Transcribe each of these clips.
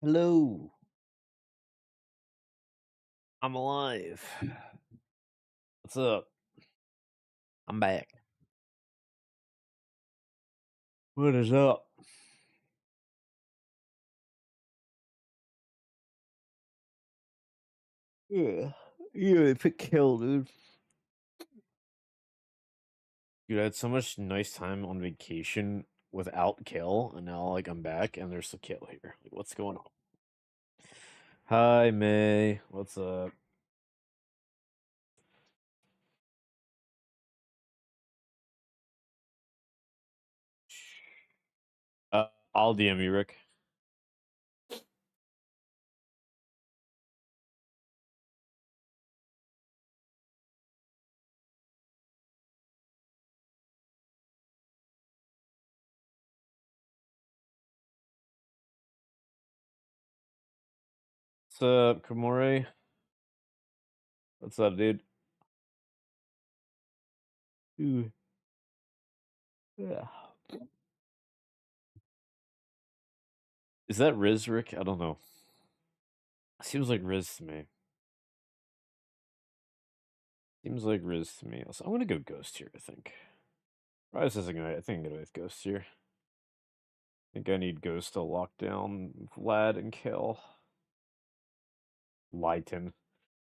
Hello. I'm alive. What's up? I'm back. What is up? Yeah. Yeah, they pick kill, dude. Dude, I had so much nice time on vacation without kill, and now like I'm back and there's a kill here. Like, what's going on? Hi, May. What's up? I'll DM you, Rick. What's up, Kamore? What's up, dude? Ooh. Yeah. Is that Riz, Rick? I don't know. Seems like Riz to me. Seems like Riz to me. Also, I'm gonna go Ghost here, I think. Rise isn't gonna. I think I'm gonna go with Ghost here. I think I need Ghost to lock down Vlad and kill. Lighten.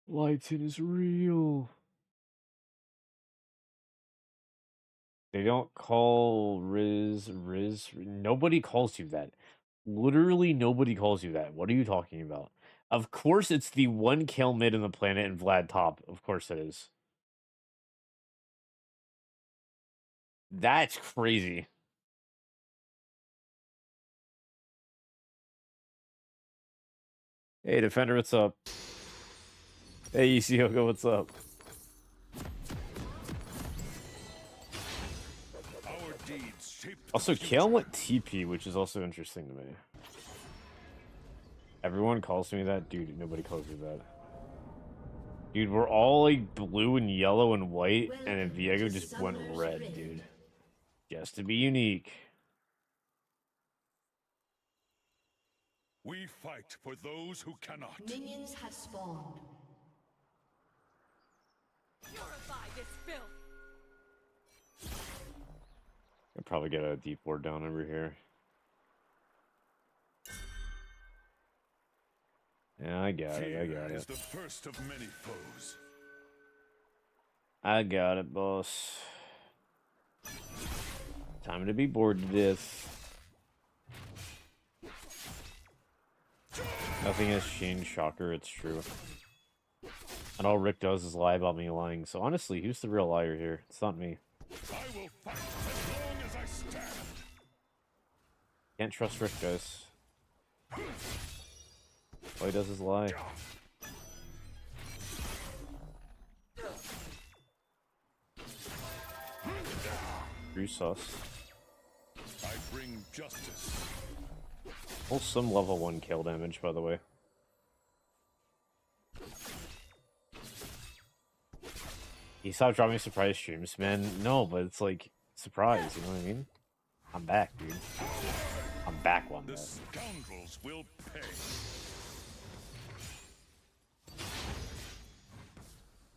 Lighten is real. They don't call Riz. Nobody calls you that. Literally nobody calls you that. What are you talking about? Of course it's the one kill mid in the planet and Vlad top. Of course it is. That's crazy. Hey, Defender, what's up? Hey, ECOGO, what's up? Also, Kale went TP, which is also interesting to me. Everyone calls me that? Dude, nobody calls me that. Dude, we're all like blue and yellow and white, and then Viego just went red, dude. Just to be unique. We fight for those who cannot. Minions have spawned. Purify this filth. I'll probably get a deep ward down over here. Yeah, I got it. I got Is it. the first of many foes. I got it, boss. Time to be bored to death. Nothing has changed, shocker, it's true. And all Rick does is lie about me lying. So honestly, who's the real liar here? It's not me. I will fight as long as I stand. Can't trust Rick, guys. All he does is lie. True sus. I bring justice. Pull some level 1 kill damage, by the way. He stopped dropping surprise streams, man. No, but it's like, surprise, you know what I mean? I'm back, dude. I'm back one The day. scoundrels will pay.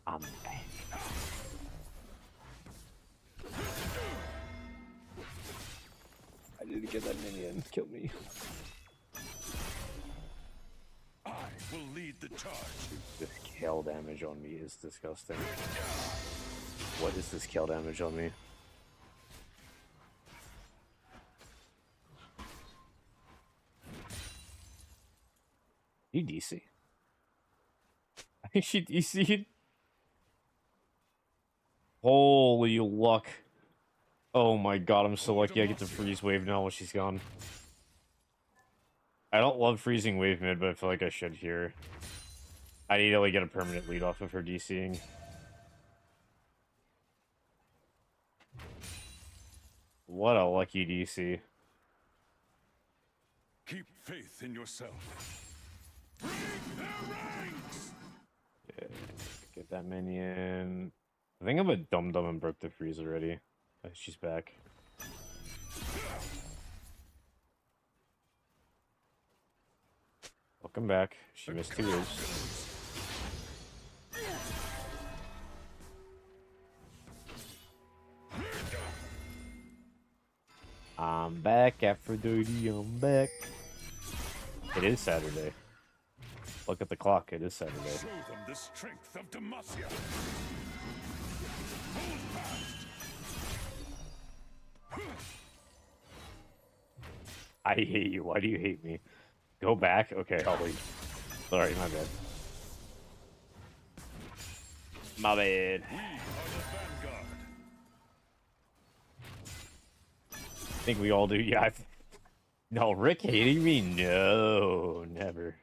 I'm back. I need to get that minion. Kill me. I will lead the charge. This kill damage on me is disgusting. What is this kill damage on me? You DC? I think she DC'd. Holy luck. Oh my god, I'm so lucky I get to freeze wave now while she's gone. I don't love freezing wave mid, but I feel like I should here. I need to like get a permanent lead off of her DCing. What a lucky DC. Keep faith in yourself. Break their ranks! Yeah, get that minion. I think I'm a dum-dum and broke the freeze already. She's back. Welcome back. She missed 2 waves. I'm back, Aphrodite, I'm back. It is Saturday. Look at the clock, it is Saturday. Show them the strength of Demacia. I hate you. Why do you hate me? Go back? Okay, I'll leave. Sorry, my bad. My bad. We are the vanguard. I think we all do. Yeah. No, Rick hating me? No, never.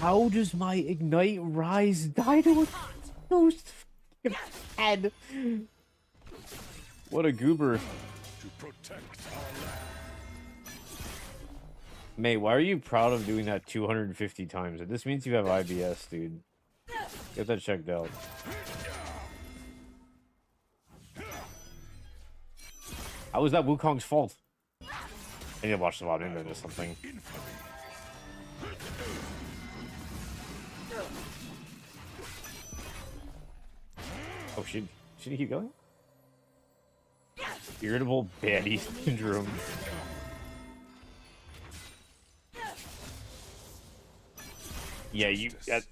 How does my Ignite Rise die to a ghost head? What a goober. To protect our land. Mate, why are you proud of doing that 250 times? This means you have IBS, dude. Get that checked out. How was that Wukong's fault? I need to watch the VOD, maybe I missed something. Oh, should he keep going? Irritable baddie syndrome. Yeah, that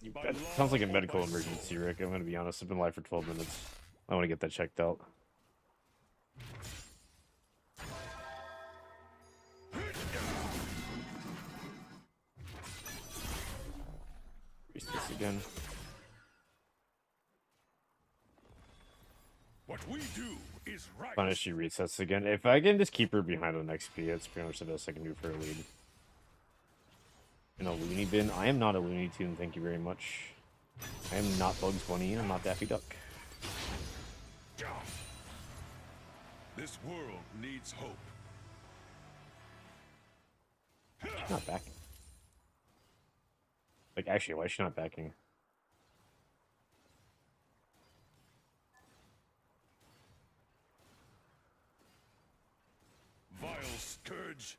sounds like a medical emergency, Rick. I'm gonna be honest. I've been live for 12 minutes. I want to get that checked out. Reach this again. What we do is right. Punish she resets again. If I can just keep her behind on XP, that's pretty much the best I can do for a lead. In a loony bin. I am not a Looney Tune, thank you very much. I am not Bugs Bunny, I'm not Daffy Duck. This world needs hope. She's not backing. Like, actually, why is she not backing? Vile scourge.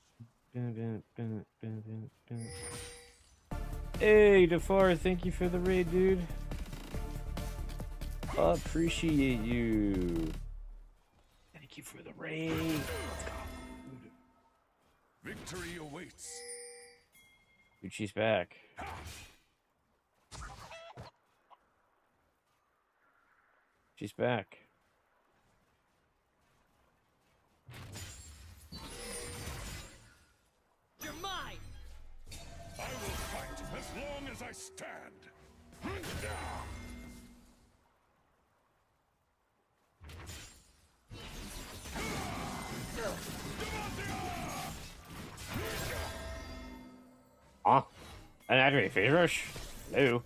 Hey, Defar, thank you for the raid, dude. Appreciate you. Thank you for the raid. Let's go. Victory awaits. Dude, she's back. She's back. You're mine! I will fight as long as I stand. Ah, an activate phase rush. Hello.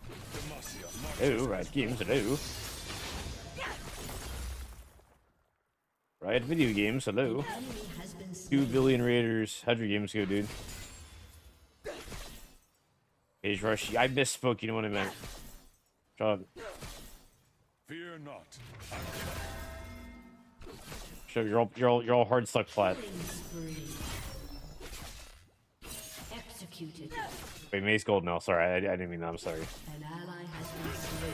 Hello, right games. Hello. Riot video games. Hello. 2 billion raiders. How'd your games go, dude? Phase rush. I misspoke. You know what I meant. Shut up. Fear not. Shut up. You're all hard stuck flat. Executed. Wait, May's gold now. Sorry, I didn't mean that. I'm sorry. An ally has been slain.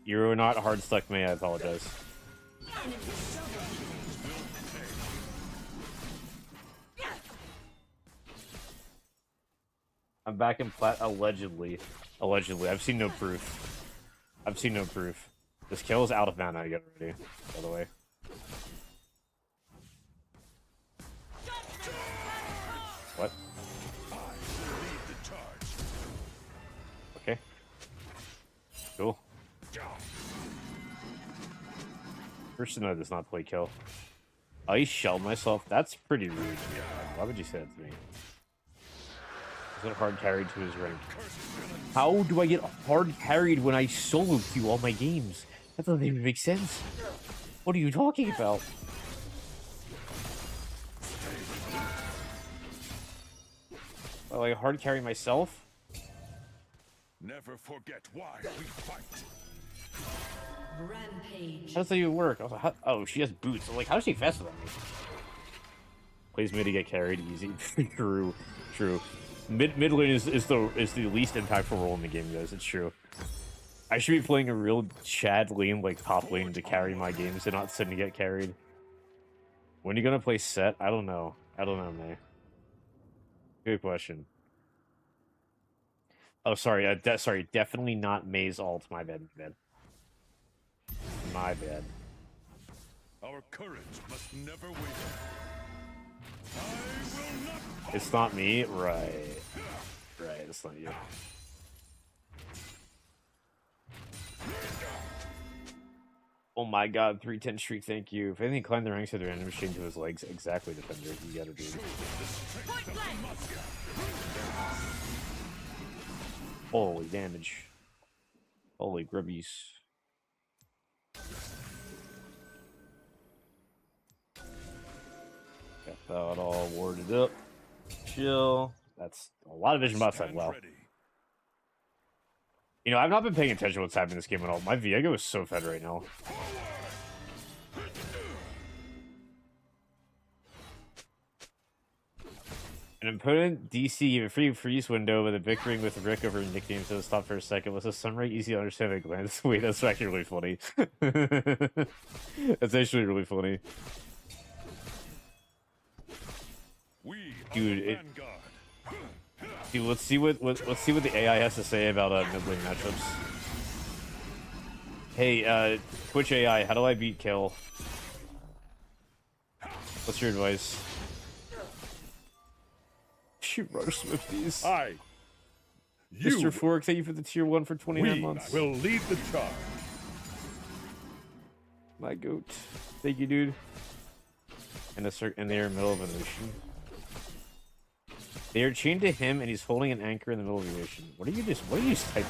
You're not hard stuck, May. I apologize. I'm back in plat. Allegedly. Allegedly. I've seen no proof. I've seen no proof. This kill is out of mana again already, by the way. What? Okay. Cool. Persona does not play kill. I shell myself? That's pretty rude. Why would you say that to me? Is it hard carried to his rank? How do I get hard carried when I solo queue all my games? That doesn't even make sense. What are you talking about? Well, I hard carry myself? Never forget why we fight. Rampage. How does that even work? I was like, oh, she has boots. I'm like, how is she faster than me? Plays me to get carried easy. True. True. Mid lane is the least impactful role in the game, guys. It's true. I should be playing a real Chad lane like top lane to carry my games and not sitting to get carried. When are you gonna play set? I don't know. I don't know, man. Good question. Oh, sorry. Sorry. Definitely not May's ult. My bad. My bad. My bad. Our courage must never waver. I will not. It's not me, right? Right. It's not you. Oh my god, 310 streak, thank you. If anything, climb the ranks of their enemy machine to his legs. Exactly, Defender. You gotta do it. Holy damage. Holy grubbies. Got that all warded up. Chill. That's a lot of vision bots side. Wow. You know, I've not been paying attention to what's happening in this game at all. My Viego is so fed right now. An important DC freeze window with a bickering with Rick over nicknames to stop for a second was a summary easy to understand at a glance. Wait, that's actually really funny. That's actually really funny. Dude, dude, let's see what the AI has to say about mid lane matchups. Hey, Twitch AI, how do I beat Kill? What's your advice? Shoot rush Swifties. Mr. Fork, thank you for the tier 1 for 29 months. Will lead the charge. My goat. Thank you, dude. And they are in the middle of an ocean. They are chained to him, and he's holding an anchor in the middle of the ocean. What are you just typing?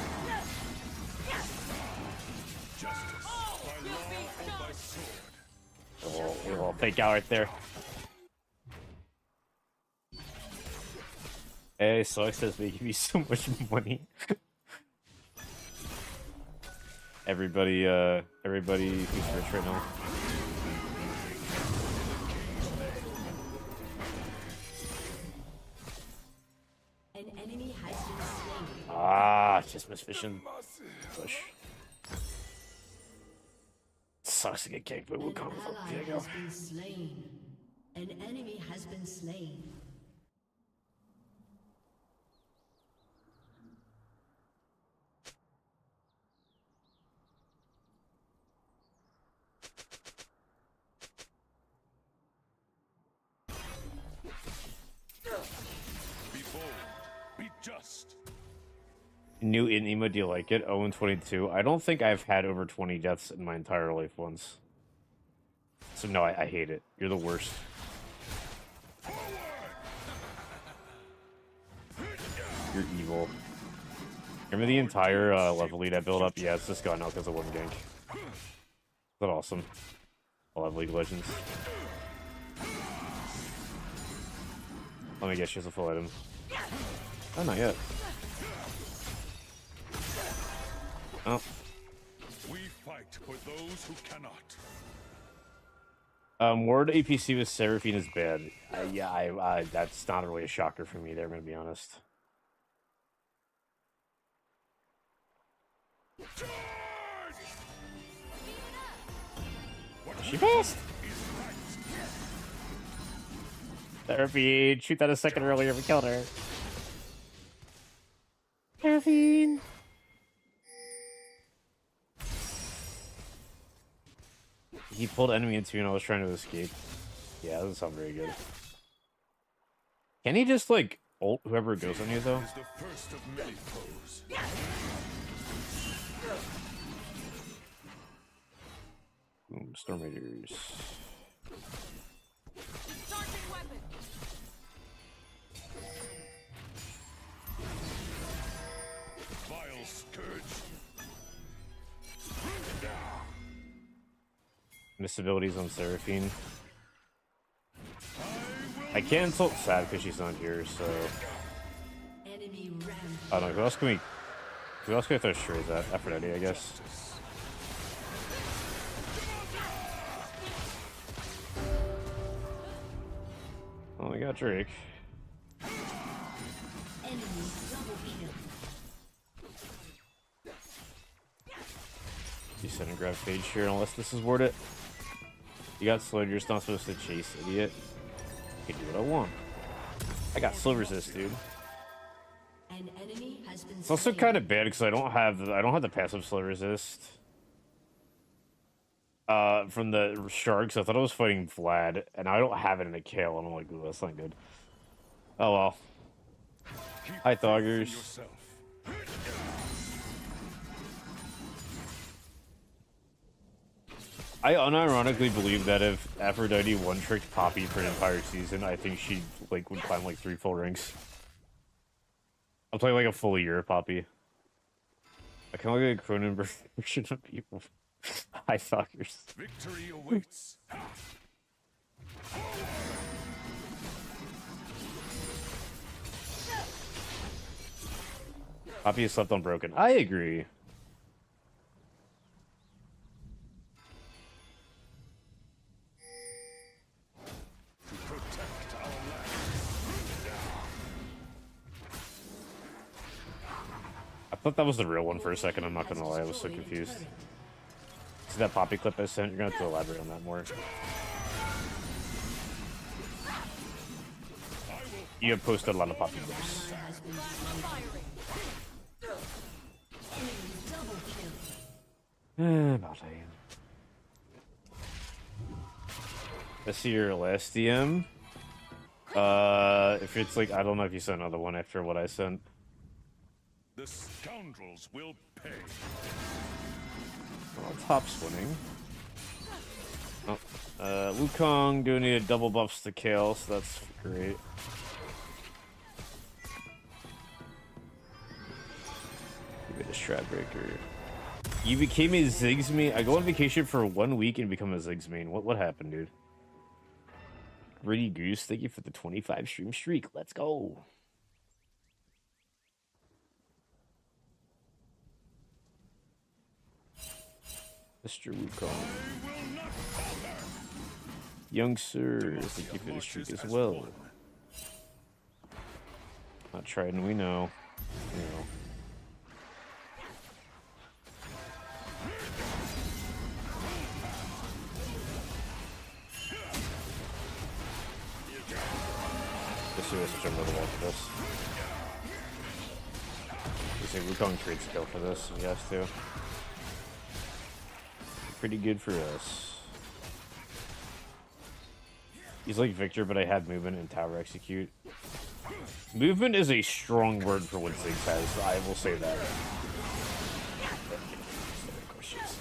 Oh, a little fake out right there. Hey, Sox is making me so much money. everybody who's rich right now. An enemy has been slain. Ah, just missed vision. Push. Sucks to get kicked, but we'll come from Diego. Has been slain. An enemy has been slain. New in emo, do you like it? 0-22. I don't think I've had over 20 deaths in my entire life once. So no, I hate it. You're the worst. You're evil. Remember the entire level lead I built up? Yeah, it's just gone out because of one gank. Is that awesome? I love League of Legends. Let me guess, she has a full item. Oh, not yet. Oh. We fight for those who cannot. Word APC with Seraphine is bad. Yeah, that's not really a shocker for me there, I'm gonna be honest. Is she fast? Seraphine, shoot that a second earlier, we killed her. Seraphine. He pulled enemy into me and I was trying to escape. Yeah, that doesn't sound very good. Can he just, like, ult whoever goes on you, though? The first of many foes. Boom, Storm Raiders. Vile scourge. Miss abilities on Seraphine. I can't insult Sad because she's not here, so... Enemy I don't know, who else can we throw strays at? Aphrodite, I guess. Oh, we got Drake. Enemy double kill. You send and grab Fade Shear unless this is worth it. You got slowed, you're just not supposed to chase, idiot. I can do what I want. I got slow resist, dude. An enemy has been It's also slain. kind of bad because I don't have the passive slow resist. From the sharks, I thought I was fighting Vlad, and I don't have it in a kill, and I'm like, ooh, that's not good. Oh well. Hi, Thoggers. I unironically believe that if Aphrodite one-tricked Poppy for an entire season, I think she would climb like 3 full ranks. I'll play like a full year of Poppy. I kind of like a Cronenberg version of people. Hi, Thoggers. Victory awaits. Poppy is slept on broken. I agree. I thought that was the real one for a second, I'm not gonna lie, I was so confused. See that Poppy clip I sent? You're gonna have to elaborate on that more. You have posted a lot of Poppy clips. About I see your last DM. If it's like, I don't know if you sent another one after what I sent. The scoundrels will pay. Oh, Top's winning. Oh, Wukong do need double buffs to kill, so that's great. Give it a Strat Breaker. You became a Ziggs main. I go on vacation for 1 week and become a Ziggs main. What happened, dude? Gritty Goose, thank you for the 25 stream streak. Let's go. Mr. Wukong. Young Sir, thank you for the streak as well. Not Triton, we know. You know. Let's see what's jump over for this. You say Wukong trades kill for this, he has to. Pretty good for us. He's like Victor, but I have movement and tower execute. Movement is a strong word for what Ziggs has, I will say that.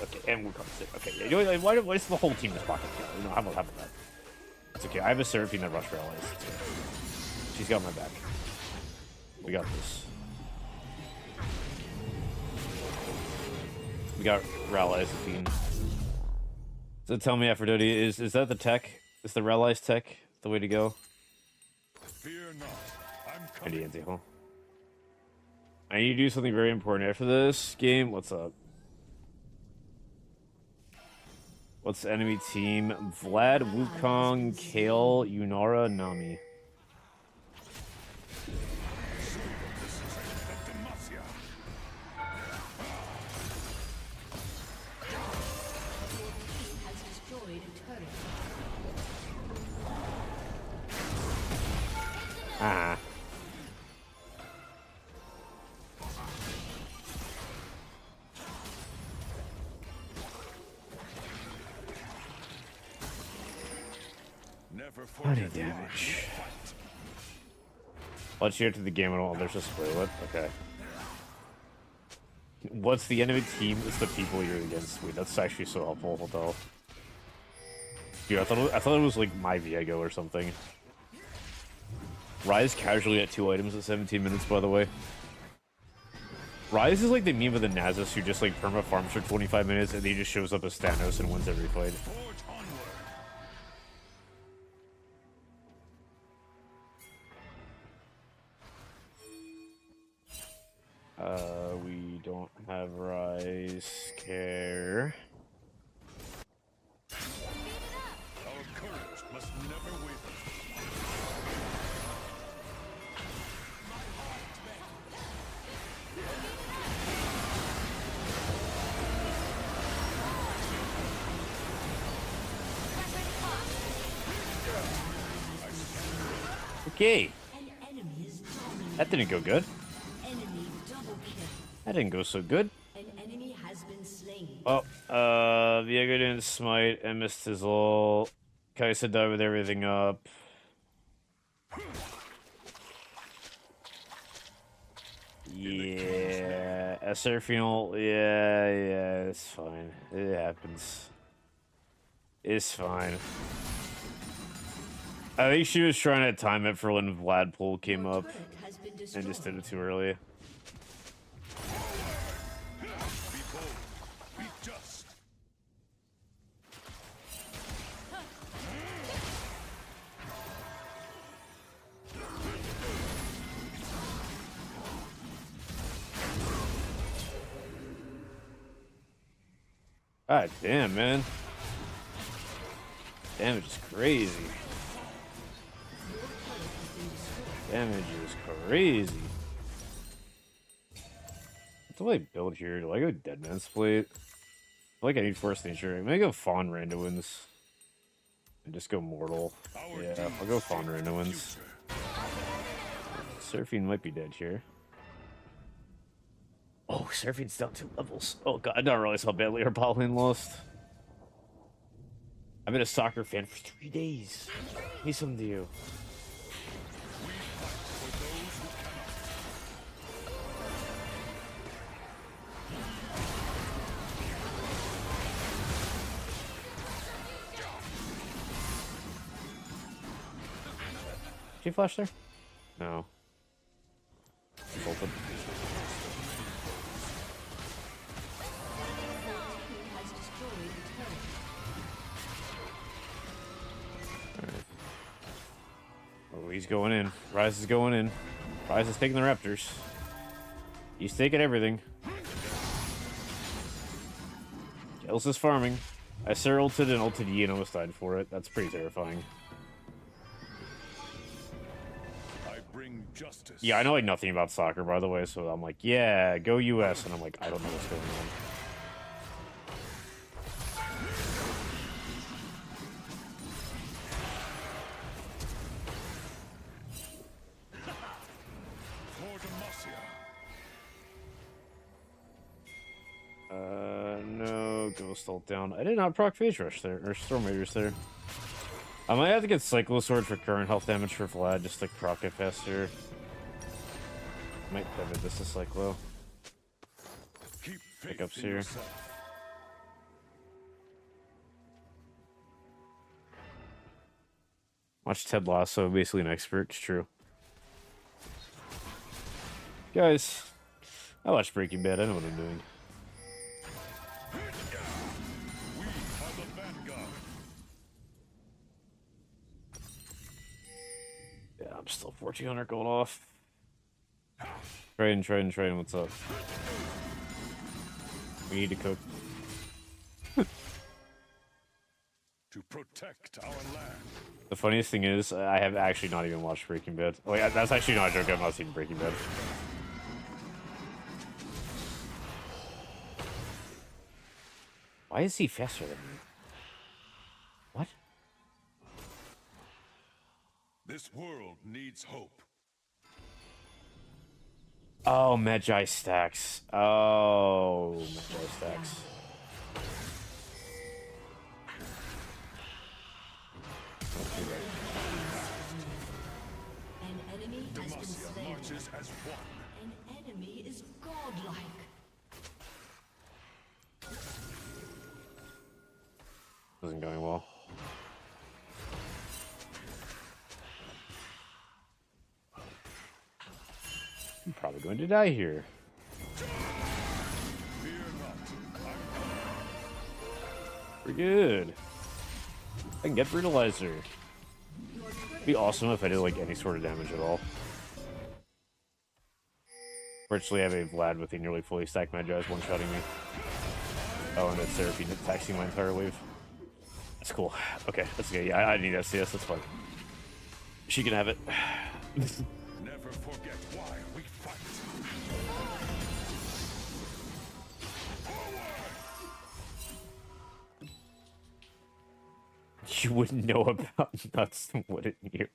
Okay, and Wukong's it. Okay, yeah, you know, why is the whole team just pocket kill? You know, how about that? It's okay, I have a Seraphine that rush for allies. It's okay. She's got my back. We got this. We got Rallies Fiend. So tell me, Aphrodite, is that the tech? Is the Rallies tech the way to go? Fear not. I'm coming. I need to do something very important after this game. What's up? What's the enemy team? Vlad, Wukong, Kale, Yunara, Nami. Ah. Never Plenty forget damage. Let's get to the game and all. There's a spoil it. Okay. What's the enemy team? It's the people you're against. Wait, that's actually so helpful. Hold on. Dude, I thought it was like my Viego or something. Rise casually at 2 items at 17 minutes, by the way. Rise is like the meme of the Nasus who just like perma farms for 25 minutes and he just shows up as Thanos and wins every fight. We don't have Rise care. Our courage must never waver. Okay. An enemy is dominating. That didn't go good. Enemy double kill. That didn't go so good. An enemy has been slain. Oh, Viego didn't smite and missed his ult. Kaisa died with everything up. Yeah, SR final. Yeah, it's fine. It happens. It's fine. I think she was trying to time it for when Vlad Pool came Your up turret has been and destroyed. just did it too early. Be bold. Be just. God damn, man. Damage is crazy. Damage is crazy. What do I build here? Do I go Dead Man's Plate? I feel like I need Force Nature. I'm gonna go Fawn Randuin's. And just go Mortal. Our Yeah, deeds I'll go shape Fawn the Randuin's. future. Surfing might be dead here. Oh, Surfing's down 2 levels. Oh god, I didn't realize how badly our bot lane lost. I've been a soccer fan for 3 days. Need something to do. We fight for those who cannot. Did she flash there? No. Ulted. Has destroyed the turret. Oh, he's going in. Rise is going in. Rise is taking the Raptors. He's taking everything. Kels is farming. I Sir ulted and ulted Yi and almost died for it. That's pretty terrifying. I bring justice. Yeah, I know like nothing about soccer, by the way, so I'm like, yeah, go US, and I'm like, I don't know what's going on. For Demacia. No, Ghost ult down. I did not proc Phase Rush there, or Storm Raiders there. I might have to get Cyclo Sword for current health damage for Vlad, just to proc it faster. Might pivot this to Cyclo. Keep faith Pickups in here. yourself. Watch Ted Lasso, basically an expert, it's true. Guys, I watch Breaking Bad, I know what I'm doing. We are the vanguard. Yeah, I'm still 1400 going off. Triton, what's up? We need to cook. To protect our land. The funniest thing is, I have actually not even watched Breaking Bad. Oh yeah, that's actually not a joke, I've not seen Breaking Bad. Why is he faster than me? What? This world needs hope. Oh, Magi stacks. Oh, Magi stacks. An enemy has been Demacia slain. marches as one. An enemy is godlike. Isn't going well. I'm probably going to die here. Fear not. We're good. I can get Brutalizer. It'd be awesome if I did like any sort of damage at all. Virtually have a Vlad with a nearly fully stacked Magi's one-shotting me. Oh, and that's Seraphine taxing my entire wave. That's cool. Okay, that's okay. Yeah, I need SCS, that's fine. She can have it. Never forget why we fight. You wouldn't know about nuts, wouldn't you?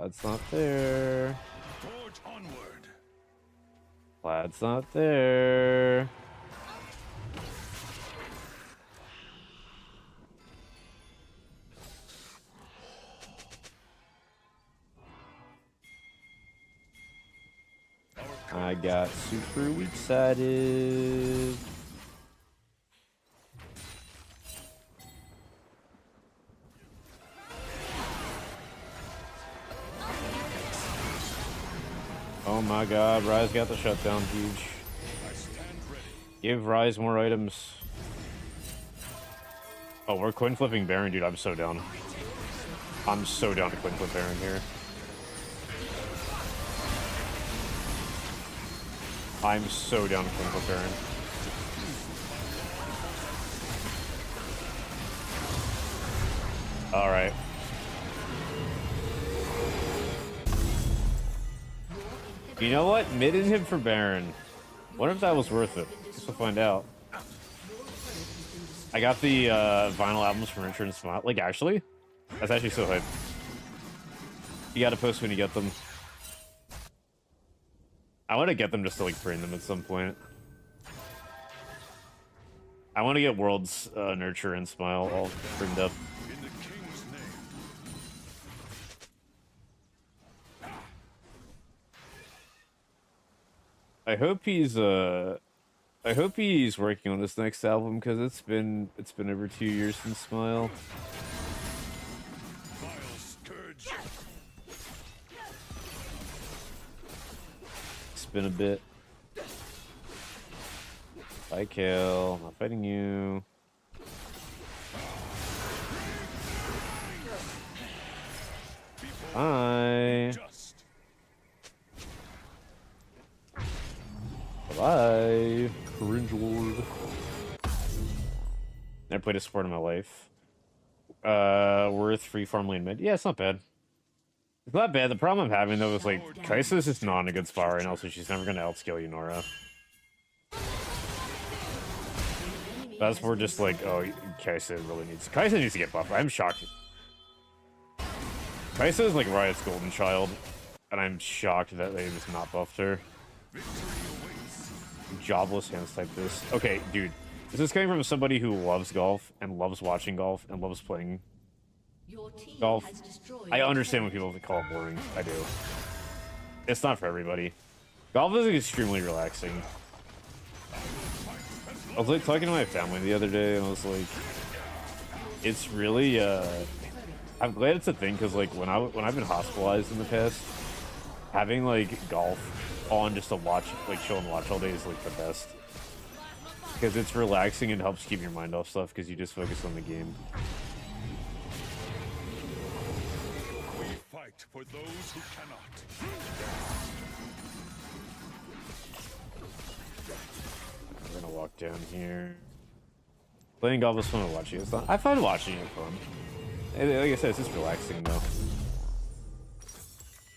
Plaid's not there. Forge onward. Plaid's not there. I got super weak-sided. Oh my god, Rise got the shutdown, huge. I stand ready. Give Rise more items. Oh, we're coin flipping Baron, dude. I'm so down. I'm so down to coin flip Baron here. I'm so down to coin flip Baron. Alright. You know what? Mid inhib for Baron. Wonder if that was worth it. Guess we'll find out. I got the vinyl albums from Richard and Smile. Like, actually? That's actually so hype. You gotta post when you get them. I want to get them just to, like, bring them at some point. I want to get World's Nurture and Smile all bringed up. In the king's name. I hope he's working on this next album because it's been over 2 years since Smile. Vile scourge. It's been a bit. Bye, Kale. Not fighting you. Bye. Just. Bye. Cringe Lord. Never played a sport in my life. Worth free farm lane mid. Yeah, it's not bad. It's not bad. The problem I'm having though is like Kai'Sa's just not in a good spot right now, so she's never gonna outscale Yunara. That's where just like, oh, Kai'Sa needs to get buffed. I'm shocked. Kai'Sa is like Riot's golden child, and I'm shocked that they just not buffed her. Jobless hands type this. Okay, dude. This is coming from somebody who loves golf and loves watching golf and loves playing golf. I understand when people call it boring. I do. It's not for everybody. Golf is extremely relaxing. I was like talking to my family the other day and I was like, it's really I'm glad it's a thing because like when I've been hospitalized in the past, having like golf on just to watch, like chill and watch all day is like the best. Because it's relaxing and helps keep your mind off stuff because you just focus on the game. We fight for those who cannot. We're gonna walk down here. Playing golf is fun to watch. It's not, I find watching it fun. And like I said, it's just relaxing though.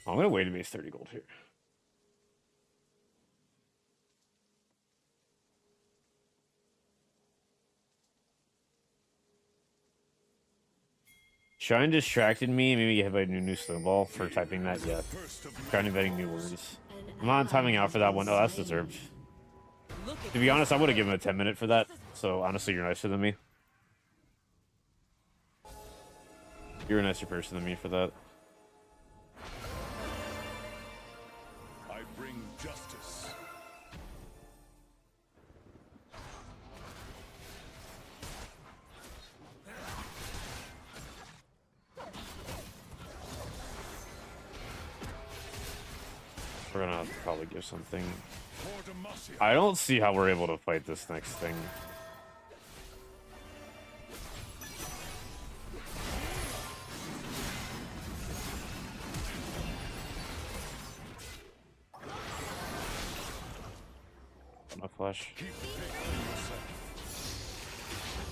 I'm gonna wait to base 30 gold here. Shine distracted me, maybe have a new snowball for typing that, yeah. Trying inventing new words. I'm not timing out for that one. Oh, that's deserved. To be honest, I would have given him a 10-minute for that, so honestly, you're nicer than me. You're a nicer person than me for that. I bring justice. We're gonna have to probably give something. For Demacia. I don't see how we're able to fight this next thing. My flash.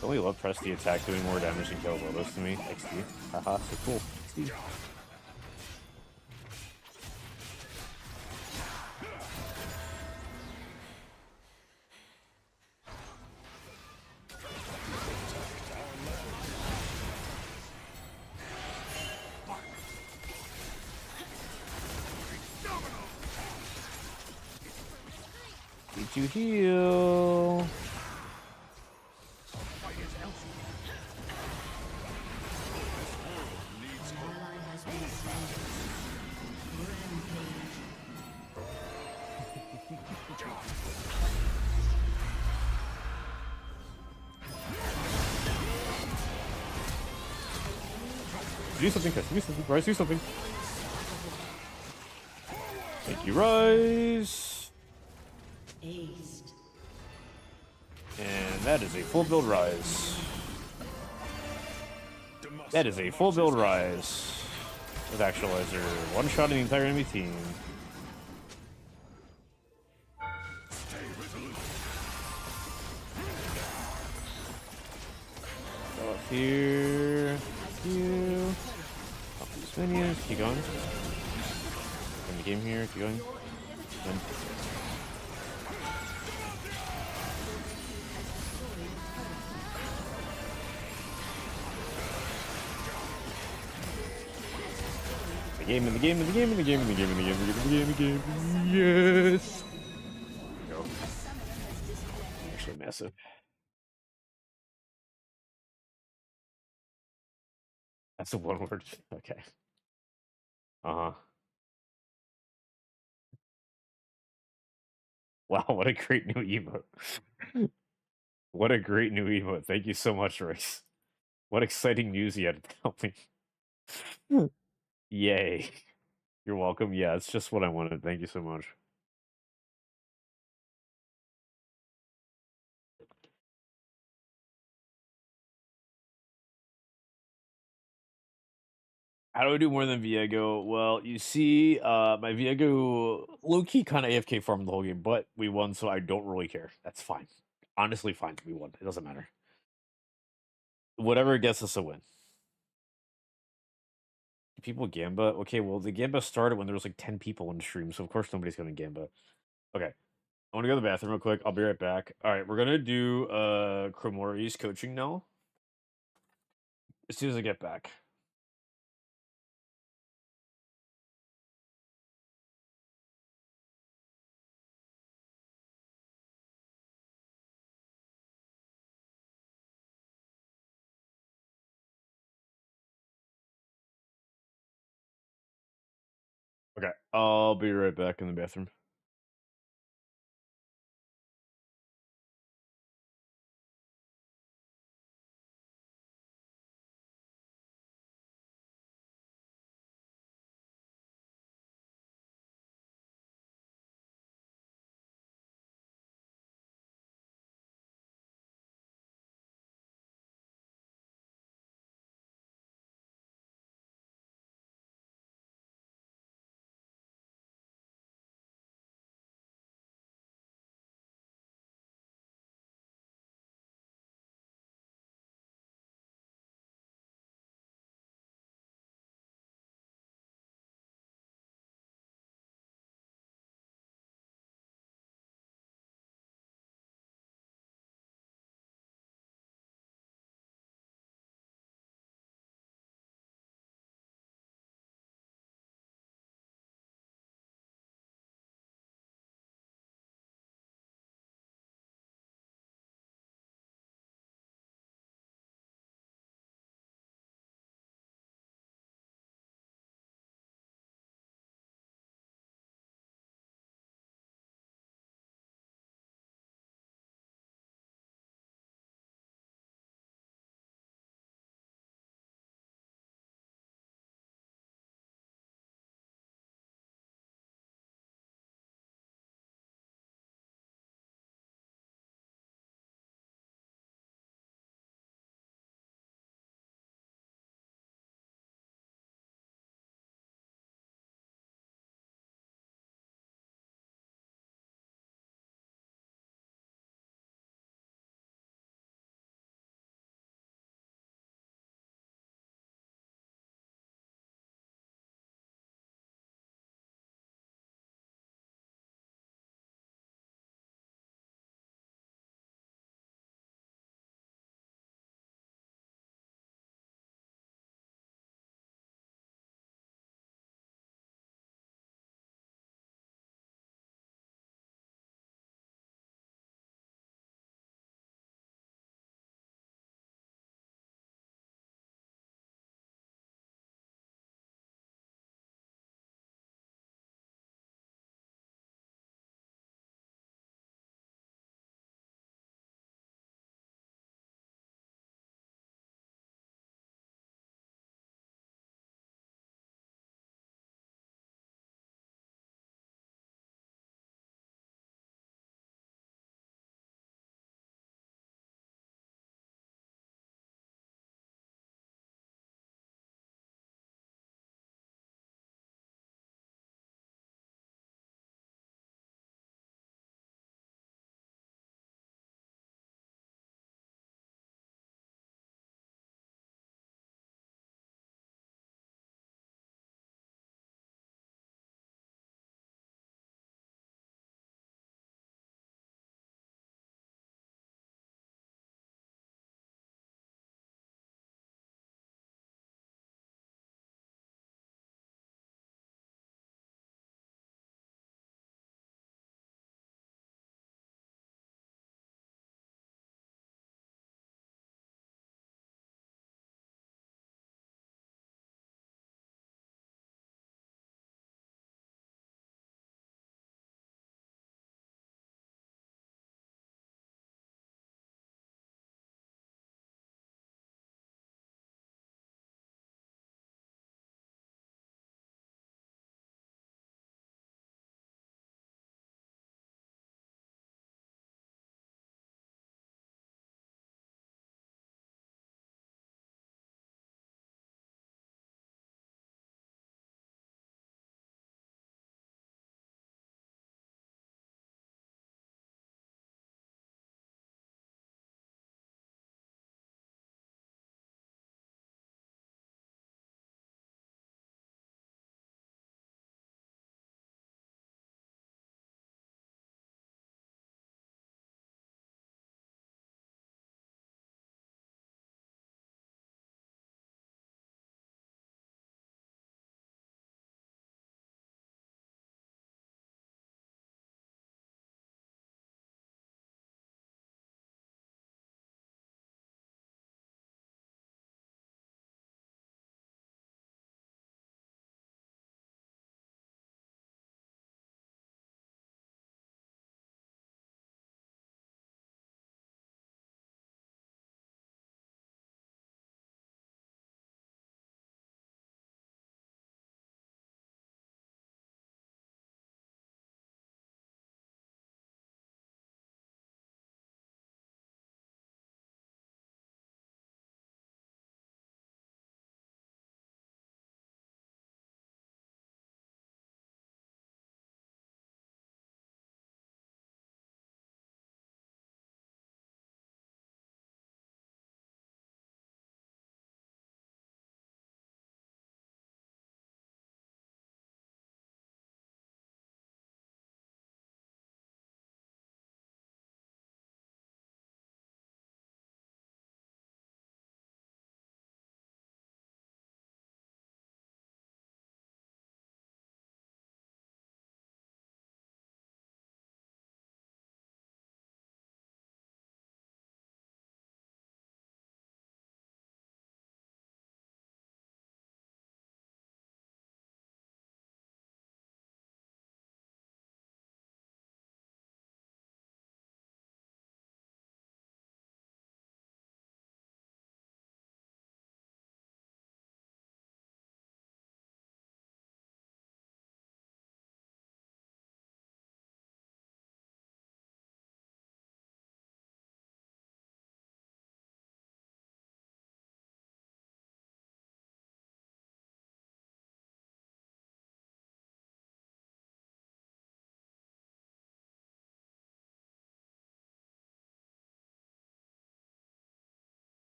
Don't we love press the attack doing more damage than kill Lotus to me? XD. Haha, so cool. XD. Need to heal. Ally has been slain. Rampage. Do something, Chris. Do something. Rise, do something. Thank you, Rise. Aced. And that is a full build Rise. That is a full build Rise. With Actualizer. One shot in the entire enemy team. Go up here. Thank you. Up these minions. Keep going. In the game here. Keep going. Then. The game, in the game, in the game, in the game, in the game, in the game, in the game, in the game, in the game. Yes! There we go. Actually massive. That's a one word. Okay. Uh-huh. Wow, what a great new emote. What a great new emote. Thank you so much, Royce. What exciting news you had to tell me. Yay. You're welcome. Yeah, it's just what I wanted. Thank you so much. How do I do more than Viego? Well, you see, my Viego low-key kind of AFK farmed the whole game, but we won, so I don't really care. That's fine. Honestly, fine. We won. It doesn't matter. Whatever gets us a win. People Gamba? Okay, well, the Gamba started when there was like 10 people in the stream, so of course nobody's going to Gamba. Okay. I want to go to the bathroom real quick. I'll be right back. All right, we're going to do Cromori's coaching now as soon as I get back. Okay, I'll be right back in the bathroom.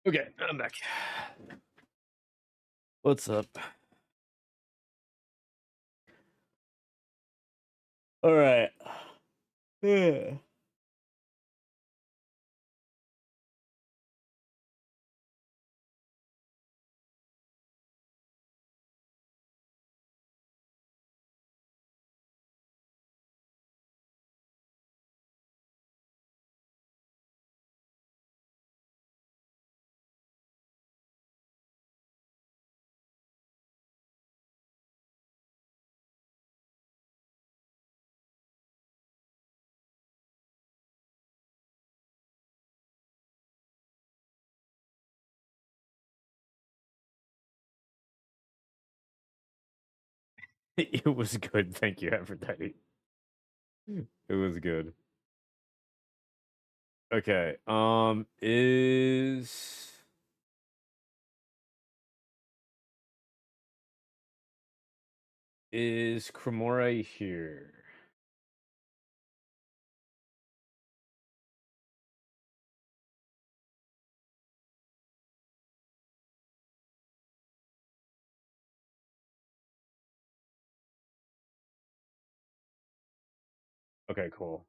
Okay, I'm back. What's up? All right. Yeah. It was good. Thank you, Aphrodite. It was good. Okay. Is Cremora here? Okay, cool.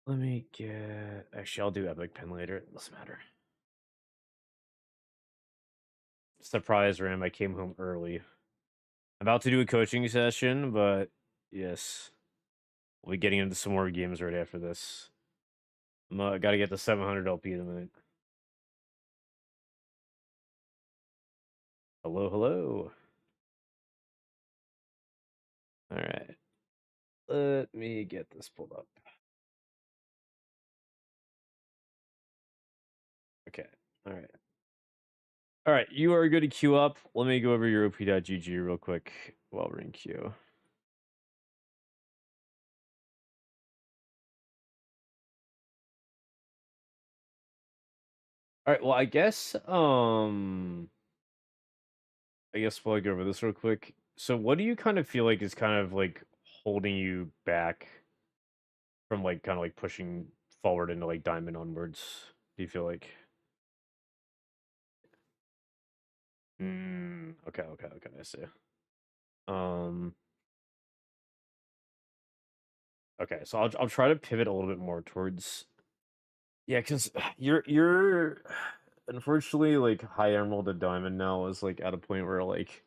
Let me get. Actually, I'll do Epic Pen later. It doesn't matter. Surprise, Ram. I came home early. About to do a coaching session, but yes, we'll be getting into some more games right after this. Got to get the 700 LP in a minute. Hello, hello. All right. Let me get this pulled up. Okay. All right. All right. You are good to queue up. Let me go over your op.gg real quick while we're in queue. All right. Well, I guess we'll go over this real quick. So, what do you kind of feel like is kind of like holding you back from like kind of like pushing forward into like diamond onwards? Do you feel like? Okay, okay, okay. I see. Um, okay, so I'll try to pivot a little bit more towards yeah, because you're unfortunately like high emerald to diamond now is like at a point where like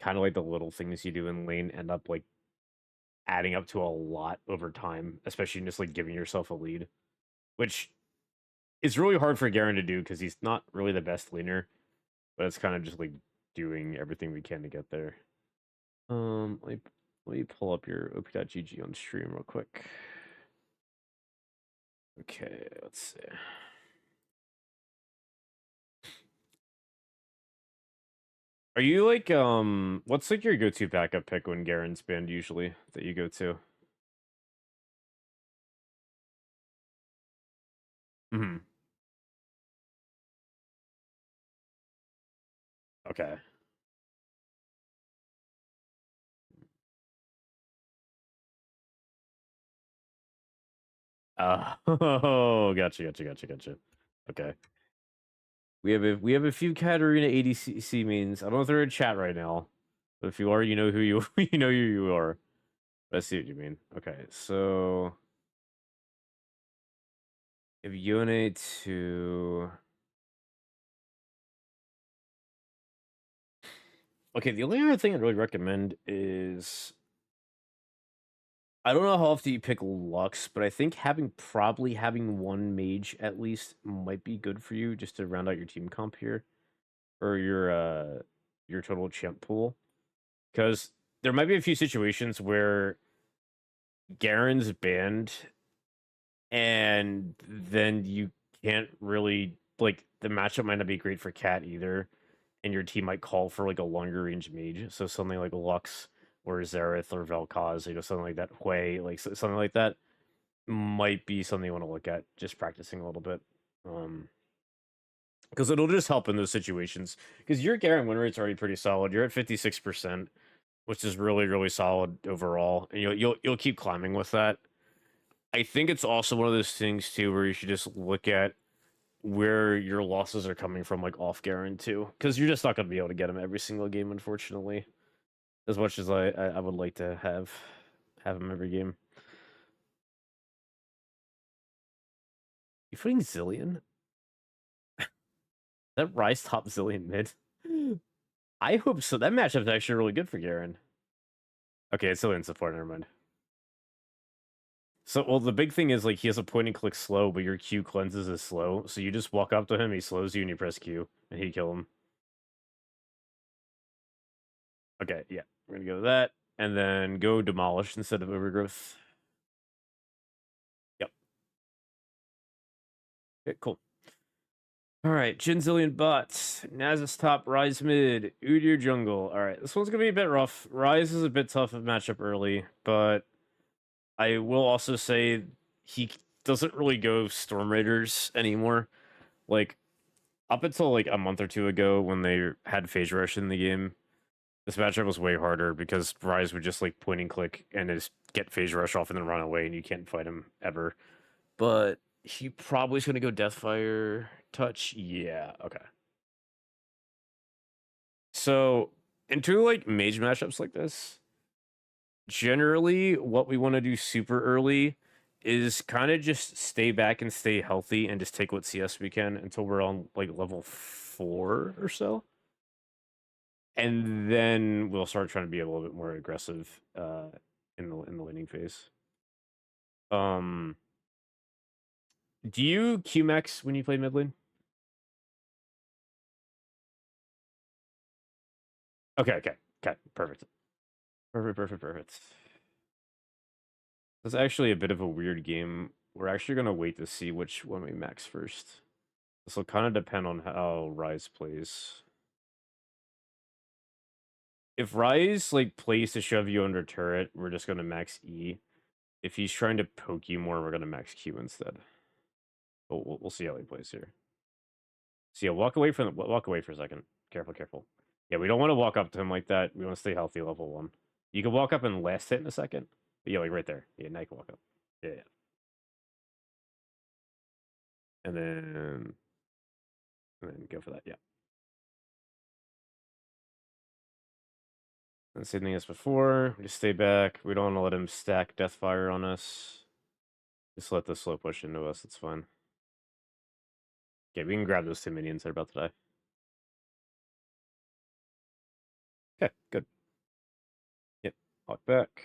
kind of like the little things you do in lane end up like adding up to a lot over time, especially just like giving yourself a lead, which is really hard for Garen to do because he's not really the best laner, but it's kind of just like doing everything we can to get there. Let me pull up your op.gg on stream real quick. Okay, let's see. Are you like what's like your go-to backup pick when Garen's banned usually that you go to? Hmm. Okay. Oh, gotcha. Okay. We have a few Katarina ADCC means. I don't know if they're in chat right now, but if you are, you know who you you know who you are. I see what you mean. Okay, so if Yone to okay, the only other thing I'd really recommend is I don't know how often you pick Lux, but I think probably having one mage at least might be good for you just to round out your team comp here or your total champ pool. Because there might be a few situations where Garen's banned and then you can't really like the matchup might not be great for Cat either, and your team might call for like a longer range mage. So something like Lux or Zareth or Vel'Koz, something like that. Hui, like something like that. might be something you want to look at, just practicing a little bit. Because it'll just help in those situations. Because your Garen win rate's already pretty solid. You're at 56%, which is really, really solid overall. And you'll keep climbing with that. I think it's also one of those things too where you should just look at where your losses are coming from, like off Garen too, because you're just not going to be able to get him every single game, unfortunately. As much as I would like to have him every game. You putting Zillion? That Rise top Zillion mid? I hope so. That matchup's actually really good for Garen. Okay, it's Zillion support. Never mind. So, well, the big thing is, like, he has a point and click slow, but your Q cleanses is slow. So you just walk up to him, he slows you, and you press Q, and he kill him. Okay, yeah. We're gonna go with that. And then go Demolish instead of Overgrowth. Yep. Okay, cool. Alright, Jhin Zillion bots. Nasus top, Rise mid, Udyr jungle. Alright, this one's gonna be a bit rough. Rise is a bit tough of matchup early, but I will also say he doesn't really go Storm Raiders anymore. Like, up until like a month or two ago when they had Phase Rush in the game, this matchup was way harder because Rise would just like point and click and just get Phase Rush off and then run away and you can't fight him ever. But he probably is going to go Deathfire Touch. Yeah, okay. So, into like mage matchups like this, generally what we want to do super early is kind of just stay back and stay healthy and just take what CS we can until we're on like level 4 or so. And then we'll start trying to be a little bit more aggressive in the laning phase. Do you QMax when you play mid lane? Okay, perfect. Perfect. That's actually a bit of a weird game. We're actually gonna wait to see which one we max first. This will kind of depend on how Rise plays. If Rise like plays to shove you under turret, we're just gonna max E. If he's trying to poke you more, we're gonna max Q instead. But we'll see how he plays here. So yeah, walk away for a second. Careful. Yeah, we don't want to walk up to him like that. We want to stay healthy level 1. You can walk up and last hit in a second. But yeah, like right there. Yeah, now you can walk up. Yeah. And then go for that. Yeah. And same thing as before. We just stay back. We don't want to let him stack Deathfire on us. Just let the slow push into us. It's fine. Okay, we can grab those 2 minions that are about to die. Okay, good. Yep, walk back.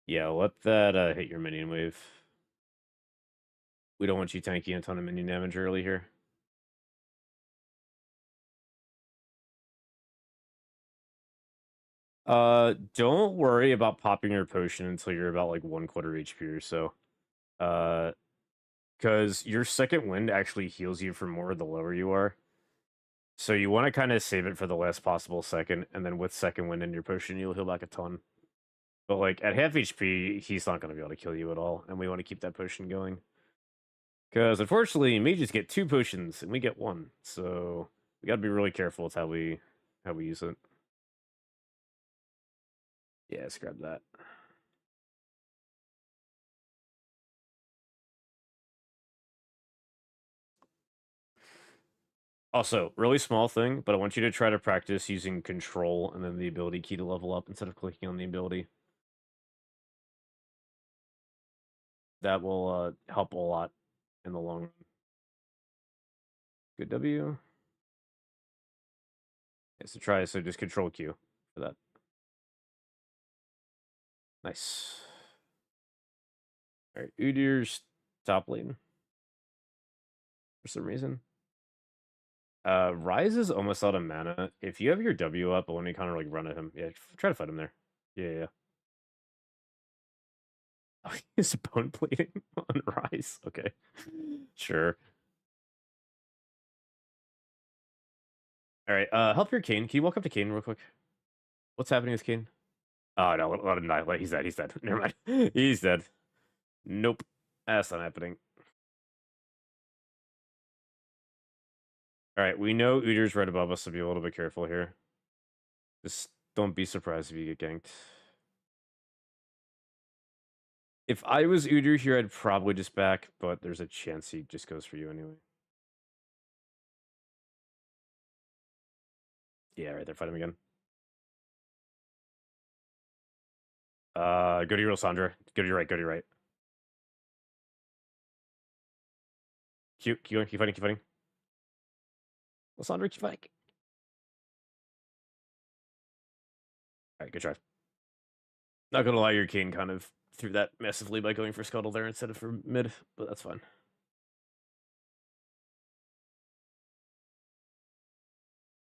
Yeah, let that hit your minion wave. We don't want you tanking a ton of minion damage early here. Don't worry about popping your potion until you're about like 1/4 HP or so. Because your second wind actually heals you for more the lower you are. So you want to kind of save it for the last possible second, and then with second wind in your potion, you'll heal back a ton. But like at half HP, he's not going to be able to kill you at all, and we want to keep that potion going. Because unfortunately, mages get 2 potions and we get 1, so we got to be really careful with how we use it. Yeah, let's grab that. Also, really small thing, but I want you to try to practice using control and then the ability key to level up instead of clicking on the ability. That will help a lot in the long run. Good W. Yeah, so just control Q for that. Nice. Alright, Udyr's top lane. For some reason. Rise is almost out of mana. If you have your W up, I want to kind of like run at him. Yeah, try to fight him there. Yeah. Oh, he's bone plating on Rise. Okay. Sure. Alright, help your Kane. Can you walk up to Kane real quick? What's happening with Kane? Oh no, let him die. He's dead, he's dead. Never mind. He's dead. Nope. That's not happening. Alright, we know Udir's right above us, so be a little bit careful here. Just don't be surprised if you get ganked. If I was Udyr here, I'd probably just back, but there's a chance he just goes for you anyway. Yeah, right there, fight him again. Go to your Sandra. Go to your right, go to your right. Keep fighting, keep fighting. Lysandra, keep fighting. Alright, good try. Not gonna lie, your Kane kind of threw that massively by going for Scuttle there instead of for mid, but that's fine.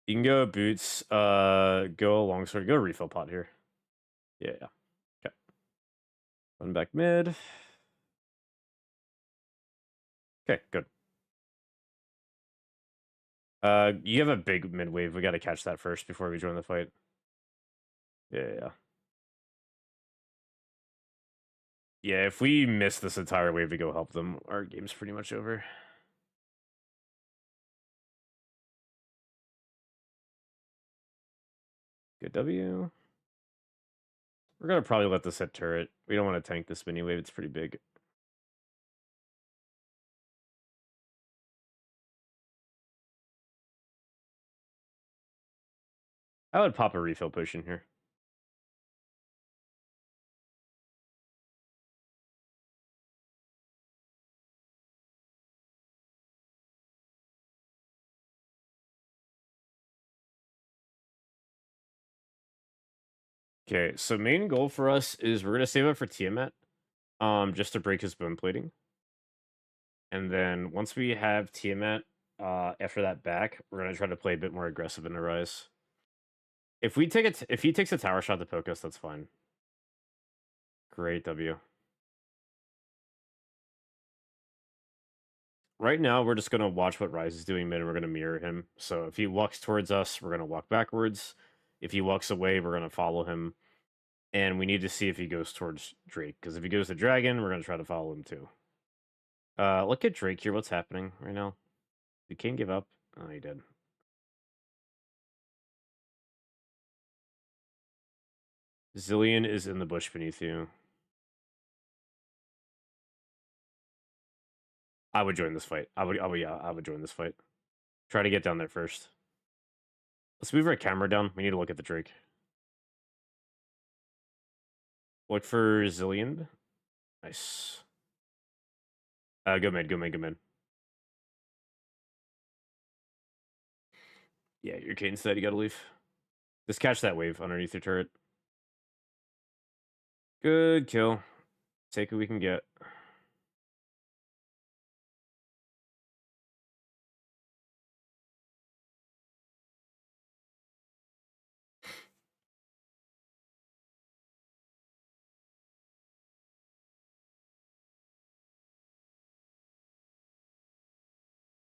You can go boots, go longsword, go refill pot here. Yeah. Okay. Run back mid. Okay, good. You have a big mid wave. We gotta catch that first before we join the fight. Yeah. Yeah, if we miss this entire wave to go help them, our game's pretty much over. Good W. We're gonna probably let this hit turret. We don't want to tank this mini wave. It's pretty big. I would pop a refill potion here. Okay, so main goal for us is we're gonna save up for Tiamat, just to break his bone plating. And then once we have Tiamat, after that back, we're gonna try to play a bit more aggressive in the rise. If we take it, if he takes a tower shot to poke us, that's fine. Great W. Right now, we're just gonna watch what Rise is doing mid, and we're gonna mirror him. So if he walks towards us, we're gonna walk backwards. If he walks away, we're gonna follow him. And we need to see if he goes towards Drake, because if he goes to Dragon, we're gonna try to follow him too. Look at Drake here. What's happening right now? Did Kane give up? Oh, he did. Zillion is in the bush beneath you. I would join this fight. I would join this fight. Try to get down there first. Let's move our camera down. We need to look at the Drake. Look for Zillion. Nice. Go mid, go mid, go mid. Yeah, your Kane's dead. You gotta leave. Just catch that wave underneath your turret. Good kill. Take what we can get.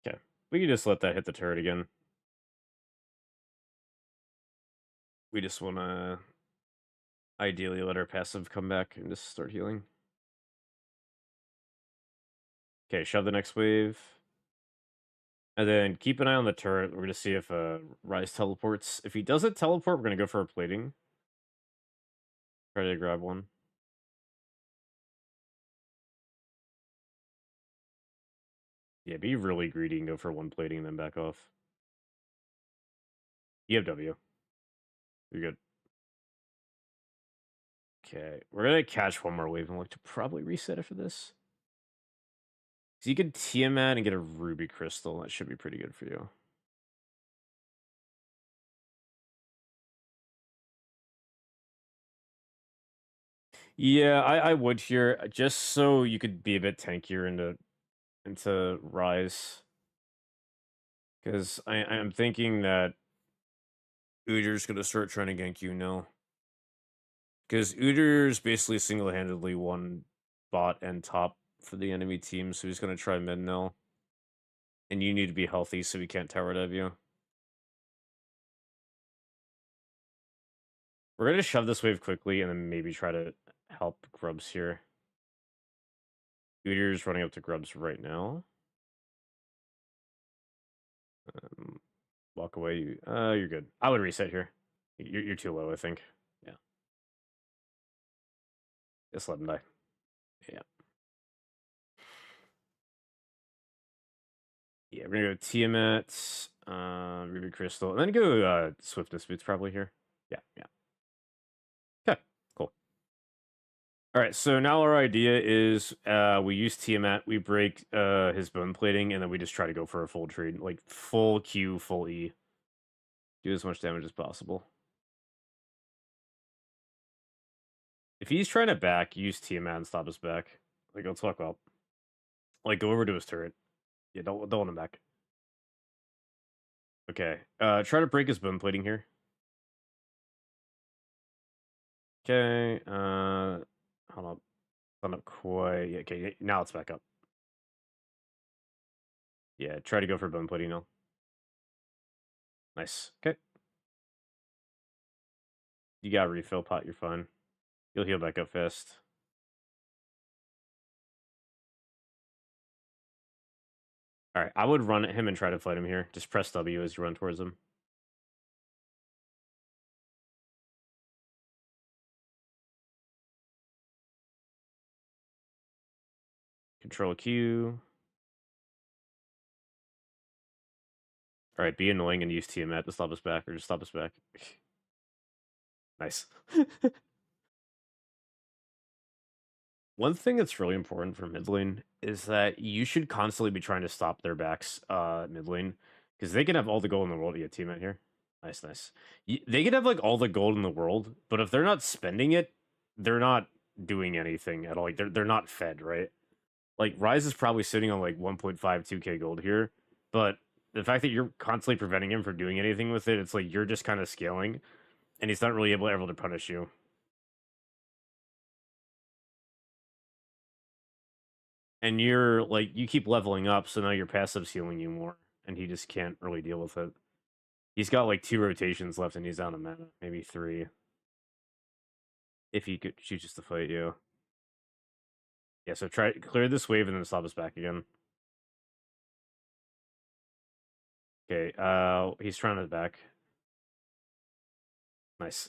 Okay. We can just let that hit the turret again. We just want to ideally let our passive come back and just start healing. Okay, shove the next wave. And then keep an eye on the turret. We're going to see if Rise teleports. If he doesn't teleport, we're going to go for a plating. Try to grab one. Yeah, be really greedy and go for one plating and then back off. You have W. You're good. Okay, we're going to catch one more wave and look to probably reset it for this. So you can Tiamat and get a Ruby Crystal. That should be pretty good for you. Yeah, I would here, just so you could be a bit tankier into Rise. Because I'm thinking that Udyr's going to start trying to gank you now. Because Udyr's basically single-handedly won bot and top for the enemy team, so he's gonna try mid now. And you need to be healthy so he can't tower dive you. We're gonna shove this wave quickly and then maybe try to help Grubs here. Udir's running up to Grubs right now. Walk away. You're good. I would reset here. You're too low, I think. Yeah. Just let him die. Yeah. Yeah, we're gonna go Tiamat, Ruby Crystal, and then go Swiftness Boots probably here. Yeah, yeah. Okay, cool. All right, so now our idea is we use Tiamat, we break his bone plating, and then we just try to go for a full trade, like full Q, full E. Do as much damage as possible. If he's trying to back, use Tiamat and stop his back. Like, let's fuck up. Like, go over to his turret. Yeah, don't want him back. Okay. Try to break his bone plating here. Okay. Hold on. Not quite. Yeah, okay, now it's back up. Yeah, try to go for bone plating now. Nice. Okay. You got a refill pot, you're fine. You'll heal back up fast. Alright, I would run at him and try to fight him here. Just press W as you run towards him. Control Q. Alright, be annoying and use Tiamat to stop us back, or just stop us back. Nice. One thing that's really important for mid lane is that you should constantly be trying to stop their backs mid lane, because they can have all the gold in the world. Yeah, Tiamat here. Nice, nice. They could have like all the gold in the world, but if they're not spending it, they're not doing anything at all. Like they're not fed, right? Like Rise is probably sitting on like 1.52k gold here, but the fact that you're constantly preventing him from doing anything with it, it's like you're just kind of scaling, and he's not really able to punish you. And you're like you keep leveling up, so now your passive's healing you more, and he just can't really deal with it. He's got like 2 rotations left, and he's down to mana, maybe 3. If he could chooses to fight you. Yeah, so try clear this wave and then stop us back again. Okay, he's trying to back. Nice.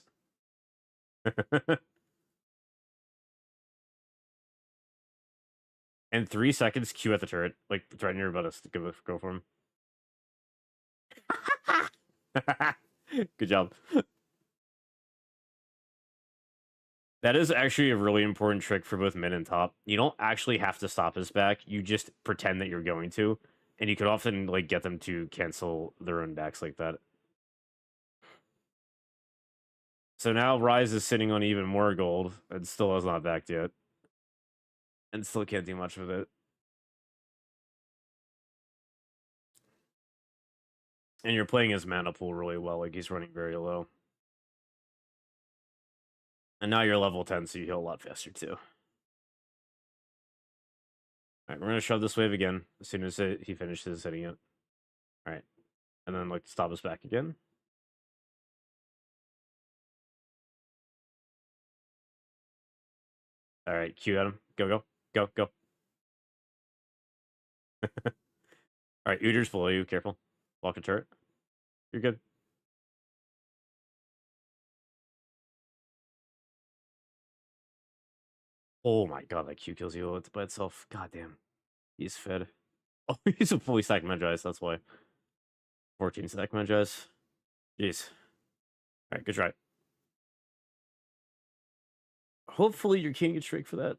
And 3 seconds, Q at the turret. Like, threaten your about us to go for him. Good job. That is actually a really important trick for both mid and top. You don't actually have to stop his back. You just pretend that you're going to. And you could often, like, get them to cancel their own backs like that. So now Rise is sitting on even more gold and still has not backed yet. And still can't do much with it. And you're playing his mana pool really well, like he's running very low. And now you're level 10, so you heal a lot faster too. Alright, we're gonna shove this wave again as soon as he finishes hitting it. Alright. And then like stop us back again. Alright, Q at him. Go, go, go, go. Alright, Udir's below you, careful. Block a turret. You're good. Oh my god, that Q kills you by itself. God damn. He's fed. Oh, he's a fully stacked Magize, that's why. 14 stack Magize. Jeez. Alright, good try. Hopefully your king gets straight for that.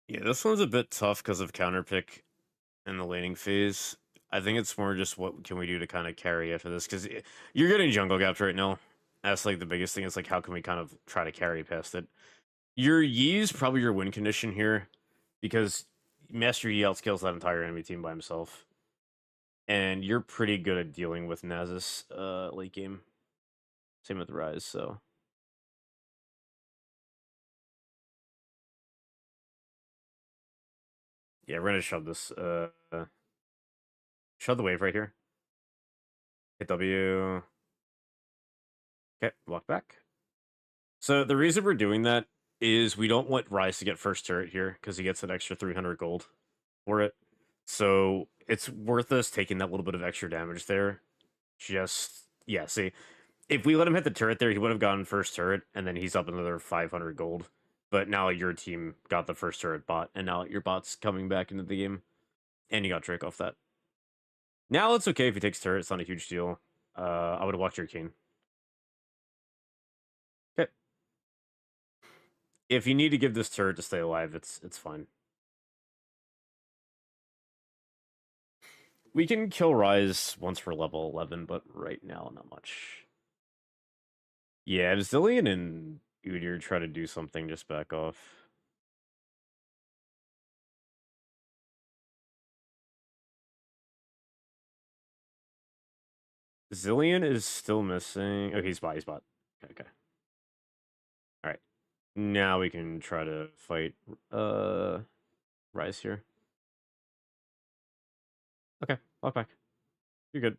Yeah, this one's a bit tough because of counterpick in the laning phase. I think it's more just what can we do to kind of carry after this, because you're getting jungle gapped right now. That's like the biggest thing. It's like how can we kind of try to carry past it? Your Yi's probably your win condition here, because Master Yi outscales that entire enemy team by himself. and you're pretty good at dealing with Nasus late game. Same with Rise, so yeah, we're gonna shove this. Shove the wave right here. Hit W. Okay, walk back. So the reason we're doing that is we don't want Rise to get first turret here because he gets an extra 300 gold for it. So it's worth us taking that little bit of extra damage there. Just yeah, see, if we let him hit the turret there, he would have gotten first turret, and then he's up another 500 gold. But now your team got the first turret bot, and now your bot's coming back into the game, and you got Drake off that. Now it's okay if he takes turret; it's not a huge deal. I would watch your king. Okay. If you need to give this turret to stay alive, it's fine. We can kill Rise once we're level 11, but right now, not much. Yeah, if Zillion and Udyr try to do something, just back off. Zillion is still missing. Oh, he's bot, he's bot. Okay. Alright. Now we can try to fight Rise here. Okay, walk back. You're good.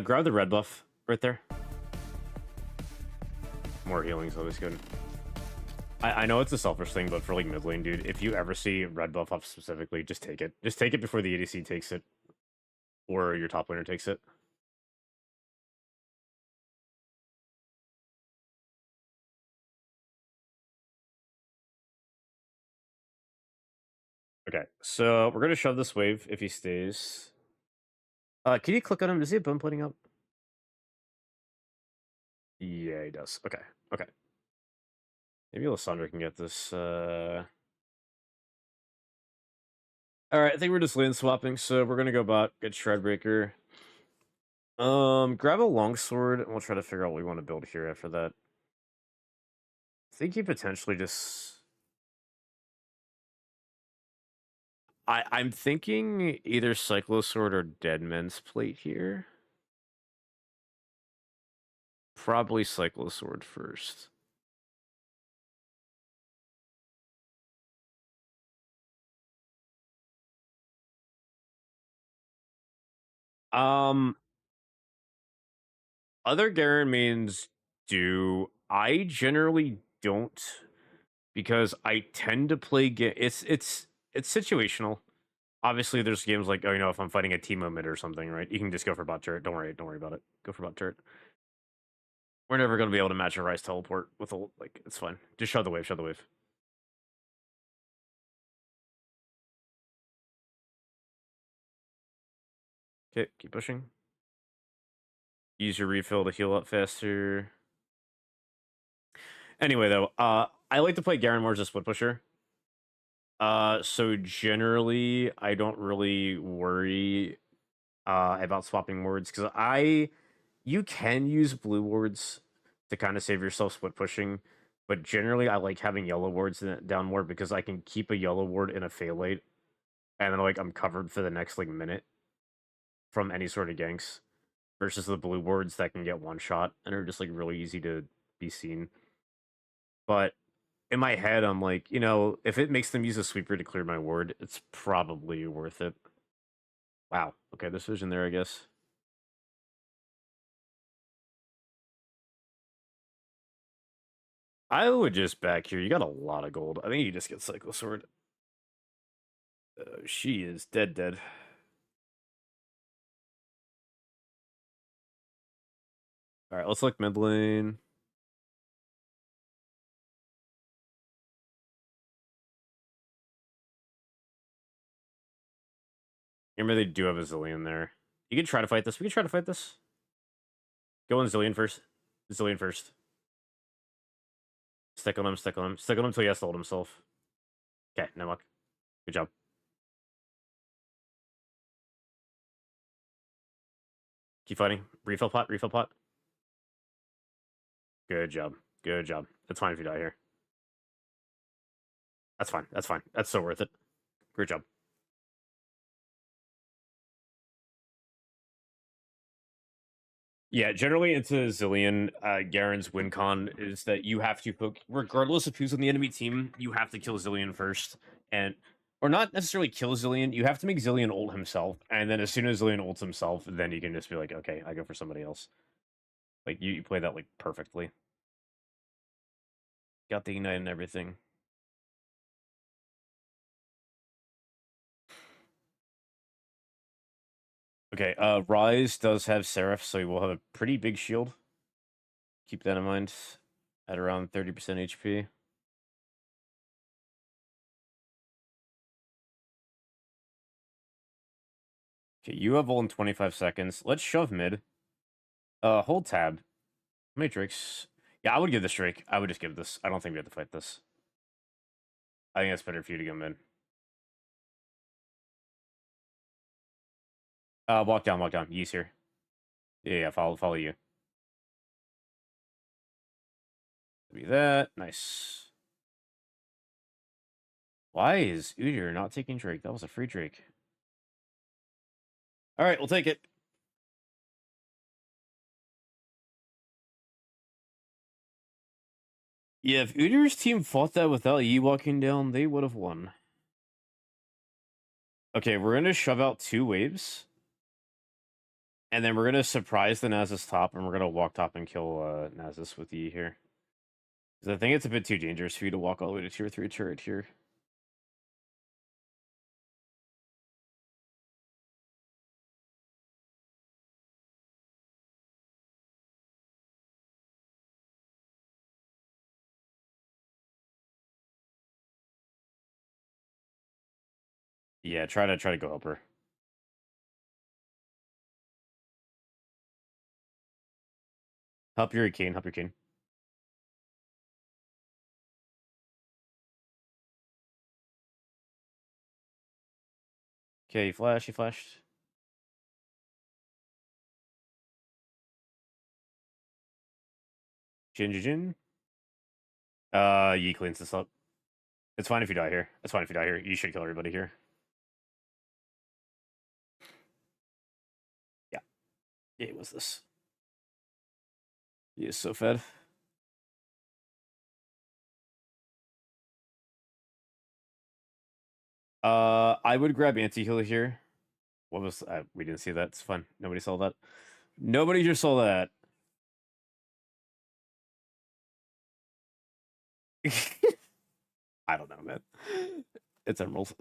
Grab the red buff right there. More healing's always good. I know it's a selfish thing, but for like mid lane, dude, if you ever see red buff up specifically, just take it. Just take it before the ADC takes it. Or your top laner takes it. Okay, so we're gonna shove this wave if he stays. Can you click on him? Does he have bone plating up? Yeah, he does. Okay, okay. Maybe Lysandra can get this. Alright, I think we're just lane swapping, so we're gonna go bot, get Shredbreaker. Grab a longsword, and we'll try to figure out what we want to build here after that. I think you potentially just... I'm thinking either Cyclosword or Deadman's Plate here. Probably Cyclosword first. Other Garen mains do. I generally don't because I tend to play it's situational. Obviously, there's games like, oh, you know, if I'm fighting a Teemo mid or something, right? You can just go for bot turret. Don't worry about it. Go for bot turret. We're never gonna be able to match a Rise teleport with a like. It's fine. Just shove the wave. Shove the wave. Okay, keep pushing. Use your refill to heal up faster. Anyway, though, I like to play Garen more as a split pusher. So generally, I don't really worry about swapping wards because you can use blue wards to kind of save yourself split pushing, but generally I like having yellow wards down more because I can keep a yellow ward in a Phalate, and then like I'm covered for the next like minute from any sort of ganks, versus the blue wards that can get one shot and are just like really easy to be seen. But in my head, I'm like, you know, if it makes them use a sweeper to clear my ward, it's probably worth it. Wow. Okay, there's vision there, I guess. I would just back here. You got a lot of gold. I think you just get Cycle Sword. She is dead. All right, let's look mid lane. Remember, they do have a Zillion there. You can try to fight this. We can try to fight this. Go on Zillion first. Zillion first. Stick on him. Stick on him until he has to hold himself. Okay, no luck. Good job. Keep fighting. Refill pot, refill pot. Good job. Good job. That's fine if you die here. That's fine. That's fine. That's so worth it. Great job. Yeah, generally into Zillion, Garen's win con is that you have to poke, regardless of who's on the enemy team, you have to kill Zillion first. And, or not necessarily kill Zillion, you have to make Zillion ult himself. And then as soon as Zillion ults himself, then you can just be like, okay, I go for somebody else. Like, you play that, like, perfectly. Got the ignite and everything. Okay, Rise does have Seraph, so he will have a pretty big shield. Keep that in mind. At around 30% HP. Okay, you have ult in 25 seconds. Let's shove mid. Hold tab. Matrix. Yeah, I would give this Drake. I would just give this. I don't think we have to fight this. I think it's better for you to go mid. Walk down, walk down. Yee's here. Yeah, follow you. Be that. Nice. Why is Udyr not taking Drake? That was a free Drake. All right, we'll take it. Yeah, if Udyr's team fought that without Yi walking down, they would have won. Okay, we're going to shove out 2 waves. And then we're going to surprise the Nasus top, and we're going to walk top and kill Nasus with Yi here. Because I think it's a bit too dangerous for you to walk all the way to tier 3 turret here. Yeah, try to go help her. Help your Kane, help your Kane. Okay, he flashed. Jin. Yi cleans this up. It's fine if you die here. It's fine if you die here. You should kill everybody here. Yeah. Yeah, what's this? He is so fed. I would grab anti-heal here. What was we didn't see that. It's fine. Nobody saw that. Nobody just saw that. I don't know, man. It's Emerald.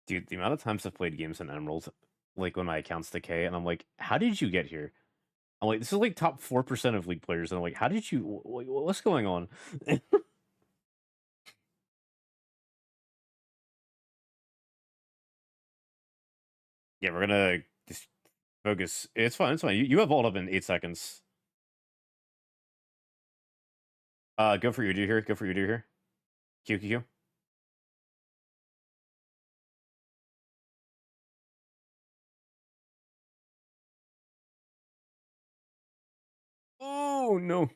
Dude, the amount of times I've played games in Emerald, like when my account's decay, and I'm like, how did you get here? I'm like, this is like top 4% of League players, and I'm like, how did you, what's going on? Yeah, we're gonna just focus. It's fine, it's fine. You have ult up in 8 seconds. Go for Udyr here, go for Udyr here. Q. Oh, no.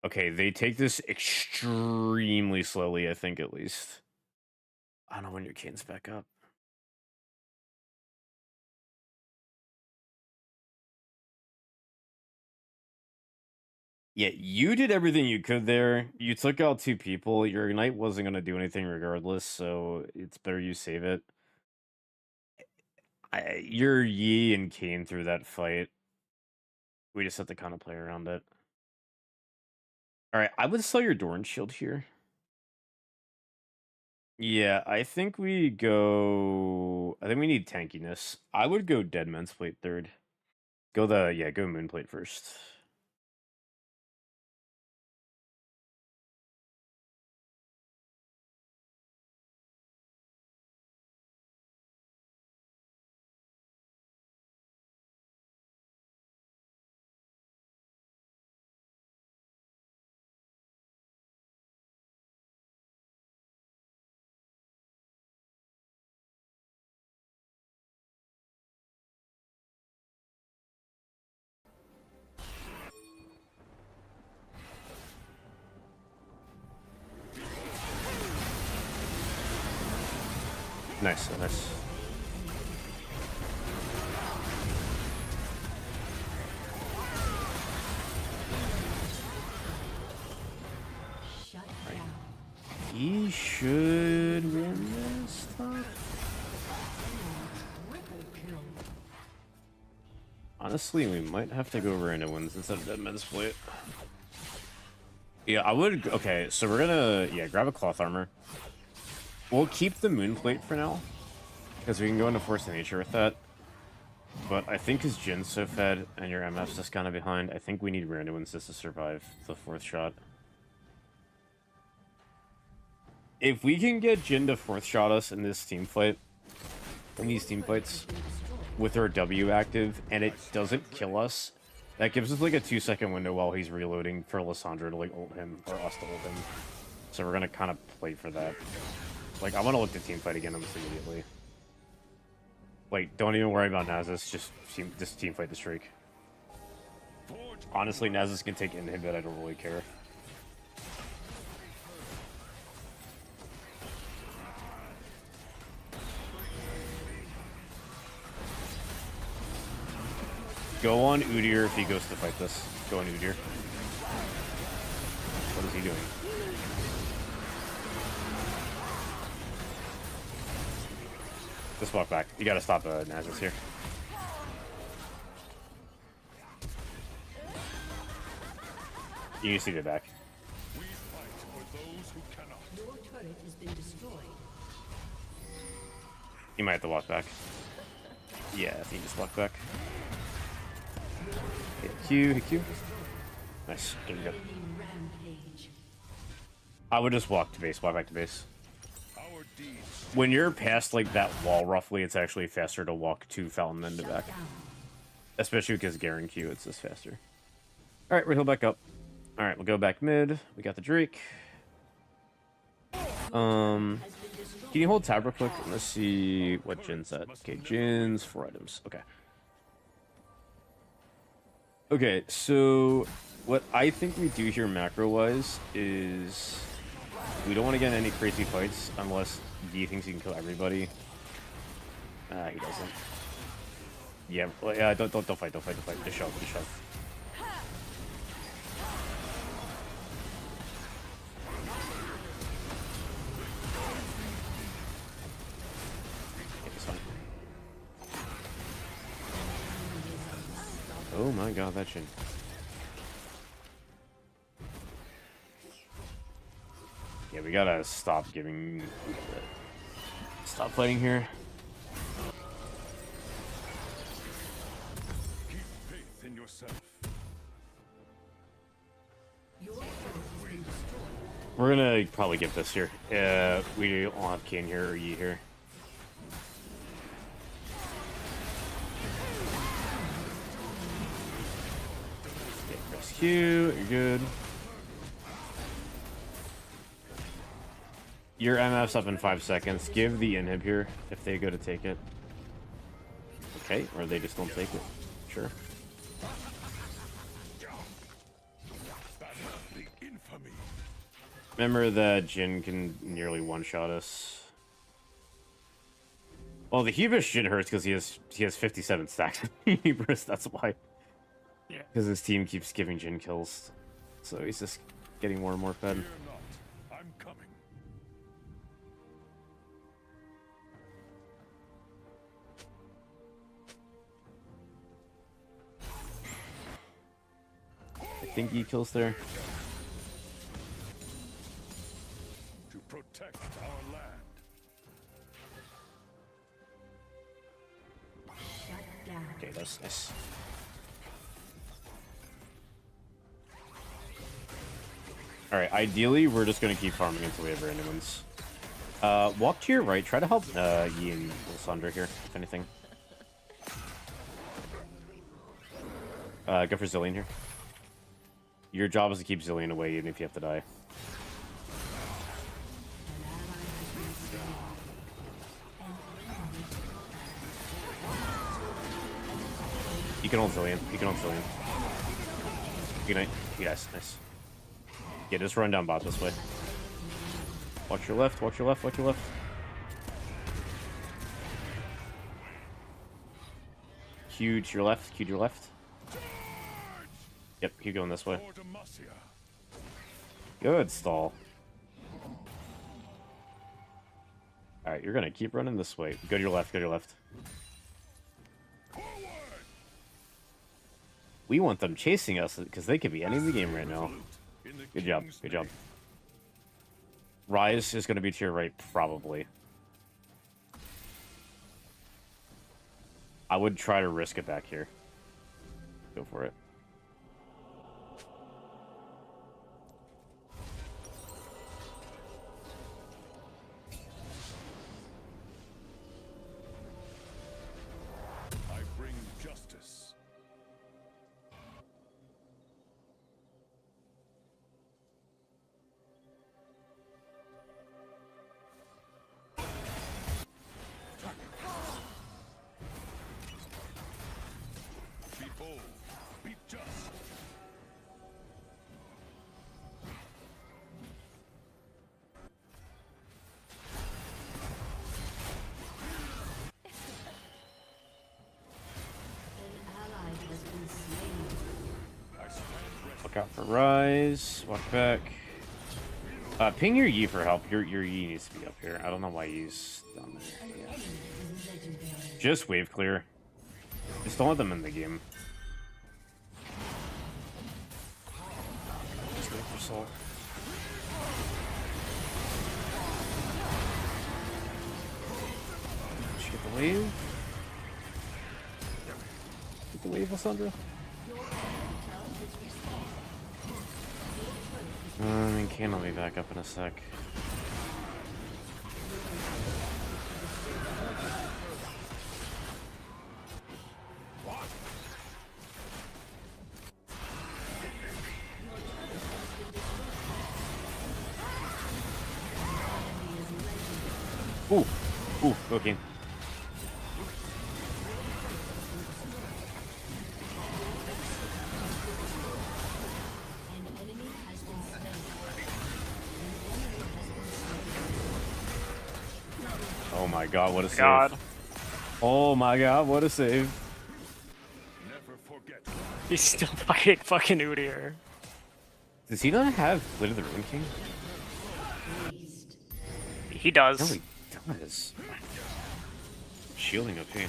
Okay, they take this extremely slowly, I think, at least. I don't know when your Kane's back up. Yeah, you did everything you could there. You took out 2 people. Your Ignite wasn't going to do anything regardless, so it's better you save it. Your Yi and Kane through that fight. We just have to kind of play around it. Alright, I would sell your Doran Shield here. Yeah, I think we go... I think we need tankiness. I would go Dead Man's Plate third. Go Moonplate first. Nice, nice. Shut down. He should win this top. Triple kill. Honestly, we might have to go random ones instead of dead men's plate. Yeah, I would. Okay, so we're gonna grab a cloth armor. We'll keep the moon plate for now because we can go into force of nature with that. But I think because Jin's so fed and your MF's just kind of behind, I think we need random ones just to survive the fourth shot. If we can get Jin to fourth shot us in this team fight, in these team fights, with our W active, and it doesn't kill us, that gives us like a 2-second window while he's reloading for Lissandra to like ult him, or us to ult him. So we're gonna kind of play for that. Like, I want to look at team fight again almost immediately. Like, don't even worry about Nasus, just team fight the streak. Honestly, Nasus can take inhibit, I don't really care. Go on Udyr if he goes to fight this. Go on Udyr. What is he doing? Just walk back. You gotta stop Nasus here. You need to see the back. We fight for those who cannot. Your turret has been destroyed. You might have to walk back. Yeah, I think you just walk back. Hit Q, hit Q. Nice. There we go. Rampage. I would just walk to base, walk back to base. Our deeds. When you're past like that wall roughly, it's actually faster to walk to Fountain than to back. Down. Especially because Garen Q, it's just faster. Alright, we'll heal back up. Alright, we'll go back mid. We got the Drake. Can you hold tab real quick? Let's see what Jin's at. Okay, Jin's 4 items. Okay. Okay, so what I think we do here macro-wise is we don't want to get in any crazy fights unless D thinks he can kill everybody. He doesn't. Yeah, well, yeah, don't fight, don't fight. Just shove, just shove. It's fine. Oh my god, that shit. Yeah, we gotta stop giving... Stop fighting here. Keep faith in yourself. Your turret has been destroyed. We're gonna probably get this here. We don't have Kane here or Yi here. Okay, press Q, you're good. Your MF's up in 5 seconds. Give the inhib here if they go to take it. Okay, or they just don't take it. Sure. The infamy. Remember that Jin can nearly one-shot us. Well, the Hebish Jin hurts because he has 57 stacks of Hebrews, that's why. Yeah. Because his team keeps giving Jin kills. So he's just getting more and more fed. Fear not. I'm coming. I think he kills there. To protect our land. Shut down. Okay, that's nice. Alright, ideally, we're just gonna keep farming until we have random ones. Walk to your right. Try to help Yi and Lissandra here, if anything. Go for Zillion here. Your job is to keep Zillion away, even if you have to die. You can hold Zillion. You can hold Zillion. Good night. Yes, nice. Yeah, just run down bot this way. Watch your left, watch your left, watch your left. Q to your left. Q to your left. Yep, keep going this way. For Demacia. Good stall. Alright, you're gonna keep running this way. Go to your left, go to your left. Forward. We want them chasing us, because they could be ending the game right now. In the Good job, King's good job. name. Rise is gonna be to your right, probably. I would try to risk it back here. Go for it. I bring justice. Be bold. Be just. An ally has been slain. I stand ready. Look out for Rise. Walk back. Ping your Yi for help. Your Yi needs to be up here. I don't know why Yi's down there. An Yeah. enemy is legendary. Just wave clear. Just don't let them in the game. Just wait for Soul. Did you get the wave? Get the wave, Lysandra? I mean, Ken will be back up in a sec. Ooh, ooh, go King. An enemy has been slain. Oh my god, what a save. God. Oh my god, what a save. Never forget. He's still fighting fucking Udyr. Does he not have Blade of the Rune King? Beast. He does. No, he does. Shielding OP.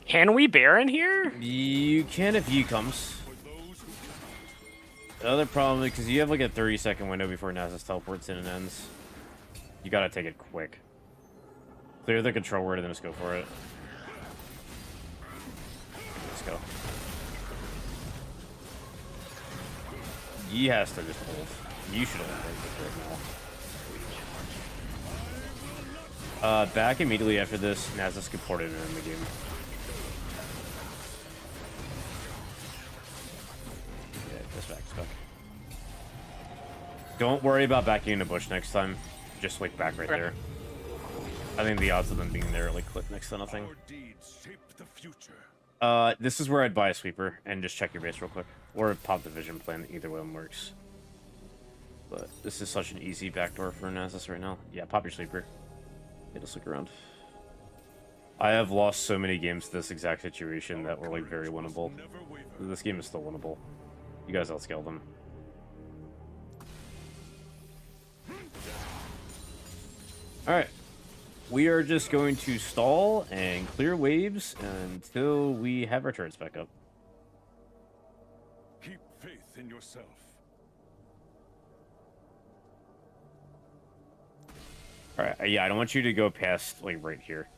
Can we Baron here? You can if Yi comes. For those who cannot. The other problem is because you have like a 30-second window before Nasus teleports in and ends. You gotta take it quick. Clear the control word and then just go for it. Let's go. Yi has to just hold. You should hold right now. Back immediately after this, Nasus can port it in the game. Yeah, just back, just back. Don't worry about backing in a bush next time. Just like back right there. I think the odds of them being there are like clip next to nothing. Our deeds shape the future. This is where I'd buy a sweeper and just check your base real quick. Or pop the vision plan, either way one works. But this is such an easy backdoor for Nasus right now. Yeah, pop your sweeper. Yeah, just look around. I have lost so many games to this exact situation that were like very winnable. Never waver. This game is still winnable. You guys outscale them. Alright. We are just going to stall and clear waves until we have our turrets back up. Keep faith in yourself. Alright, yeah, I don't want you to go past, like, right here.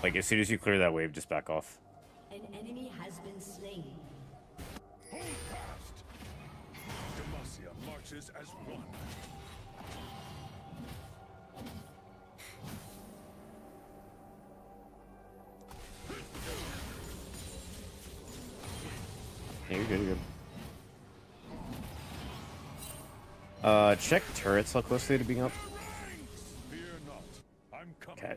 Like, as soon as you clear that wave, just back off. An enemy has been slain. Hold fast. Demacia marches as one. Yeah, you're good, you're good. Check turrets how close they to being up. Fear not. I'm coming. Okay,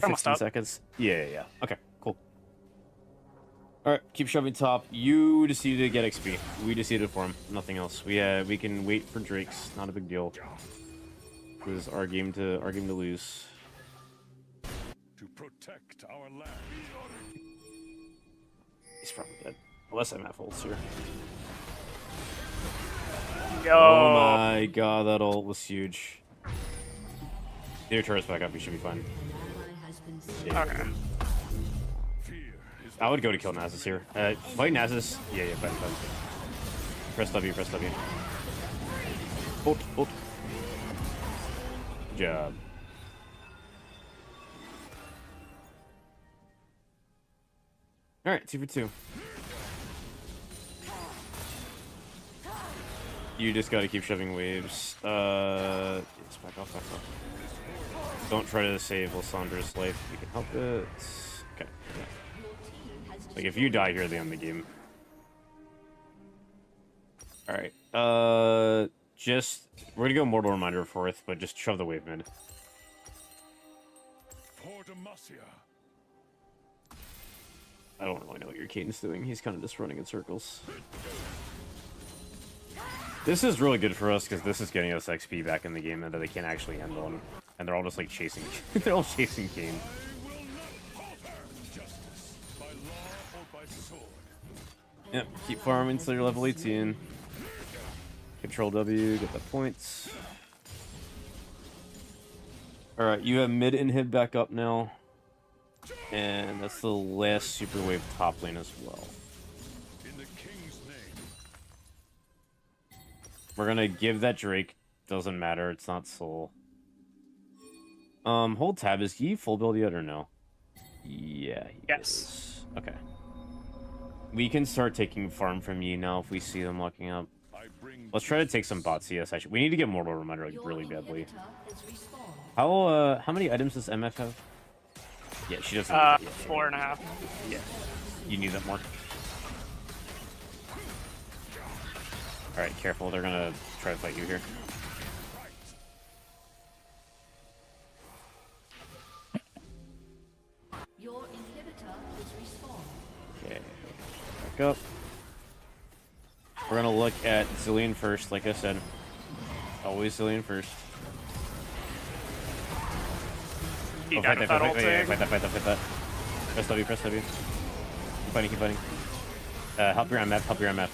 Almost 15 up. seconds. Yeah. Okay, cool. Alright, keep shoving top. You just need to get XP. We just need it for him. Nothing else. We can wait for Drakes. Not a big deal. This is our game to lose. to protect our land. He's probably dead. Unless I'm at ults here. Yo. Oh my god, that ult was huge. Get your turrets back up, you should be fine. Yeah. Okay. Fear is I would go to kill Nasus here. Fight Nasus. Yeah, fight. Press W, press W. Ult. Good job. Alright, 2 for 2. You just gotta keep shoving waves. Yes, back off. Don't try to save Lissandra's life if you can help it. Okay. Yeah. Like, if you die here, they end the game. Alright. We're gonna go Mortal Reminder 4th, but just shove the wave mid. for Demacia. I don't really know what your Caden's doing. He's kind of just running in circles. This is really good for us because this is getting us XP back in the game that they can't actually end on. And they're all just like chasing. They're all chasing Kane. I will not falter. Justice by law or by sword. Yep, keep farming until you're level 18. Control W, get the points. Alright, you have mid inhib back up now. And that's the last super wave top lane as well. In the king's name. We're gonna give that Drake. Doesn't matter, it's not soul. Hold tab. Is he full build yet or no? Yeah, he Yes. is. Okay. We can start taking farm from you now if we see them locking up. I bring Let's try to take some bots CS. Actually, we need to get Mortal Reminder like Your really badly. inhibitor is respawned. How many items does MF have? Yeah, she doesn't. Yeah, 4.5. yeah. You need that more. All right, careful. They're gonna try to fight you here. Your inhibitor is respawned. Okay, back up. We're gonna look at Zillion first, like I said. Always Zillion first. He Oh, died with that ult tag. fight that. Press W. Keep fighting. Help your MF.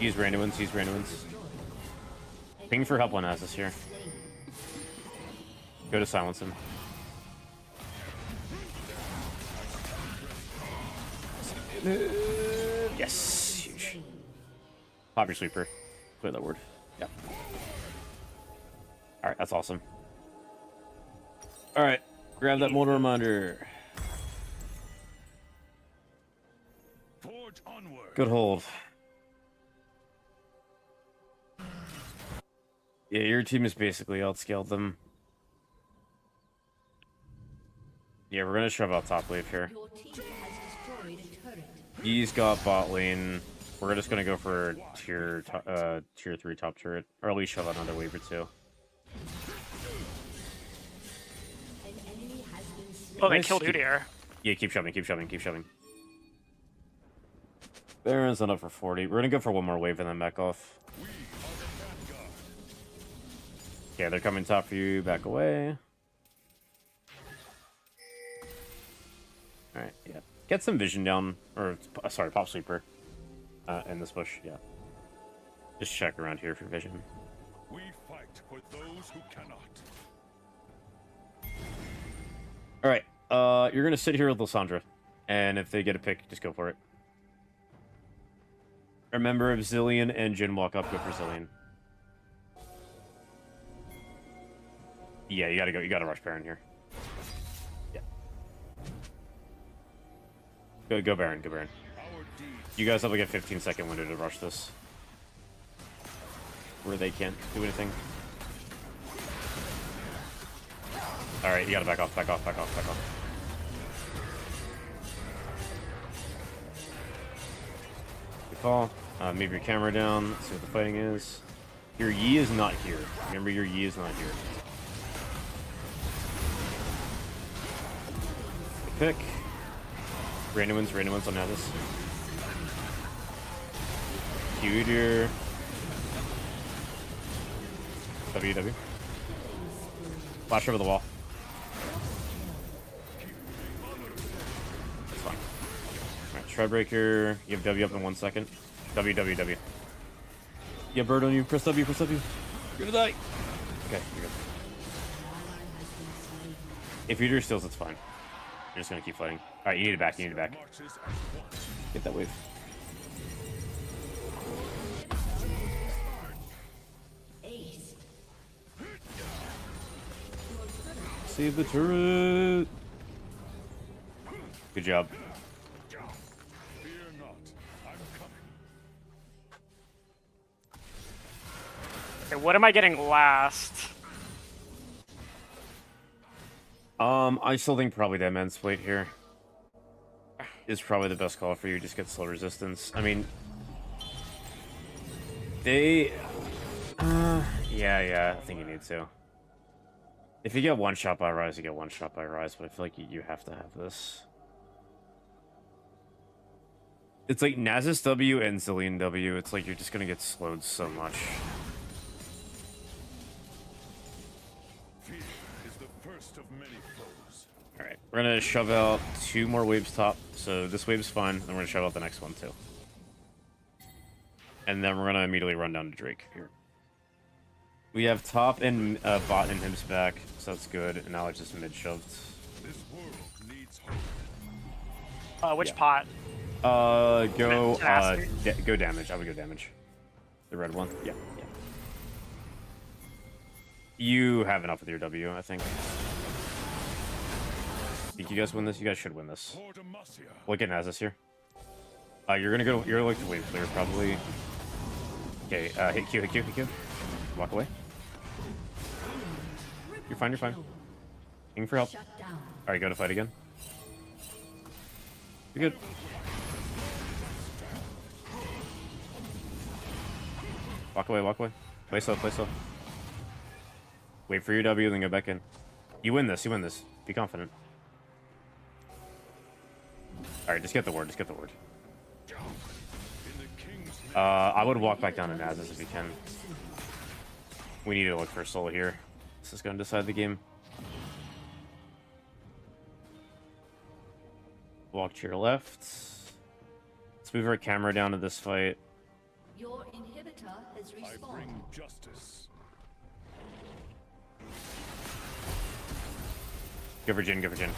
Use random ones. Ping for help on Nasus here. Go to silence him. Yes, huge. Pop your sweeper. Clear that word. Yep. Alright, that's awesome. Alright, grab that Mortal Reminder. forge onward. Good hold. Yeah, your team has basically outscaled them. Yeah, we're gonna shove out top wave here. Your team has destroyed a turret. He's got bot lane. We're just gonna go for tier 3 top turret, or at least shove out another wave or two. An enemy has been slain. Oh, they Nice. killed Udyr. Yeah, keep shoving. Baron's not up for 40. We're gonna go for one more wave and then back off. We are the vanguard. Yeah, they're coming top for you. Back away. Alright, yeah. Get some vision down. Or, sorry, pop sweeper. In this bush, yeah. Just check around here for vision. We fight for those who cannot. Alright, you're gonna sit here with Lysandra. And if they get a pick, just go for it. Remember, if Zillion and Jhin walk up, go for Zillion. Yeah, you gotta go. You gotta rush Baron here. Yeah. Go Baron. Our deeds You guys have like a 15-second window to rush this. Where they can't do anything. Alright, you gotta back off. Good call. Move your camera down. Let's see what the fighting is. Your Yi is not here. Remember, your Yi is not here. Good pick. Random ones on Nasus. Udyr. WW. Flash over the wall. That's fine. Alright, Shredbreaker. You have W up in 1 second. W, W, W. Yeah, bird on you. Press W, press W. You're gonna die. Okay, you're good. If Udyr steals, it's fine. You're just gonna keep fighting. Alright, you need it back, you need it back. Get that wave. Save the turret. Good job. Fear not. I'm coming. Okay, what am I getting last? I still think probably that man's plate here is probably the best call for you. Just get slow resistance. I mean, they, yeah, I think you need to. If you get one shot by Rise, you get one shot by Rise, but I feel like you have to have this. It's like Nasus W and Zillion W. It's like you're just gonna get slowed so much. Fear is the first of many foes. Alright, we're gonna shove out 2 more waves top. So this wave's fine, and we're gonna shove out the next one too. And then we're gonna immediately run down to Drake here. We have top and bot and Hims back, so that's good. And now it's just mid shoved. This world needs hope. Which Yeah. pot? Go Tenacity. go damage. I would go damage. The red one. Yeah. You have enough with your W, I think. Think you guys win this? You guys should win this. For Demacia. Look at Nasus here. You're gonna go. You're like to wave clear probably. Okay. Hit Q. Hit Q. Hit Q. Walk away. You're fine. You're fine. Aim for help. Shut down. All right, go to fight again. You're good. Walk away. Walk away. Play slow. Play slow. Wait for your W, then go back in. You win this. You win this. Be confident. All right, just get the word. Just get the word. In the king's name. I would walk back down to Nasus if you can. We need to look for a soul here. This is going to decide the game. Walk to your left. Let's move our camera down to this fight. Your inhibitor has I respawned. bring justice. Go for Jin, go for Jin.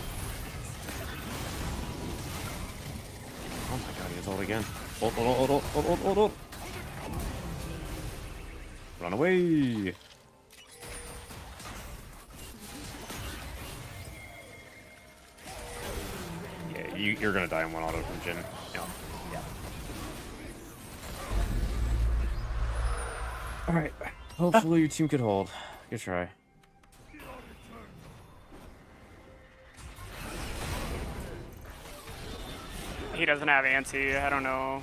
Oh my god, he has ult again. Ult. Run away! Yeah, you're gonna die in one auto from Jin. Yeah. Alright. Hopefully your team could hold. Good try. He doesn't have anti. I don't know.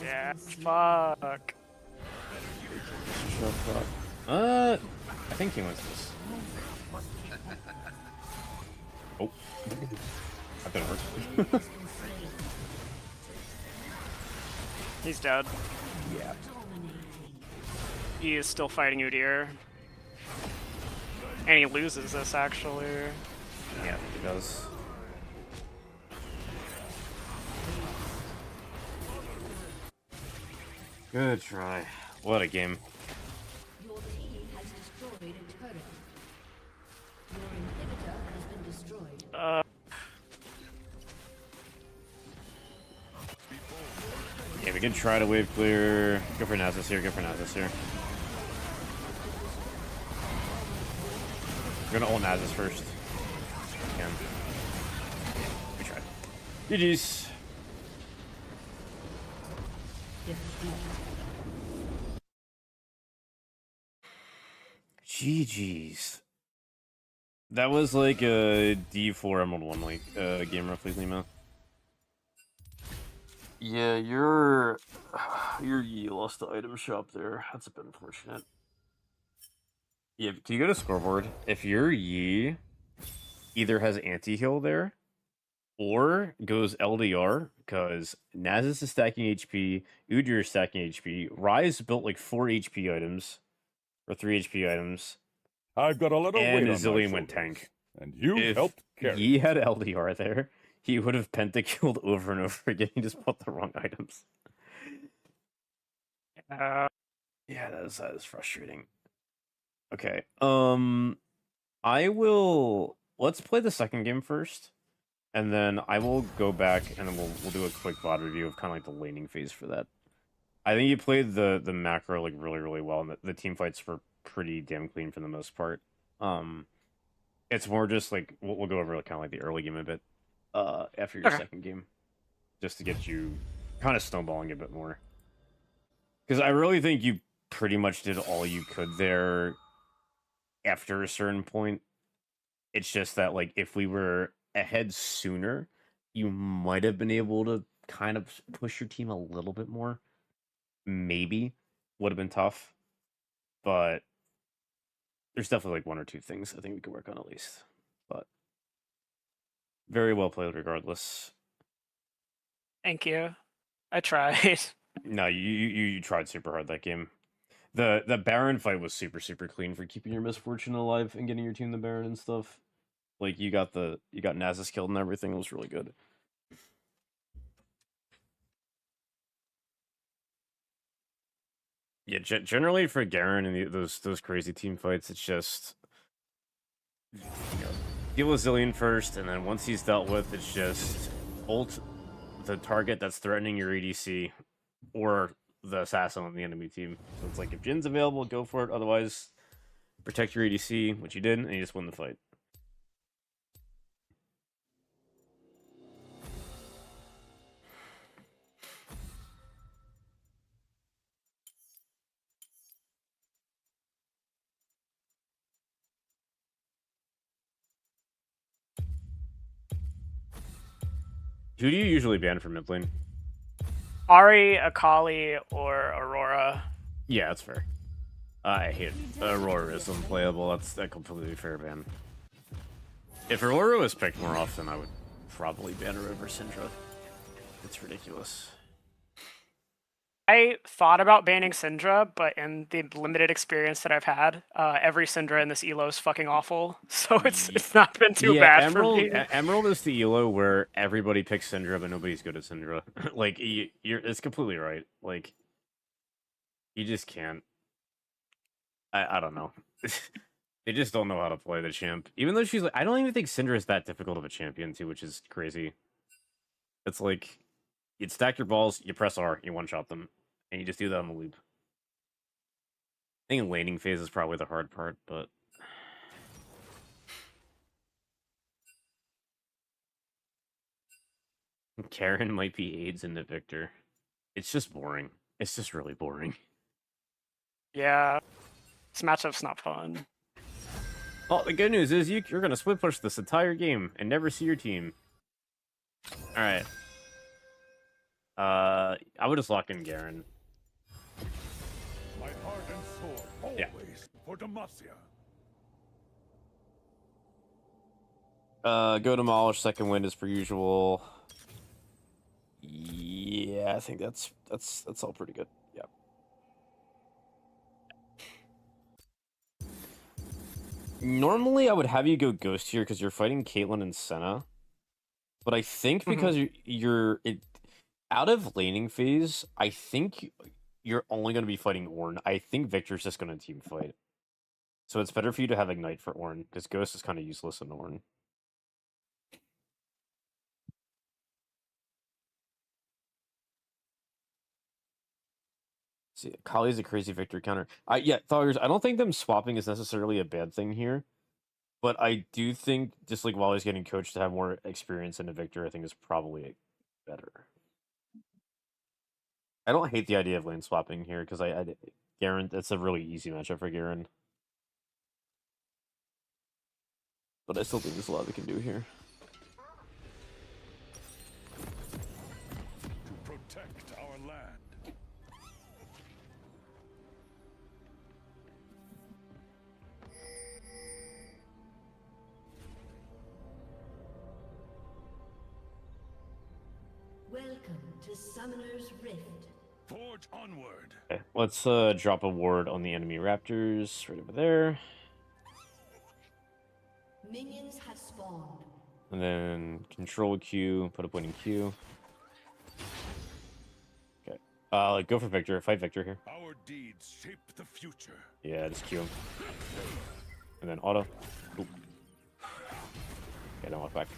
Yeah. Fuck. I think he wins this. Oh. That didn't work. He's dead. Yeah. He is still fighting Udyr. And he loses this, actually. Yeah, he does. Good try. What a game. Your team has destroyed a turret. Your inhibitor has been destroyed. Yeah, we can try to wave clear. Go for Nasus here, go for Nasus here. We're gonna ult Nasus first. Again. We tried. GG's. GG's. That was like a D4 Emerald 1 like game roughly, Lima. Yeah, your Yi lost the item shop there. That's a bit unfortunate. Yeah, can you go to scoreboard? If your Yi either has anti-heal there or goes LDR, because Nasus is stacking HP, Udyr is stacking HP, Ryze built like 4 HP items, for 3 HP items. I've got a little And weight on my Zillion went shoulders, tank. and you If helped carry. he had LDR there, he would have pentakilled over and over again. He just bought the wrong items. Uh, Yeah, that is frustrating. Okay. Let's play the second game first, and then I will go back and we'll do a quick VOD review of kind of like the laning phase for that. I think you played the macro like really well, and the team fights were pretty damn clean for the most part. It's more just like we'll go over like, kind of like the early game a bit after your Okay. second game, just to get you kind of snowballing a bit more. Because I really think you pretty much did all you could there after a certain point. It's just that like if we were ahead sooner, you might have been able to kind of push your team a little bit more. Maybe would have been tough, but there's definitely like one or two things I think we could work on at least. But very well played regardless. Thank you. I tried. No, you tried super hard that game. The Baron fight was super clean for keeping your misfortune alive and getting your team the Baron and stuff. Like you got Nasus killed and everything. It was really good. Yeah, generally for Garen and those crazy team fights, it's just deal with Zillion first, and then once he's dealt with, it's just ult the target that's threatening your ADC or the assassin on the enemy team. So it's like if Jin's available, go for it. Otherwise, protect your ADC, which you did, and you just win the fight. Who do you usually ban from mid lane? Ari, Akali, or Aurora. Yeah, that's fair. I hate Aurora is unplayable. That's a completely fair ban. If Aurora was picked more often, I would probably ban her over Syndra. It's ridiculous. I thought about banning Syndra, but in the limited experience that I've had, every Syndra in this elo is fucking awful. So it's not been too bad for me. Emerald is the elo where everybody picks Syndra, but nobody's good at Syndra. Like it's completely right. Like you just can't. I don't know. They just don't know how to play the champ. Even though she's like, I don't even think Syndra is that difficult of a champion too, which is crazy. It's like you'd stack your balls, you press R, you one shot them, and you just do that on the loop. I think laning phase is probably the hard part, but Garen might be AIDS into Victor. It's just boring. It's just really boring. Yeah, this matchup's not fun. Oh, the good news is you're gonna split push this entire game and never see your team. All right. I would just lock in Garen. My heart and sword, always Yeah. for Demacia. Go demolish second wind as per usual. Yeah, I think that's all pretty good. Yeah. Normally, I would have you go Ghost here because you're fighting Caitlyn and Senna. But I think because you're out of laning phase, I think you're only going to be fighting Ornn. I think Victor's just going to team fight. So it's better for you to have Ignite for Ornn because Ghost is kind of useless in Ornn. See, Kali's a crazy Victor counter. Yeah, Thoggers, I don't think them swapping is necessarily a bad thing here. But I do think, just like while he's getting coached to have more experience in a Victor, I think is probably better. I don't hate the idea of lane swapping here, because Garen, that's a really easy matchup for Garen. But I still think there's a lot we can do here. To protect our land. Welcome to Summoner's Rift. Forge onward. Okay, let's drop a ward on the enemy raptors right over there. Minions have spawned. And then control Q, put a winning Q. Okay. Go for Victor. Fight Victor here. Our deeds shape the future. Yeah, just Q him. And then auto. Oop. Okay, don't walk back.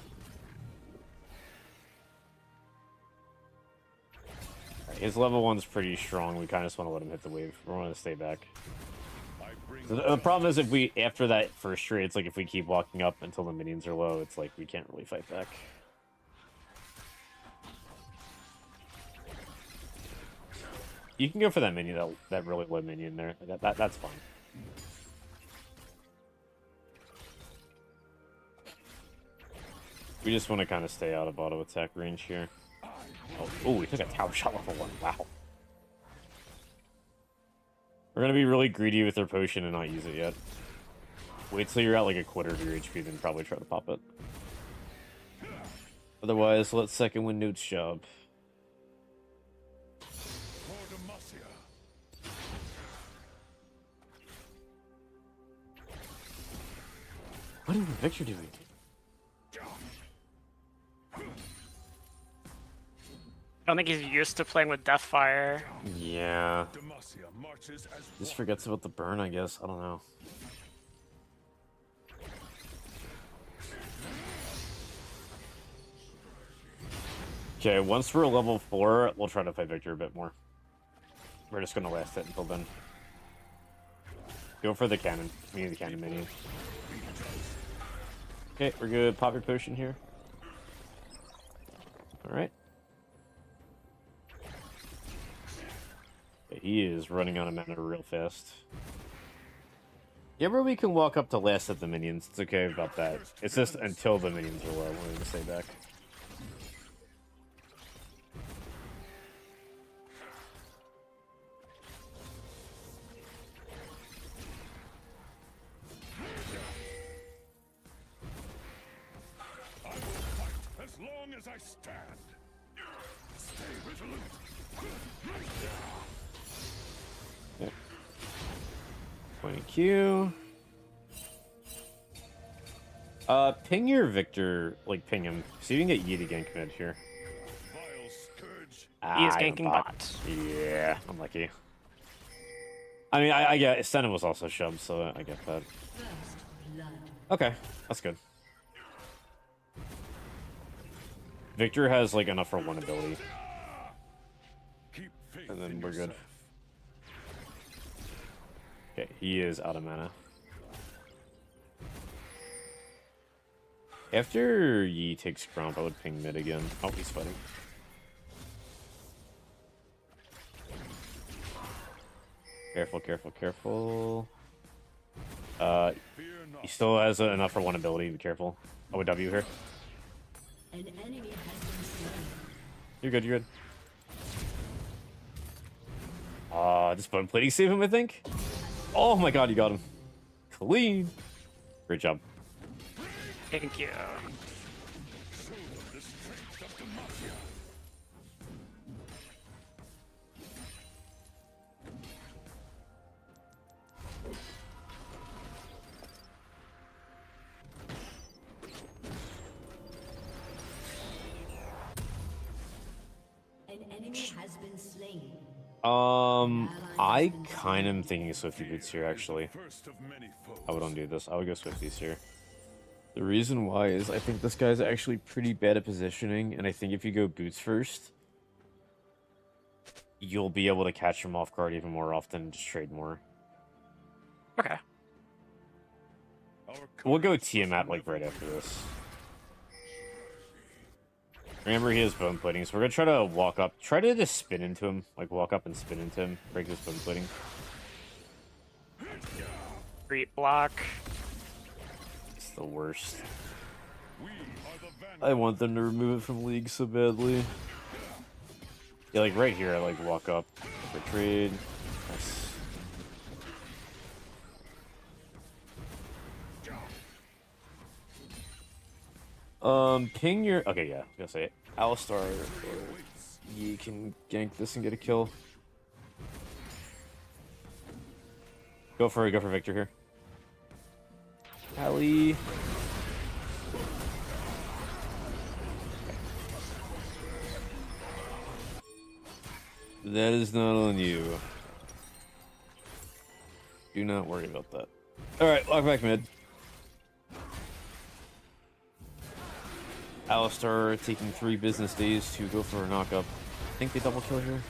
Alright, his level 1's pretty strong. We kind of just want to let him hit the wave. We want to stay back. I bring The problem is if we, after that first trade, it's like if we keep walking up until the minions are low, it's like we can't really fight back. You can go for that minion, that really low minion there. That's fine. We just want to kind of stay out of auto attack range here. Oh, we took a tower shot level 1. Wow. We're gonna be really greedy with their potion and not use it yet. Wait till you're at like a quarter of your HP, then probably try to pop it. Otherwise, let second win Newt's job. for Demacia. What is Victor doing? I don't think he's used to playing with Deathfire. Yeah. Demacia marches as Just one. forgets about the burn, I guess. I don't know. Okay, once we're level 4, we'll try to fight Victor a bit more. We're just gonna last it until then. Go for the cannon. We need the cannon minion. Okay, we're good. Pop your potion here. Alright. Okay, he is running out of mana real fast. Yeah, where we can walk up to last at the minions. It's okay about that. It's just until the minions are low, we're gonna stay back. I will fight as long as I stand. Stay resolute. Okay. Pointing Q. Ping your Victor, like ping him. See if you can get Yi to gank mid here. Vile scourge. He is I ganking bot. bots. Yeah, unlucky. I mean, I get Senna was also shoved, so I get that. First blood. Okay, that's good. Victor has like enough for one ability, Keep faith and then in we're good. yourself. Okay, he is out of mana. After Yi takes Gromp, I would ping mid again. Oh, he's fighting. Careful, careful, careful. Fear not. He still has enough for one ability. Be careful. Oh, a W here. An enemy has been slain. You're good, you're good. Just bone plating save him, I think. Oh my god, you got him. Clean. Great job. Thank you. Show them the strength of Demacia. An enemy has been slain. I kind of am thinking Swifty Boots here, actually. First of many foes. I wouldn't do this. I would go Swifties here. The reason why is I think this guy's actually pretty bad at positioning, and I think if you go Boots first, you'll be able to catch him off guard even more often and just trade more. Okay. Our We'll go courage Tiamat like right after this. Remember, he has bone plating, so we're gonna try to walk up. Try to just spin into him. Like, walk up and spin into him. Break his bone plating. Great block. It's the worst. We are the vanguard. I want them to remove it from League so badly. Yeah, like right here, I like walk up for trade. Nice. Ping your... Okay, yeah, I was gonna say Alistar or you can gank this and get a kill. Go for Victor here. Ali. That is not on you. Do not worry about that. Alright, walk back mid. Alistar taking 3 business days to go for a knockup. I think they double kill here.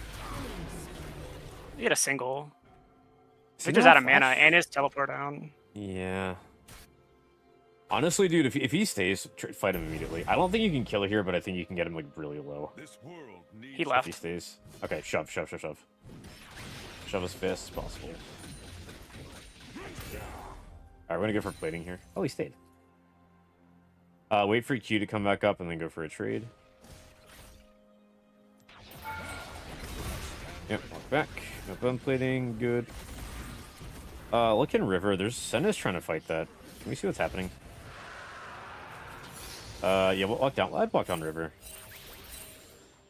You get a single. Single Victor's out of flash? mana and his teleport down. Yeah. Honestly, dude, if he stays, fight him immediately. I don't think you can kill it here, but I think you can get him like really low. This world needs He If left. he stays. Okay, shove. Shove as fast as possible. Alright, we're gonna go for plating here. Oh, he stayed. Wait for Q to come back up and then go for a trade. Yep, walk back. No bone plating, good. Look in river. There's Senna's trying to fight that. Can we see what's happening? Yeah, we'll walk down. I'd walk down river.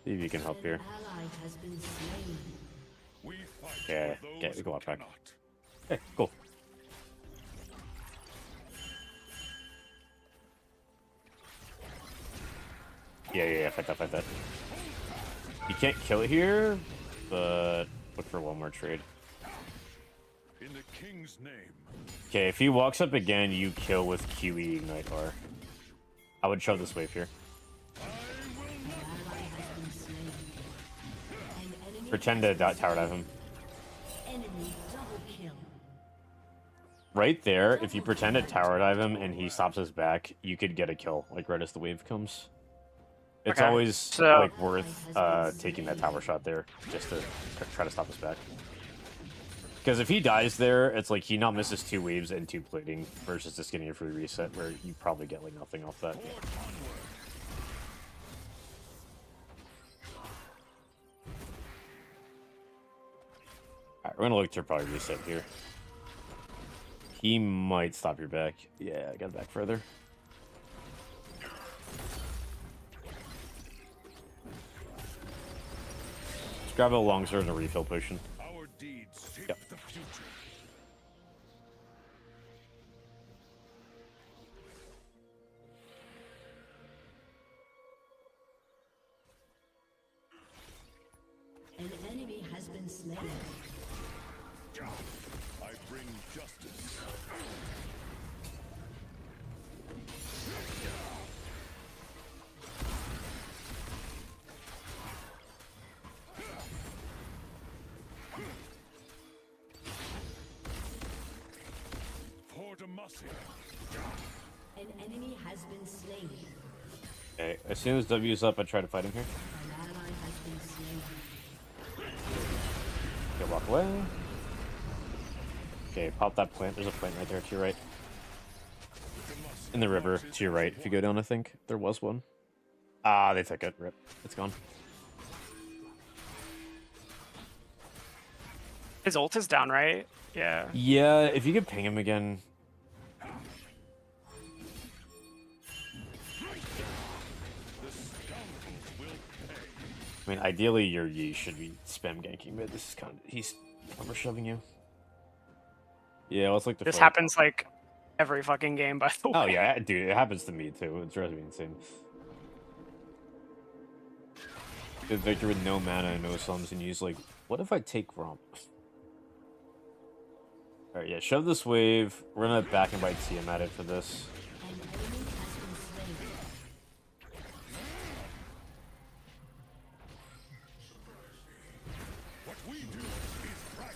See if you can help here. Ally has been slain. We fight Yeah, for okay, those we go who walk back. cannot. Okay, cool. Yeah, fight that. You can't kill it here, but look for one more trade. In the king's name. Okay, if he walks up again, you kill with QE Ignite R. I would shove this wave here. Ally has been slain. An enemy Pretend to tower dive him. enemy double kill. Right there, if you pretend to tower dive him and he stops his back, you could get a kill, like right as the wave comes. It's Okay, always so- like worth taking that tower shot there just to try to stop his back. Because if he dies there, it's like he now misses 2 waves and 2 plating versus just getting a free reset where you probably get like nothing off that. Alright, we're gonna look to probably reset here. He might stop your back. Yeah, I got back further. Just grab a longsword and a refill potion. Our deeds shape Yep. the future. An enemy has been slain. I bring justice. For Demacia. An enemy has been slain. Okay, as soon as W is up, I try to fight him here. An ally has been slain. Okay, walk away. Okay, pop that plant. There's a plant right there to your right. In the river, to your right. If you go down, I think there was one. Ah, they took it. Rip. It's gone. His ult is down, right? Yeah. Yeah, if you could ping him again. I mean, ideally, your Yi should be spam ganking mid. This is kind of he's armor shoving you. Yeah, let's like the. This happens like every fucking game, by the way. Oh yeah, dude, it happens to me too. It drives me insane. Good Victor with no mana and no sums, and he's like, "What if I take Romp?" All right, yeah, shove this wave. We're gonna back and bite TM at it for this. An enemy has been slain. What we do is right.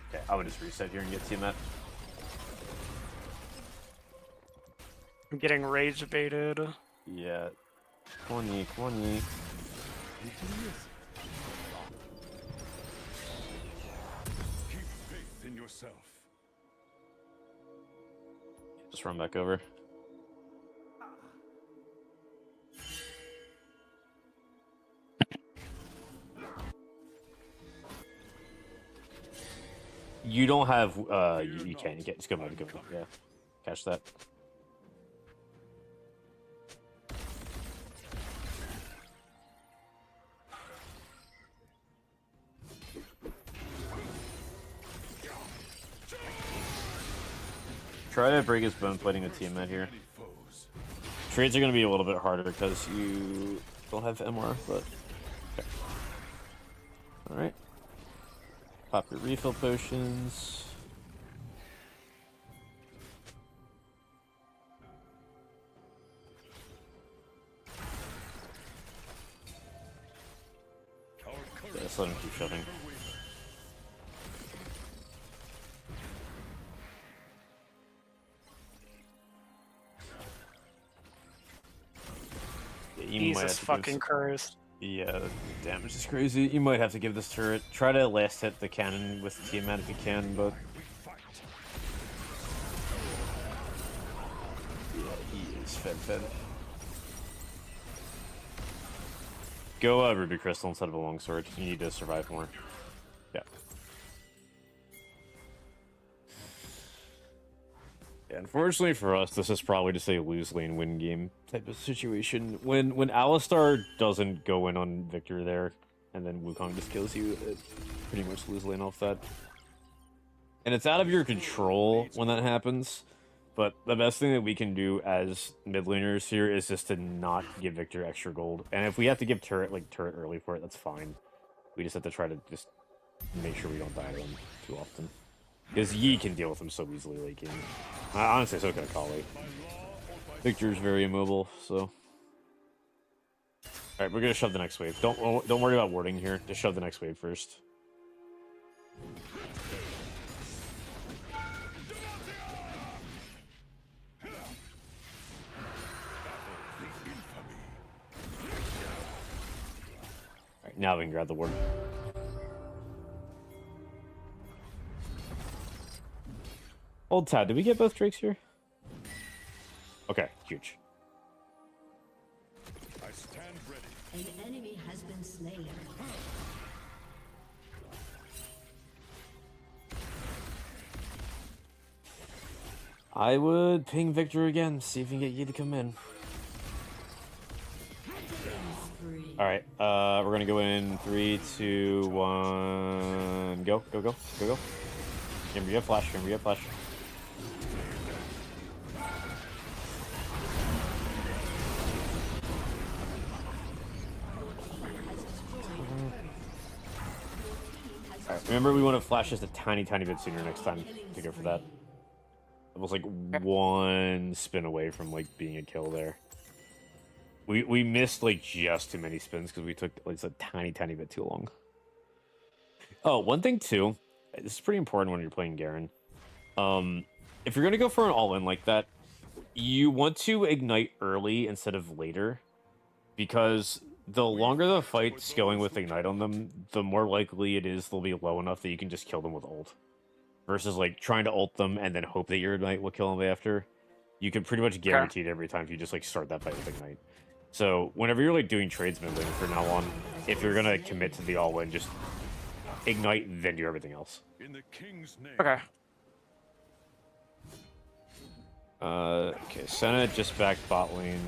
Okay, I would just reset here and get TM at. I'm getting rage baited. Yeah. Come on, Yi. Come on, Yi. Keep faith in yourself. Just run back over. You don't have, you can, just go mode, yeah. Catch that. Try to break his bone plating with Tiamat here. Trades are going to be a little bit harder because you don't have MR, but... Okay. Alright. Pop your refill potions. Yeah, just let him keep shoving. Yeah, Jesus fucking Christ. Yeah, the damage is crazy. You might have to give this turret. Try to last hit the cannon with Tiamat if you can, but... Yeah, he is fed. Go Ruby Crystal instead of a longsword. You need to survive more. Yeah. Yeah, unfortunately for us, this is probably just a lose lane win game type of situation. When Alistar doesn't go in on Victor there, and then Wukong just kills you, it pretty much lose lane off that. And it's out of your control when that happens. But the best thing that we can do as mid laners here is just to not give Victor extra gold. And if we have to give turret early for it, that's fine. We just have to try to just make sure we don't die to him too often. Because Yi can deal with him so easily late game. Honestly, so can Akali. Victor's very immobile, so... Alright, we're gonna shove the next wave. Don't worry about warding here. Just shove the next wave first. Alright, now we can grab the ward. Old Tad, did we get both Drakes here? Okay, huge. I stand ready. An enemy has been slain. I would ping Victor again, see if we can get Yi to come in. Alright, we're gonna go in 3, 2, 1, go. Remember, you have flash. Alright, remember we want to flash just a tiny bit sooner next time to go for that. It was like one spin away from like being a kill there. We missed like just too many spins because we took like a tiny bit too long. Oh, one thing too, this is pretty important when you're playing Garen. If you're gonna go for an all-in like that, you want to ignite early instead of later, because the longer the fight's going with ignite on them, the more likely it is they'll be low enough that you can just kill them with ult. Versus like trying to ult them and then hope that your ignite will kill them after. You can pretty much guarantee it every time if you just like start that fight with ignite. So whenever you're like doing trades mid lane from now on, if you're gonna commit to the all-in, just ignite, then do everything else. In the king's name. Okay. Okay, Senna just back bot lane.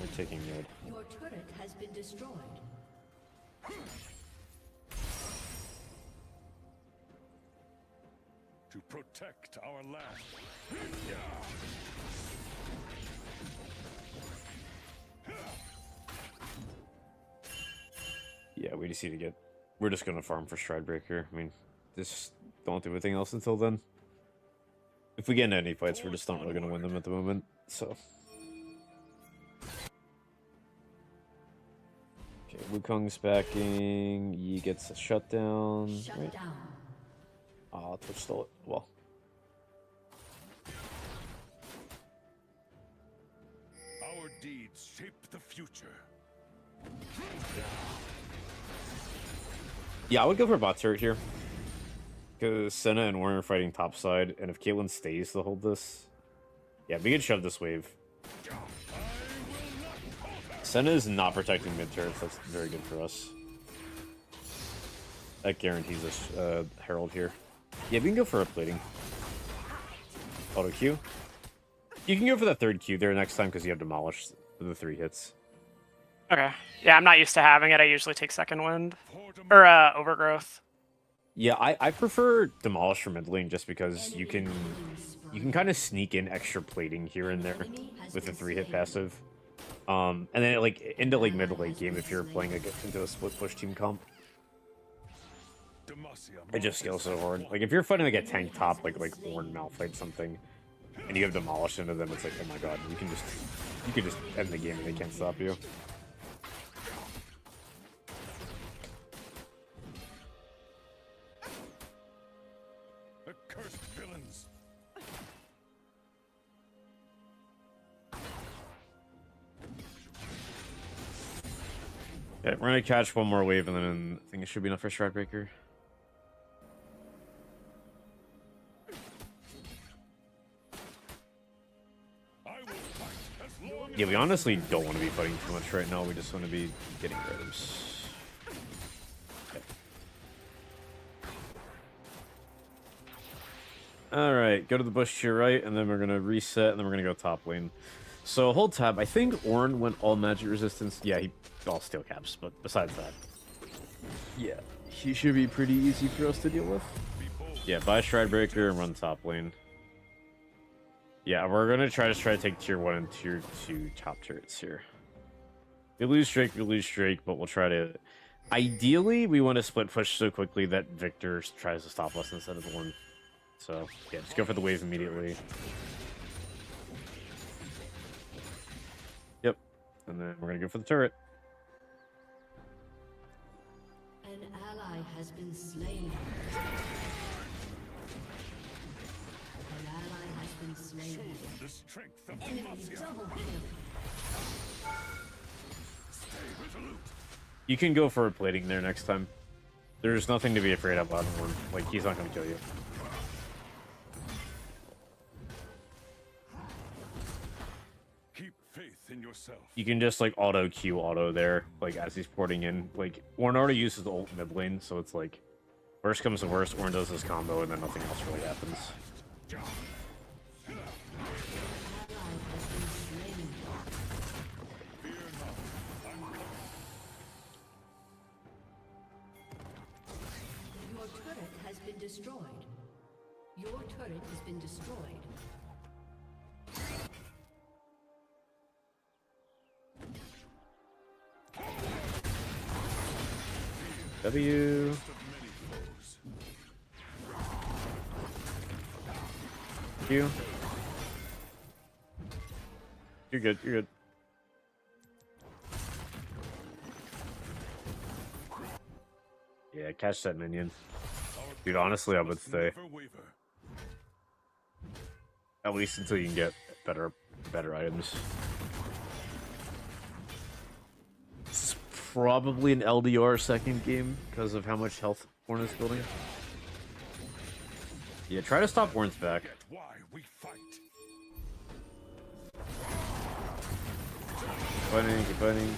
We're taking mid. Your turret has been destroyed. To protect our land. Yeah, we just need to get... We're just gonna farm for Stridebreaker. I mean, just don't do anything else until then. If we get into any fights, we're just not really gonna win them at the moment, so... Okay, Wukong's backing, Yi gets a shutdown. Shut Right? down. Ah, Twitch stole it. Well. Our deeds shape the future. Yeah, I would go for bot turret here. Because Senna and Warren are fighting topside, and if Caitlyn stays to hold this... Yeah, we can shove this wave. Senna is not protecting mid turrets, that's very good for us. That guarantees us Herald here. Yeah, we can go for a plating. Auto Q. You can go for the third Q there next time because you have demolished the 3 hits. Okay. Yeah, I'm not used to having it. I usually take second wind. Or overgrowth. Yeah, I prefer demolish for mid lane just because you can you can kind of sneak in extra plating here and there with a 3-hit passive. And then like into like mid late game if you're playing into a split push team comp. It just scales so hard. Like if you're fighting like a tank top like Horn Malphite something, and you have demolished into them, it's like, oh my god, you can just end the game and they can't stop you. Accursed villains. Yeah, we're gonna catch one more wave and then I think it should be enough for Stridebreaker. Yeah, we honestly don't want to be fighting too much right now. We just want to be getting items. Okay. Alright, go to the bush to your right, and then we're going to reset, and then we're going to go top lane. So, hold tab. I think Ornn went all magic resistance. Yeah, he all steel caps, but besides that, yeah, he should be pretty easy for us to deal with. Yeah, buy Stridebreaker and run top lane. Yeah, we're gonna try to take tier 1 and tier 2 top turrets here. We lose Drake, but we'll try to... Ideally, we want to split push so quickly that Victor tries to stop us instead of Ornn. So, yeah, just go for the wave immediately. Yep. And then we're gonna go for the turret. An ally has been slain. An ally has been slain. The strength of Enemy Demacia. double kill. Stay resolute. You can go for a plating there next time. There's nothing to be afraid of about Ornn. Like, he's not gonna kill you. Keep faith in yourself. You can just like auto Q auto there, like as he's porting in. Like Ornn already uses the ult mid lane, so it's like worst comes to worst, Ornn does this combo and then nothing else really happens. Your turret has been destroyed. Your turret has been destroyed. W. Q. You're good, you're good. Yeah, catch that minion. Dude, honestly, I would stay. Never waver. At least until you can get better items. This is probably an LDR second game because of how much health Ornn is building. Yeah, try to stop Ornn's back. Get why we fight. Fighting, keep fighting.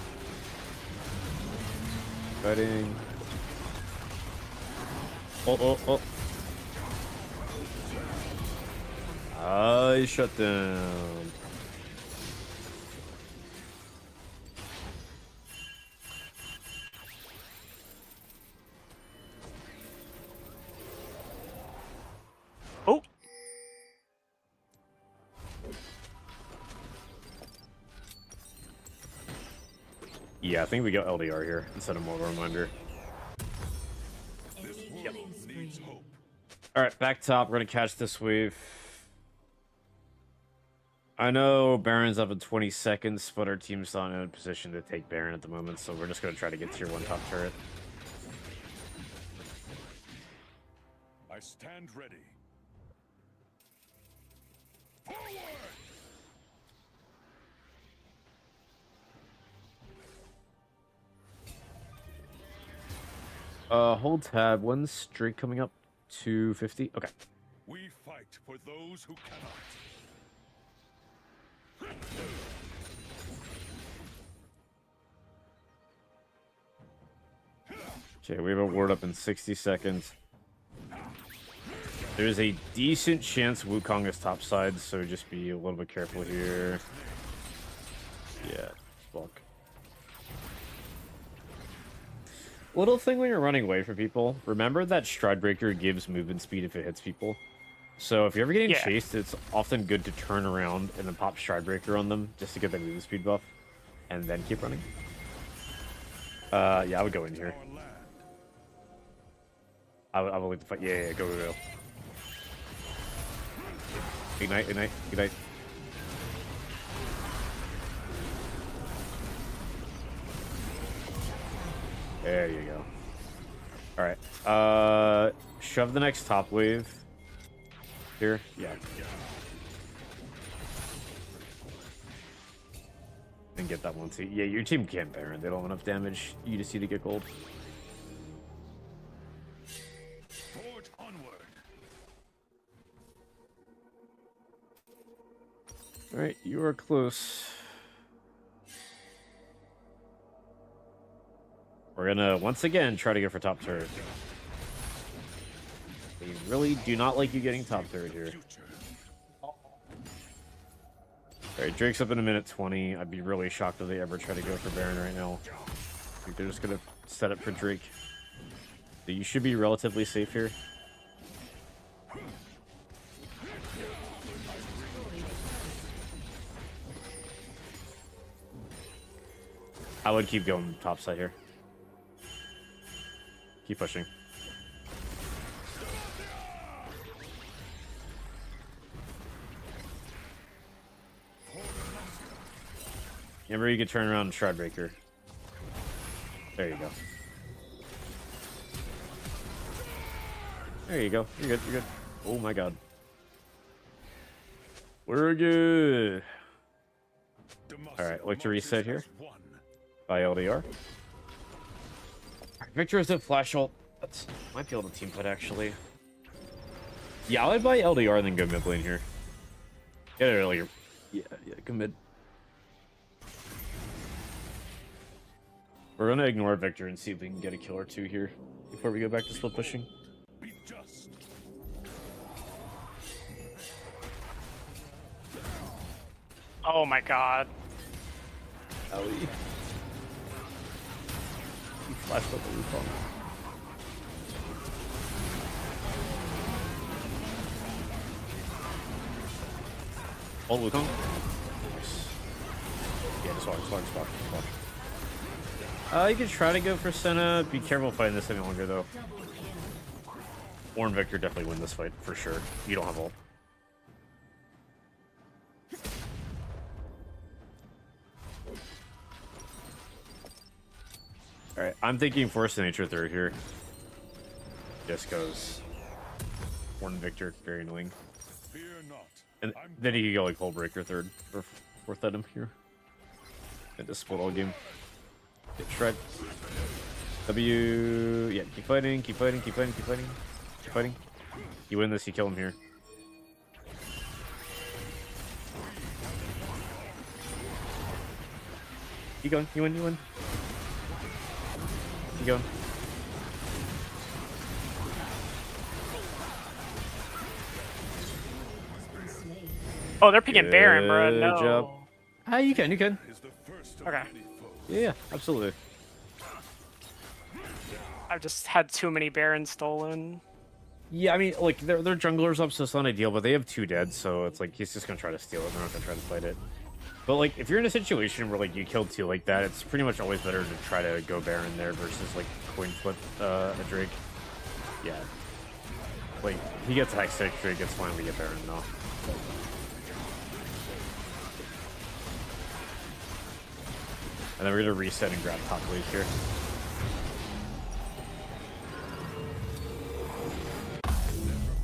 Fighting. Oh. I shut down. Oh, Yeah, I think we got LDR here instead of more of a reminder. This Enemy world killing needs spree. hope. Alright, back top. We're going to catch this wave. I know Baron's up in 20 seconds, but our team's not in a position to take Baron at the moment, so we're just going to try to get tier 1 top turret. I stand ready. Forward! Hold tab. When's Drake coming up? 250? Okay. We fight for those who cannot. Okay, we have a ward up in 60 seconds. There's a decent chance Wukong is topside, so just be a little bit careful here. Yeah, fuck. Little thing when you're running away from people, remember that Stridebreaker gives movement speed if it hits people. So if you're ever getting Yeah. chased, it's often good to turn around and then pop Stridebreaker on them just to get the movement speed buff, and then keep running. Yeah, I would go in here. Our land. I would like to fight. Yeah, go, go, go. Ignite, ignite, ignite. There you go. Alright. Shove the next top wave. Here? Yeah. And get that one too. Yeah, your team can't Baron. They don't have enough damage. You just need to get gold. Forge onward. Alright, you are close. We're gonna, once again, try to go for top turret. They really do not like you getting top turret here. Alright, Drake's up in a minute 20. I'd be really shocked if they ever try to go for Baron right now. I think they're just gonna set up for Drake. So you should be relatively safe here. I would keep going top side here. Keep pushing. Remember, you could turn around and Shroudbreaker. There you go. There you go. You're good. You're good. Oh my god. We're good. Alright, like to reset here. By LDR. Victor is a flash ult. That's might be able to team fight actually. Yeah, I would buy LDR and then go mid lane here. Get it earlier. Yeah, go mid. We're gonna ignore Victor and see if we can get a kill or two here before we go back to split pushing. Be just. Oh my god. Ellie. He flashed up the roof on me. Oh, Wukong. Nice. Yeah, just walk. You could try to go for Senna. Be careful fighting this any longer, though. Ornn Victor definitely win this fight, for sure. You don't have ult. Alright, I'm thinking Force of Nature third here. Just goes Ornn Victor, very annoying. Fear not. And then he could go like Hullbreaker third or fourth item here. And just split all game. Get shred. W. Yeah, keep fighting. You win this, you kill him here. Keep going, you win. Keep going. Oh, they're picking Baron, bro. Good No. job. You can. Is the first of Okay. many foes. Yeah, absolutely. I've just had too many Barons stolen. Yeah, I mean, like, their jungler's up, so it's not ideal, but they have 2 dead, so it's like, he's just gonna try to steal it, they're not gonna try to fight it. But, like, if you're in a situation where, like, you killed 2 like that, it's pretty much always better to try to go Baron there versus, like, coin flip a Drake. Yeah. Like, he gets Hextech, Drake gets fine, we get Baron, though. And then we're gonna reset and grab top wave here.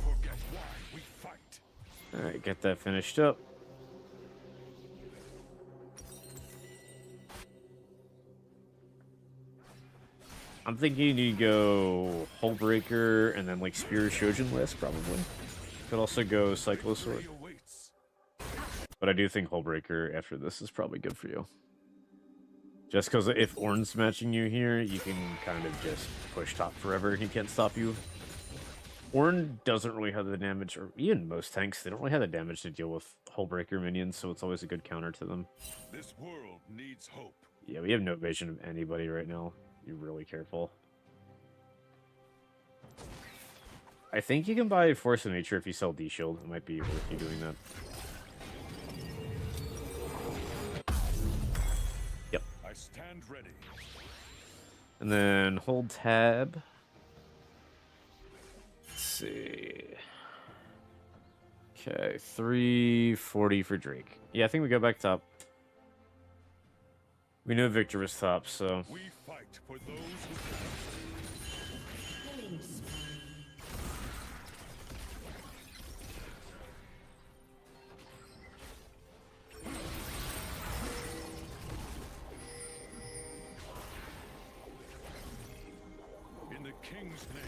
Forget why we fight. Alright, get that finished up. I'm thinking you go Hullbreaker and then like Spear Shojin list, probably. Could also go Cyclosword. He awaits. But I do think Hullbreaker after this is probably good for you. Just because if Ornn's matching you here, you can kind of just push top forever. He can't stop you. Ornn doesn't really have the damage, or even most tanks, they don't really have the damage to deal with Hullbreaker minions, so it's always a good counter to them. This world needs hope. Yeah, we have no vision of anybody right now. Be really careful. I think you can buy Force of Nature if you sell D-Shield. It might be worth you doing that. Yep. I stand ready. And then hold tab. Let's see. Okay, 340 for Drake. Yeah, I think we go back top. We knew Victor was top, so... We fight for those who Killing spree. in the king's name.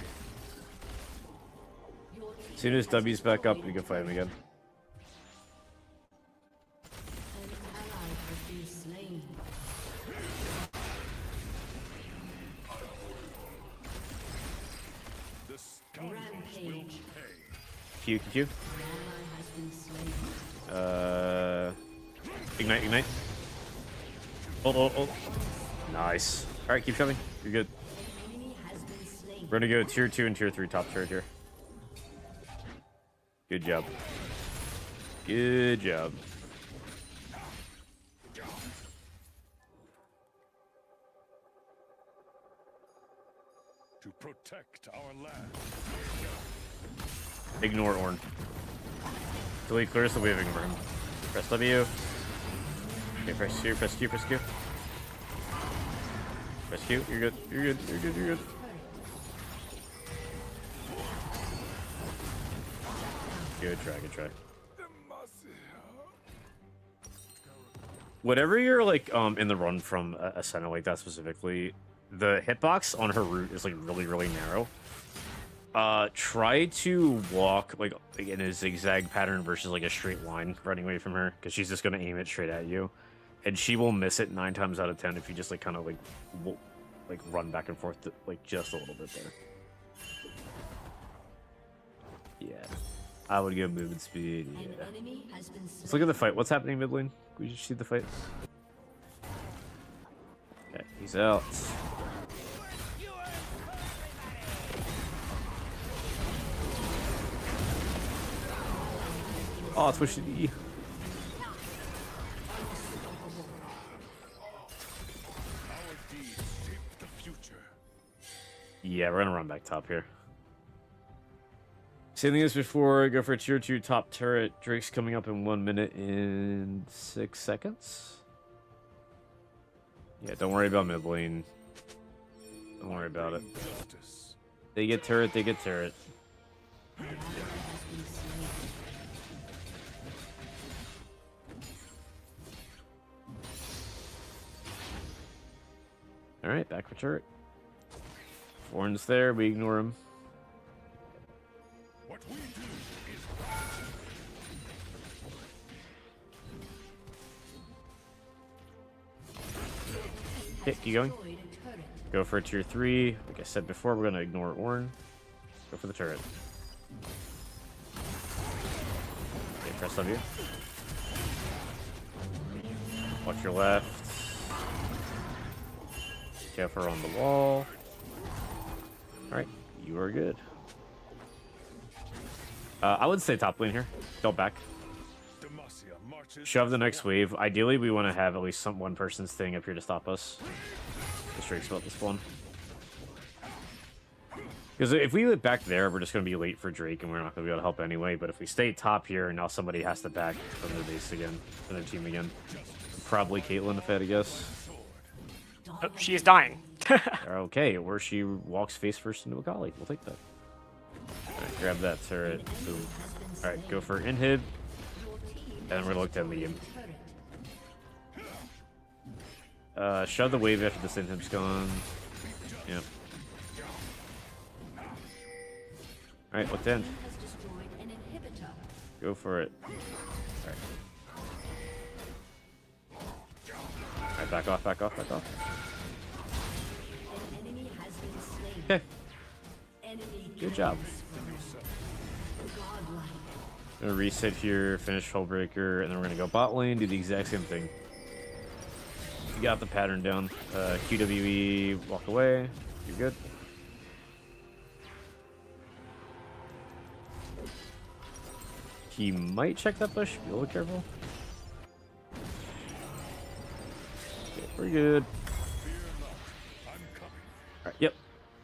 Your team As soon as has W's back up, we destroyed can fight him again. An ally has been slain. The scoundrels will Rampage. pay. Q, Q, Q. An ally has been slain. Ignite. Hold. Nice. Alright, keep shoving. You're good. An enemy has been slain. We're gonna go tier 2 and tier 3 top turret here. Good job. Good job. To protect our land. Ignore Ornn. Delete clear, so we have ignore him. Press W. Okay, press Q. Press Q. You're good. You're good. Good try. Whatever you're like in the run from a center like that specifically, the hitbox on her route is like really narrow. Try to walk like in a zigzag pattern versus like a straight line running away from her, because she's just gonna aim it straight at you, and she will miss it 9 times out of 10 if you just like kind of like run back and forth like just a little bit there. Yeah, I would go movement speed. An Yeah. enemy has been Let's slain. look at the fight. What's happening mid lane? We just see the fight. Okay, he's out. Oh, it's pushing E. Our deeds shape the future. Yeah, we're gonna run back top here. Same thing as before. Go for a tier 2 top turret. Drake's coming up in 1 minute and 6 seconds. Yeah, don't worry about mid lane. Don't worry about it. Justice. They get turret. An ally has been slain. All right, back for turret. Ornn's there. We ignore him. What we do is Okay, keep going. Destroyed a turret. Go for a tier 3. Like I said before, we're gonna ignore Ornn. Go for the turret. Okay, press W. Watch your left. Careful on the wall. Alright, you are good. I would stay top lane here. Go back. Demacia marches. Shove the next wave. Ideally, we want to have at least one person staying up here to stop us. The Drake's about to spawn. Because if we look back there, we're just going to be late for Drake, and we're not going to be able to help anyway. But if we stay top here, now somebody has to back from their base again, from their team again. Probably Caitlyn, if I had to guess. Oh, she is dying. Okay, or she walks face first into a colleague. We'll take that. Alright, grab that turret. Boom. Alright, go for inhib. Your team And then we're gonna look down medium. turret. Shove the wave after this inhib's gone. Yep. Alright, look in. Team has destroyed an inhibitor. Go for it. Alright, back off. An enemy has been slain. Okay, Enemy good job. godlike. Gonna reset here, finish Hullbreaker, and then we're gonna go bot lane, do the exact same thing. You got the pattern down. QWE, walk away. You're good. He might check that bush. Be a little careful. Okay, we're good. Alright, yep.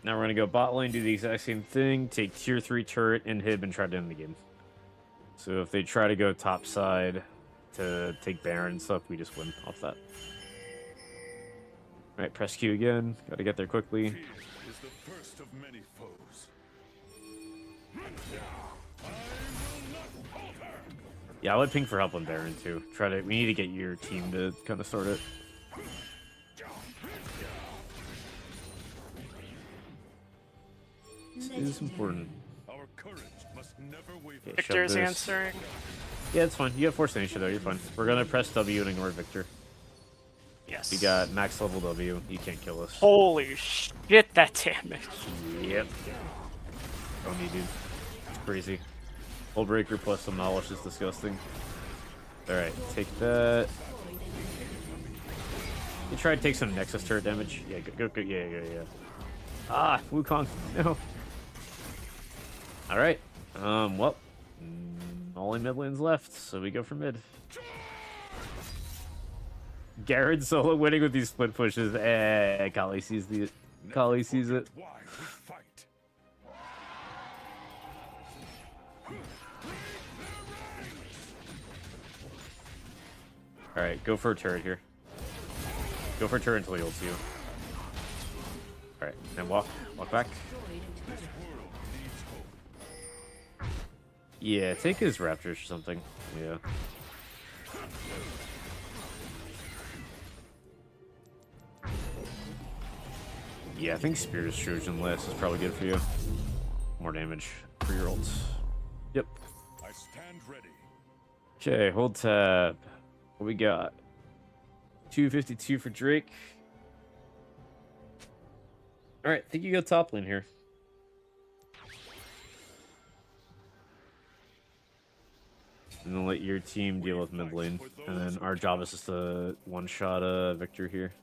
Now we're gonna go bot lane, do the exact same thing, take tier 3 turret, inhib, and try to end the game. So if they try to go top side to take Baron and stuff, we just win off that. Alright, press Q again. Gotta get there quickly. Fear is the first of many foes. Yeah, I would ping for help on Baron too. We need to get your team to kind of sort it. This is important. Our courage must never waver. Okay, Victor shove is this. answering. Yeah, it's fine. You have Force Nation though, you're fine. We're gonna press W and ignore Victor. Yes. We got max level W. You can't kill us. Holy shit, that damage. Yep. Oh me, dude. It's crazy. Hull breaker plus some knowledge is disgusting. Alright, take that. You try to take some Nexus turret damage. Yeah, go, yeah. Ah, Wukong, no. Alright. Well. Only mid lane's left, so we go for mid. Garen solo winning with these split pushes. Kali sees it. Why we fight. Alright, go for a turret here. Go for a turret until he ults you. Alright, and walk back. Yeah, take his raptors or something. Yeah. Yeah, I think Spear's Trojan last is probably good for you. More damage for your ults. Yep. I stand ready. Okay, hold tab. What we got? 252 for Drake. Alright, I think you go top lane here. And then let your team deal with mid lane. And then our job is just to one-shot Victor here.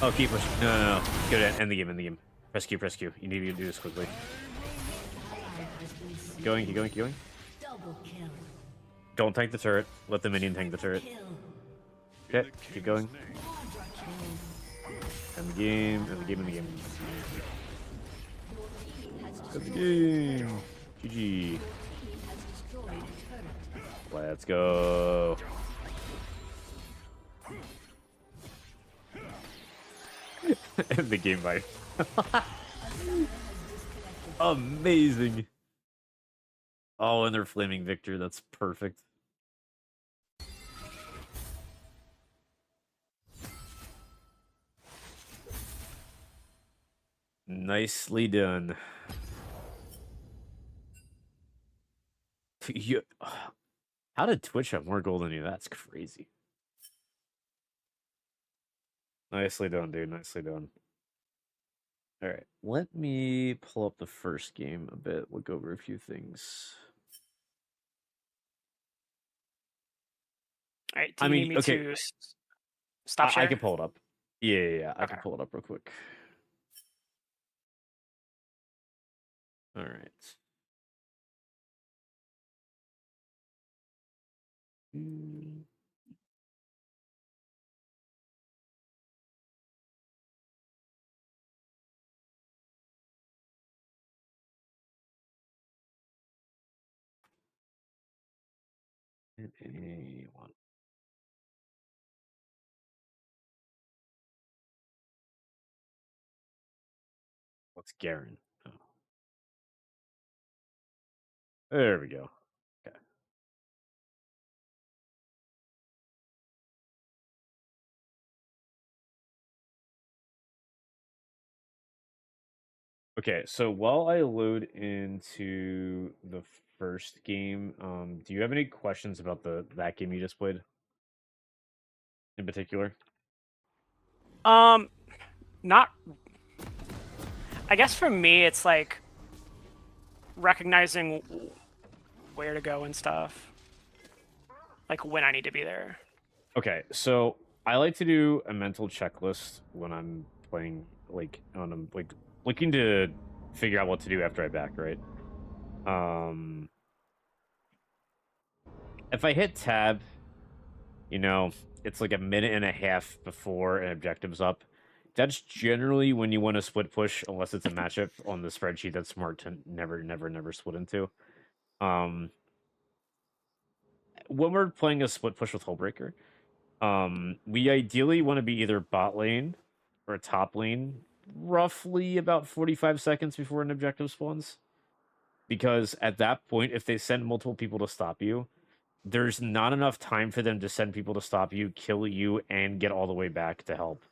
Oh, keep pushing. No. Good, end the game. Press Q. You need to do this quickly. Keep going. Double kill. Don't tank the turret. Let the minion tank the turret. Kill. Okay, keep going. Quadra kill. End the game. Your team has End the destroyed, game. GG. team has destroyed a turret. Let's go. End the game by. Amazing. Oh, and they're flaming Victor. That's perfect. Nicely done. You, how did Twitch have more gold than you? That's crazy. Nicely done, dude. Nicely done. All right, let me pull up the first game a bit. Look over a few things. All right, do I you mean, need me okay. to stop I sharing? can pull it up. Yeah. I can Okay. pull it up real quick. All right. Anyone. What's Garen? Oh. There we go. Okay. Okay, so while I load into the first game, do you have any questions about that game you just played in particular? Not. I guess for me, it's like recognizing where to go and stuff. Like when I need to be there. Okay, so I like to do a mental checklist when I'm playing, like, when I'm, like, looking to figure out what to do after I back, right? If I hit tab, you know, it's like a minute and a half before an objective's up. That's generally when you want to split push, unless it's a matchup on the spreadsheet that's smart to never split into. Um, when we're playing a split push with Hullbreaker, we ideally want to be either bot lane or top lane, roughly about 45 seconds before an objective spawns. Because at that point, if they send multiple people to stop you, there's not enough time for them to send people to stop you, kill you, and get all the way back to help.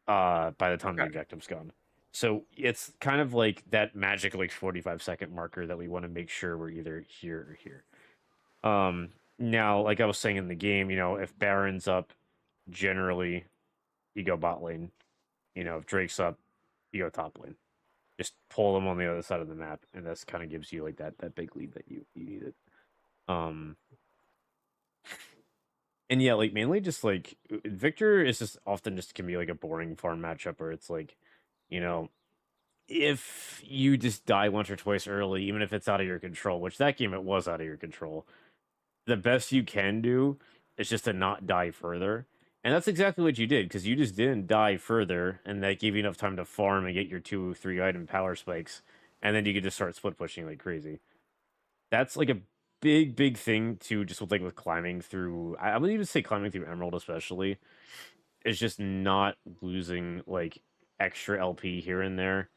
By the time the objective's gone. So it's kind of like that magic like 45-second marker that we want to make sure we're either here or here. Now, like I was saying in the game, you know, if Baron's up, generally you go bot lane. You know, if Drake's up, you go top lane. Just pull them on the other side of the map, and this kind of gives you like that big lead that you needed. And yeah, like mainly just like Victor is just often just can be like a boring farm matchup where it's like, you know, if you just die once or twice early, even if it's out of your control, which that game it was out of your control, the best you can do is just to not die further. And that's exactly what you did, because you just didn't die further, and that gave you enough time to farm and get your 2-3 item power spikes, and then you could just start split pushing like crazy. That's like a big thing to just with climbing through. I would even say climbing through Emerald especially is just not losing like extra LP here and there,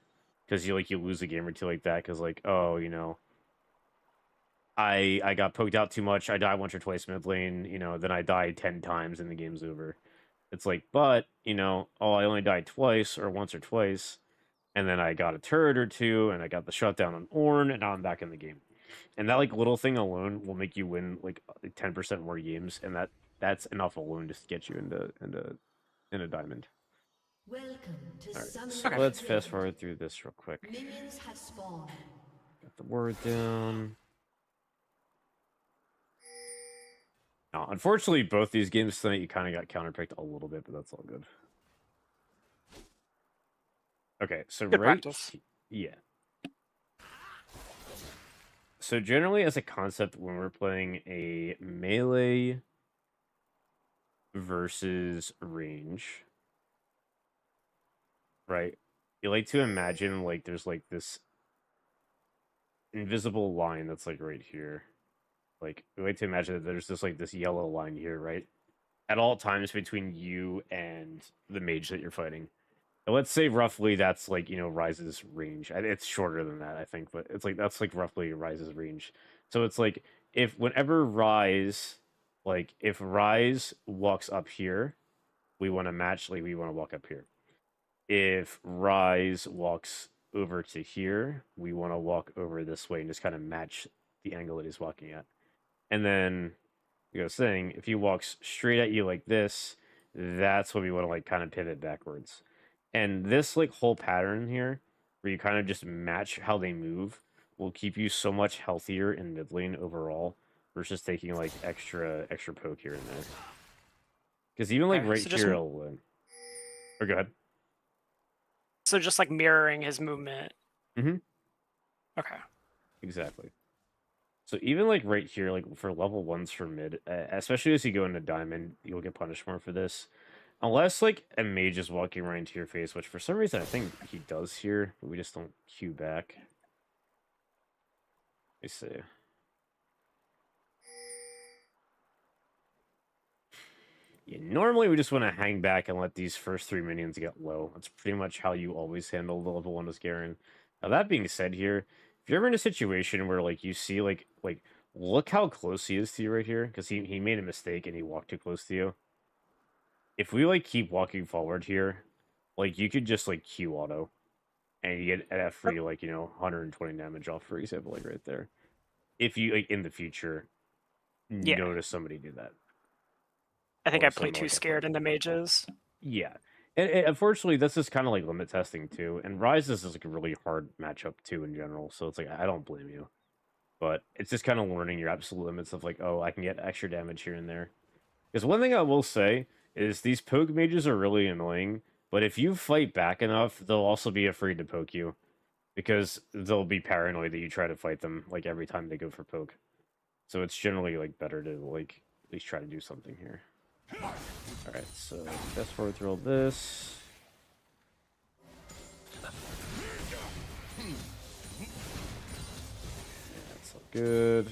because you lose a game or two like that because like, oh, you know, I got poked out too much, I died once or twice mid lane, you know, then I died 10 times and the game's over. It's like, but you know, oh, I only died twice or once or twice, and then I got a turret or two, and I got the shutdown on Ornn, and now I'm back in the game. And that like little thing alone will make you win like 10% more games, and that's enough alone just to get you into diamond. Welcome to All right, Summoner's so let's Rift. fast forward through this real quick. Minions have spawned. Got the word down. Now, unfortunately, both these games tonight you kind of got counterpicked a little bit, but that's all good. Okay, so Good right, practice. yeah. So generally, as a concept, when we're playing a melee versus range, right? You like to imagine like there's like this invisible line that's like right here. Like we like to imagine that there's this yellow line here, right? At all times between you and the mage that you're fighting. And let's say roughly that's like, you know, Ryze's range. It's shorter than that, I think, but it's like that's like roughly Ryze's range. So it's like if Ryze walks up here, we want to match, like we want to walk up here. If Ryze walks over to here, we want to walk over this way and just kind of match the angle that he's walking at. And then, like I was saying, if he walks straight at you like this, that's when we want to like kind of pivot backwards. And this like whole pattern here, where you kind of just match how they move, will keep you so much healthier in mid lane overall versus taking like extra poke here and there. Because even like Okay, right so just here, I'll win. Or go ahead. So just like mirroring his movement. Mm-hmm. Okay. Exactly. So even like right here, like for level ones for mid, especially as you go into diamond, you'll get punished more for this. Unless like a mage is walking right into your face, which for some reason I think he does here, but we just don't queue back. Let me see. Yeah, normally we just want to hang back and let these first 3 minions get low. That's pretty much how you always handle the level 1 as Garen. Now that being said here, if you're ever in a situation where like you see like look how close he is to you right here, because he made a mistake and he walked too close to you. If we like keep walking forward here, like you could just like Q auto and you get a free like, you know, 120 damage off, for example, like right there. If you like in the future notice somebody do that. I think Or I play something too like that. scared into mages. Yeah. And unfortunately, this is kind of like limit testing too. And Rise is like a really hard matchup too in general. So it's like I don't blame you, but it's just kind of learning your absolute limits of like, oh, I can get extra damage here and there. Because one thing I will say is these poke mages are really annoying. But if you fight back enough, they'll also be afraid to poke you because they'll be paranoid that you try to fight them like every time they go for poke. So it's generally like better to like at least try to do something here. All right, so fast forward through all this. Yeah, that's all good.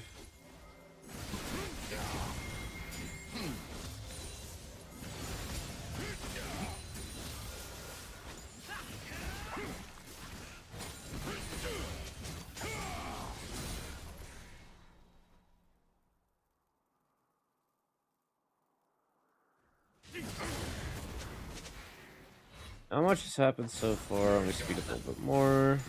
Not much has happened so far. I'm gonna speed up a little bit more.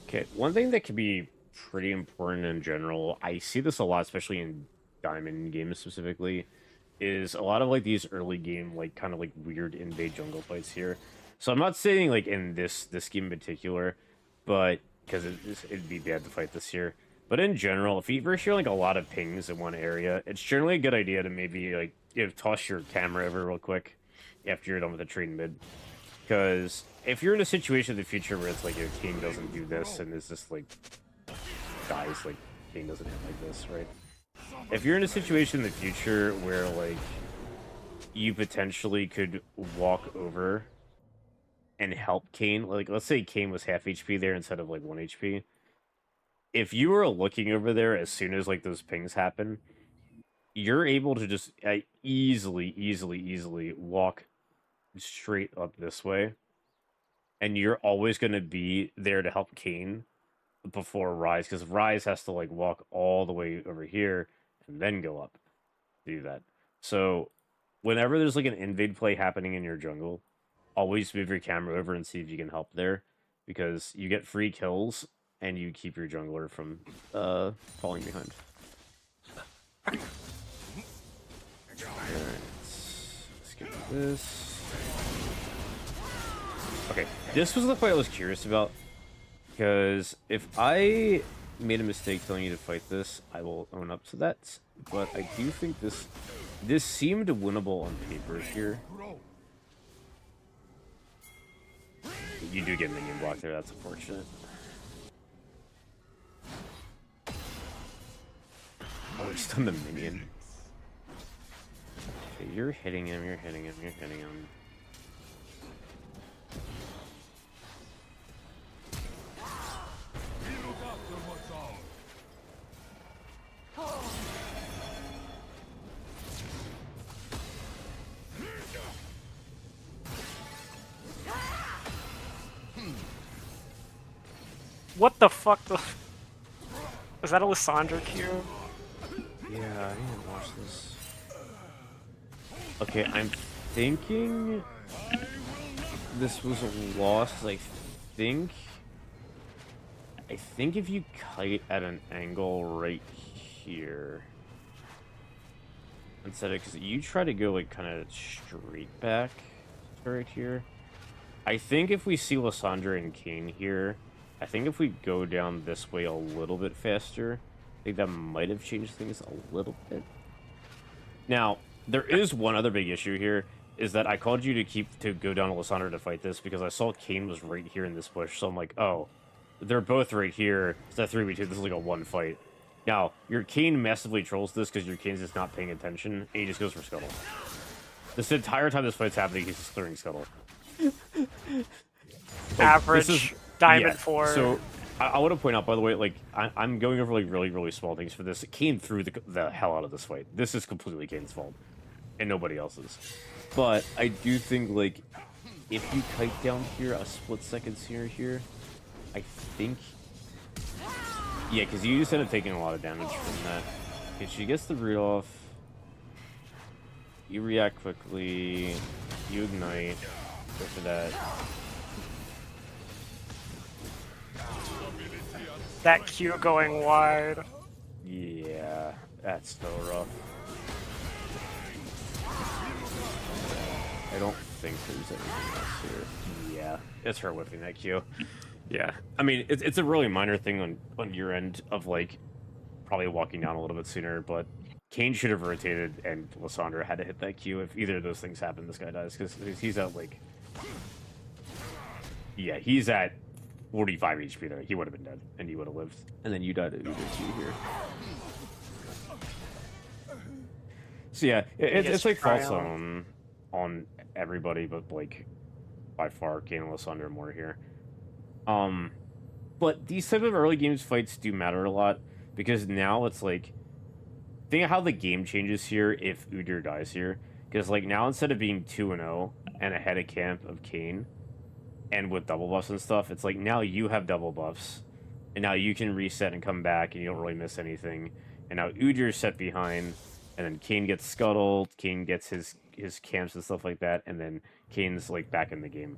Okay, one thing that can be pretty important in general, I see this a lot, especially in Diamond games specifically, is a lot of like these early game, like kind of like weird invade jungle fights here. So I'm not saying like in this game in particular, but because it'd be bad to fight this here. But in general, if you ever hear like a lot of pings in one area, it's generally a good idea to maybe like toss your camera over real quick after you're done with the Triton mid. Because if you're in a situation in the future where it's like your team doesn't do this and it's just like guys like team doesn't hit like this, right? If you're in a situation in the future where like you potentially could walk over and help Kane, like let's say Kane was half HP there instead of like 1 HP. If you were looking over there as soon as like those pings happen, you're able to just easily walk straight up this way, and you're always going to be there to help Kane before Rise, because Rise has to like walk all the way over here and then go up to do that. So whenever there's like an invade play happening in your jungle, always move your camera over and see if you can help there, because you get free kills and you keep your jungler from falling behind. Alright, let's get this. Okay, this was the fight I was curious about, because if I made a mistake telling you to fight this, I will own up to that, but I do think this seemed winnable on paper here. You do get minion block there, that's unfortunate. Oh, we stunned the minion. Okay, you're hitting him, you're hitting him, you're hitting him. What the fuck? Is that a Lissandra Q? Yeah, I didn't watch this. Okay, I'm thinking this was a loss. I think if you kite at an angle right here instead of, because you try to go like kind of straight back to right here. I think if we see Lissandra and Kane here, I think if we go down this way a little bit faster, I think that might have changed things a little bit. Now, there is one other big issue here, is that I called you to go down to Lissandra to fight this because I saw Kane was right here in this bush, so I'm like, oh, they're both right here. It's a 3v2, this is like a one fight. Now, your Kane massively trolls this because your Kane's just not paying attention, and he just goes for Scuttle. This entire time this fight's happening, he's just clearing Scuttle. Average Diamond yeah, 4. So, I want to point out, by the way, like, I'm going over, like, really small things for this. It came through the hell out of this fight. This is completely Kane's fault, and nobody else's. But I do think, like, if you kite down here, a split second here, I think... Yeah, because you just end up taking a lot of damage from that. Okay, she gets the root off. You react quickly. You ignite. Go for that. That Q going wide. Yeah. That's so rough. I don't think there's anything else here. Yeah, it's her whipping that Q. Yeah, I mean, it's a really minor thing on your end of, like, probably walking down a little bit sooner, but Kane should have rotated, and Lissandra had to hit that Q. If either of those things happen, this guy dies, because he's at, like... Yeah, he's at 45 HP there. He would have been dead, and he would have lived. And then you died at Uber 2 here. So yeah, it's like false on everybody, but, like, by far, Kane and Lissandra more here. But these type of early games fights do matter a lot, because now it's like, think of how the game changes here if Udyr dies here. Because, like, now instead of being 2-0 and ahead of camp of Kane, and with double buffs and stuff, it's like now you have double buffs, and now you can reset and come back, and you don't really miss anything. And now Udyr's set behind, and then Kane gets scuttled, Kane gets his camps and stuff like that, and then Kane's, like, back in the game.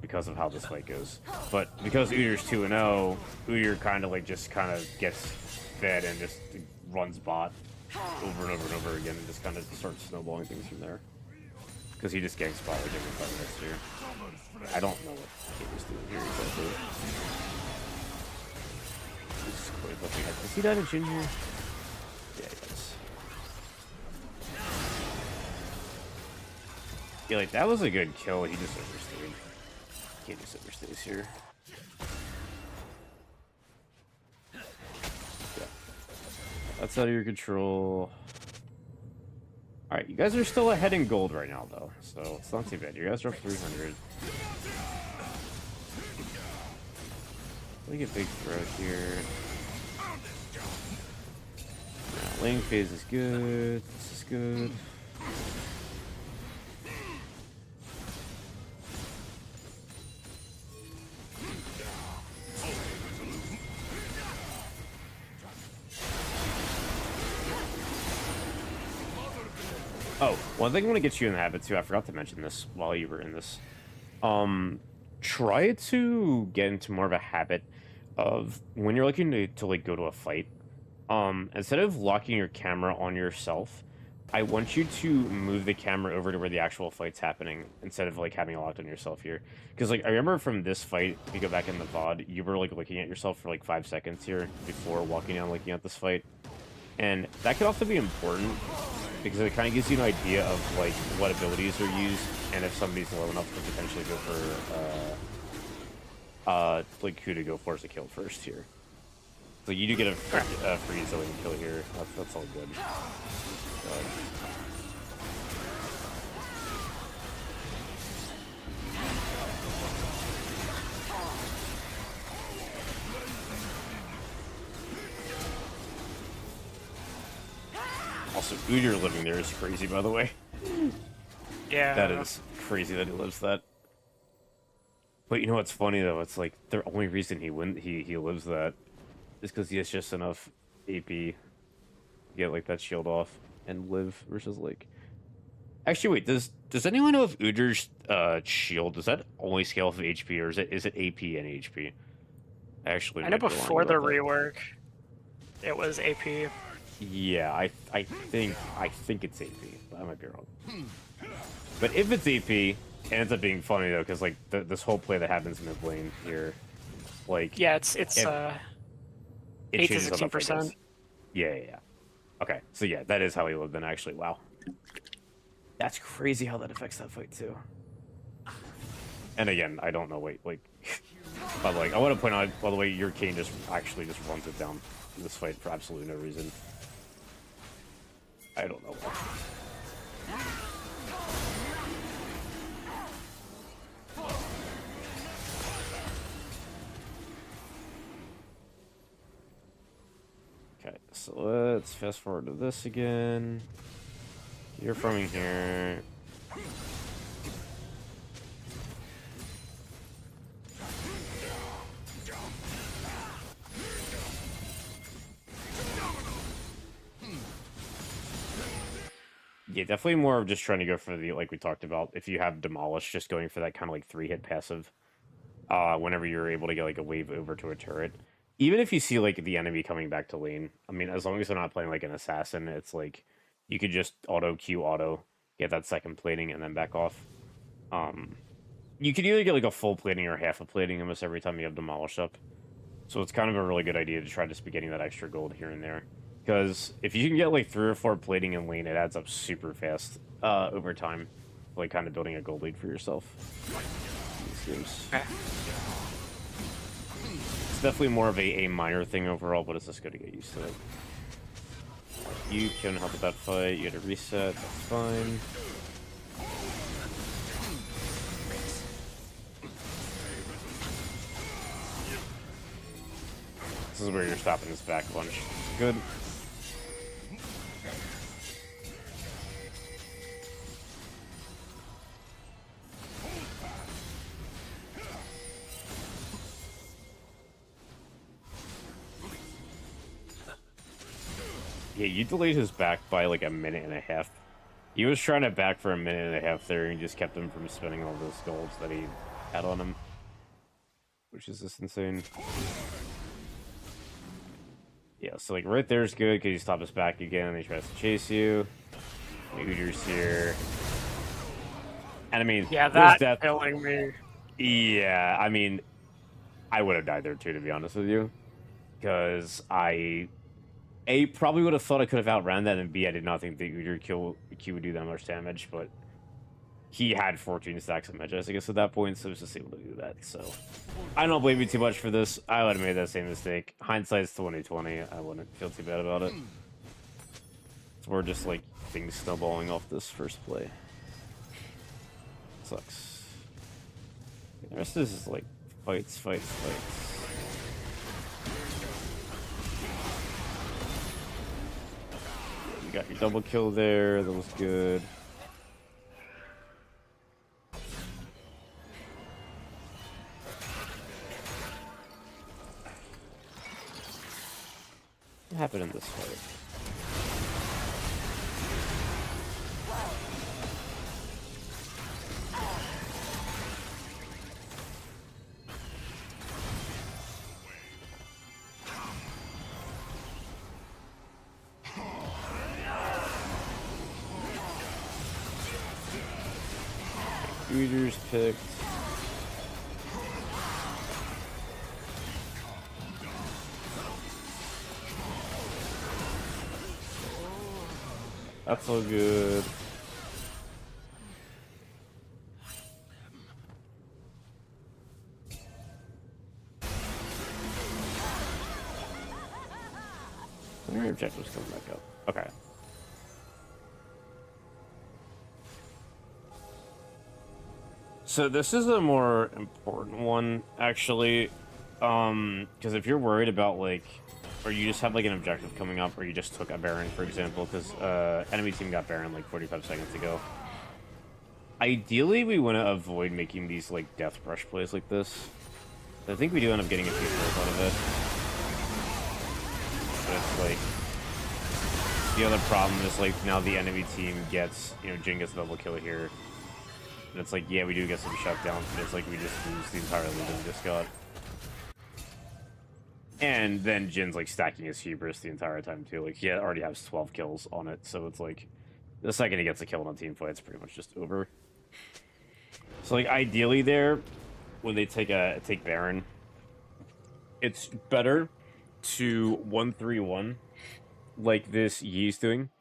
Because of how this fight goes. But because Udyr's 2-0, Udyr kind of, like, just kind of gets fed and just runs bot over and over and over again, and just kind of starts snowballing things from there. Because he just ganks bot like every 5 minutes here. I don't know what Kane is doing here exactly. He's quite looking at. Is he died in Jin here? Yeah, he does. Yeah, like, that was a good kill. He just overstayed. He just overstays here. Yeah. That's out of your control. Alright, you guys are still ahead in gold right now, though. So, it's not too bad. You guys are up 300. We get big throat here. Now, lane phase is good. This is good. Oh, one thing I want to get you in the habit too, I forgot to mention this while you were in this. Try to get into more of a habit of when you're looking to like go to a fight, instead of locking your camera on yourself, I want you to move the camera over to where the actual fight's happening instead of like having it locked on yourself here. Because like I remember from this fight, if you go back in the VOD, you were like looking at yourself for like 5 seconds here before walking down looking at this fight. And that could also be important because it kind of gives you an idea of like what abilities are used and if somebody's low enough to potentially go for like who to go for as a kill first here. So you do get a free zoning kill here. That's all good. Also, Udyr living there is crazy, by the way. Yeah. That is crazy that he lives that. But you know what's funny though? It's like the only reason he lives that is because he has just enough AP to get like that shield off and live versus like. Actually, wait. Does anyone know if Udyr's shield does that only scale off of HP or is it AP and HP? Actually, I know before the rework, it was AP. Yeah, I think it's AP, but I might be wrong. But if it's AP, it ends up being funny though, because like this whole play that happens mid lane here, like yeah, it's 8 to 16%. Yeah. Okay, so yeah, that is how he lived then. Actually, wow, that's crazy how that affects that fight too. And again, I don't know. Wait, like, but like I want to point out, by the way, your Kane just runs it down in this fight for absolutely no reason. I don't know why. Okay, so let's fast forward to this again. You're farming here. Yeah, definitely more of just trying to go for the, like we talked about, if you have Demolish, just going for that kind of like 3-hit passive. Whenever you're able to get like a wave over to a turret. even if you see like the enemy coming back to lane, I mean, as long as they're not playing like an assassin, it's like you could just auto get that second plating and then back off. You could either get like a full plating or half a plating almost every time you have Demolish up. So it's kind of a really good idea to try to be getting that extra gold here and there. Because if you can get like 3 or 4 plating in lane, it adds up super fast over time. Like kind of building a gold lead for yourself. These games. It's definitely more of a minor thing overall, but it's just good to get used to it. You can help with that fight, you get a reset, that's fine. This is where you're stopping this back bunch. Good. Yeah, you delayed his back by like a minute and a half. He was trying to back for a minute and a half there and just kept him from spending all those golds that he had on him. Which is just insane. Yeah, so like right there is good because you stop his back again and he tries to chase you. Udyr's here. And I mean, Yeah, that's killing me. Yeah, I mean, I would have died there too, to be honest with you. Because I probably would have thought I could have outran that, and B, I did not think the Udyr Q would do that much damage, but he had 14 stacks of Magus, I guess, at that point, so he was just able to do that, so... I don't blame you too much for this. I would have made that same mistake. Hindsight's 2020. I wouldn't feel too bad about it. It's more just, like, things snowballing off this first play. Sucks. The rest of this is, like, fights. You got your double kill there. That was good. What happened in this fight? Udyr's picked. That's all good. Your objective's coming back up. Okay. So this is a more important one, actually, because if you're worried about, like, or you just have, like, an objective coming up, or you just took a Baron, for example, because enemy team got Baron, like, 45 seconds ago. Ideally, we want to avoid making these, like, death rush plays like this. I think we do end up getting a few kills out of it. But it's, like, the other problem is, like, now the enemy team gets, you know, Jhin gets a double kill here. And it's like, yeah, we do get some shutdowns, but it's like we just lose the entire lead that we just got. And then Jin's like stacking his hubris the entire time too. Like he already has 12 kills on it, so it's like the second he gets a kill on a team fight, it's pretty much just over. So like ideally there, when they take Baron, it's better to 1-3-1 like this Yi's doing.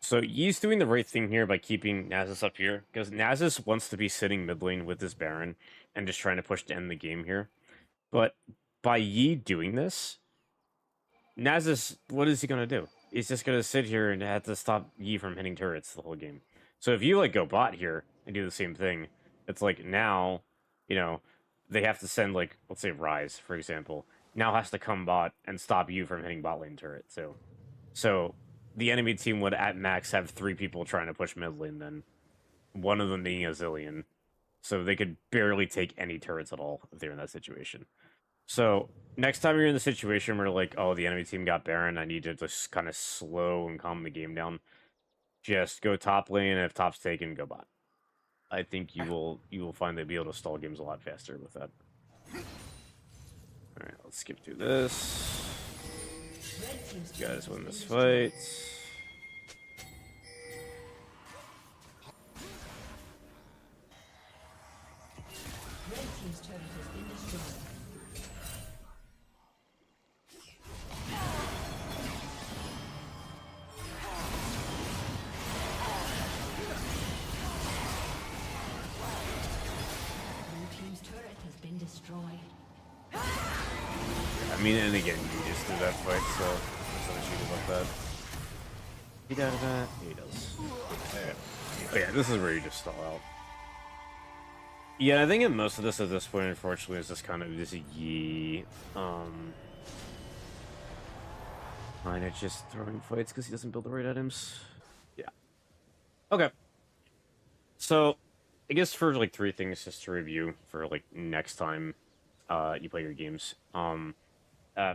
So Yi's doing the right thing here by keeping Nasus up here, because Nasus wants to be sitting mid lane with this Baron and just trying to push to end the game here. But by Yi doing this, Nasus, what is he going to do? He's just going to sit here and have to stop Yi from hitting turrets the whole game. So if you like go bot here and do the same thing, it's like now, you know, they have to send like, let's say Ryze, for example, now has to come bot and stop you from hitting bot lane turret. So the enemy team would at max have 3 people trying to push mid lane, then one of them being a Zillion. So they could barely take any turrets at all if they're in that situation. So next time you're in the situation where like, oh, the enemy team got Baron, I need to just kind of slow and calm the game down. Just go top lane, and if top's taken, go bot. I think you will find that be able to stall games a lot faster with that. Alright, let's skip through this. You guys win this fight. Red team's turret has been destroyed. Blue team's turret has been destroyed. I mean, and again, you just did that fight, so there's no issue about that. He does that? He does. Okay. Oh yeah, this is where you just stall out. Yeah, I think in most of this at this point, unfortunately, is just kind of just Yi. Mine are just throwing fights because he doesn't build the right items. Yeah. Okay. So, I guess for like 3 things just to review for like next time you play your games.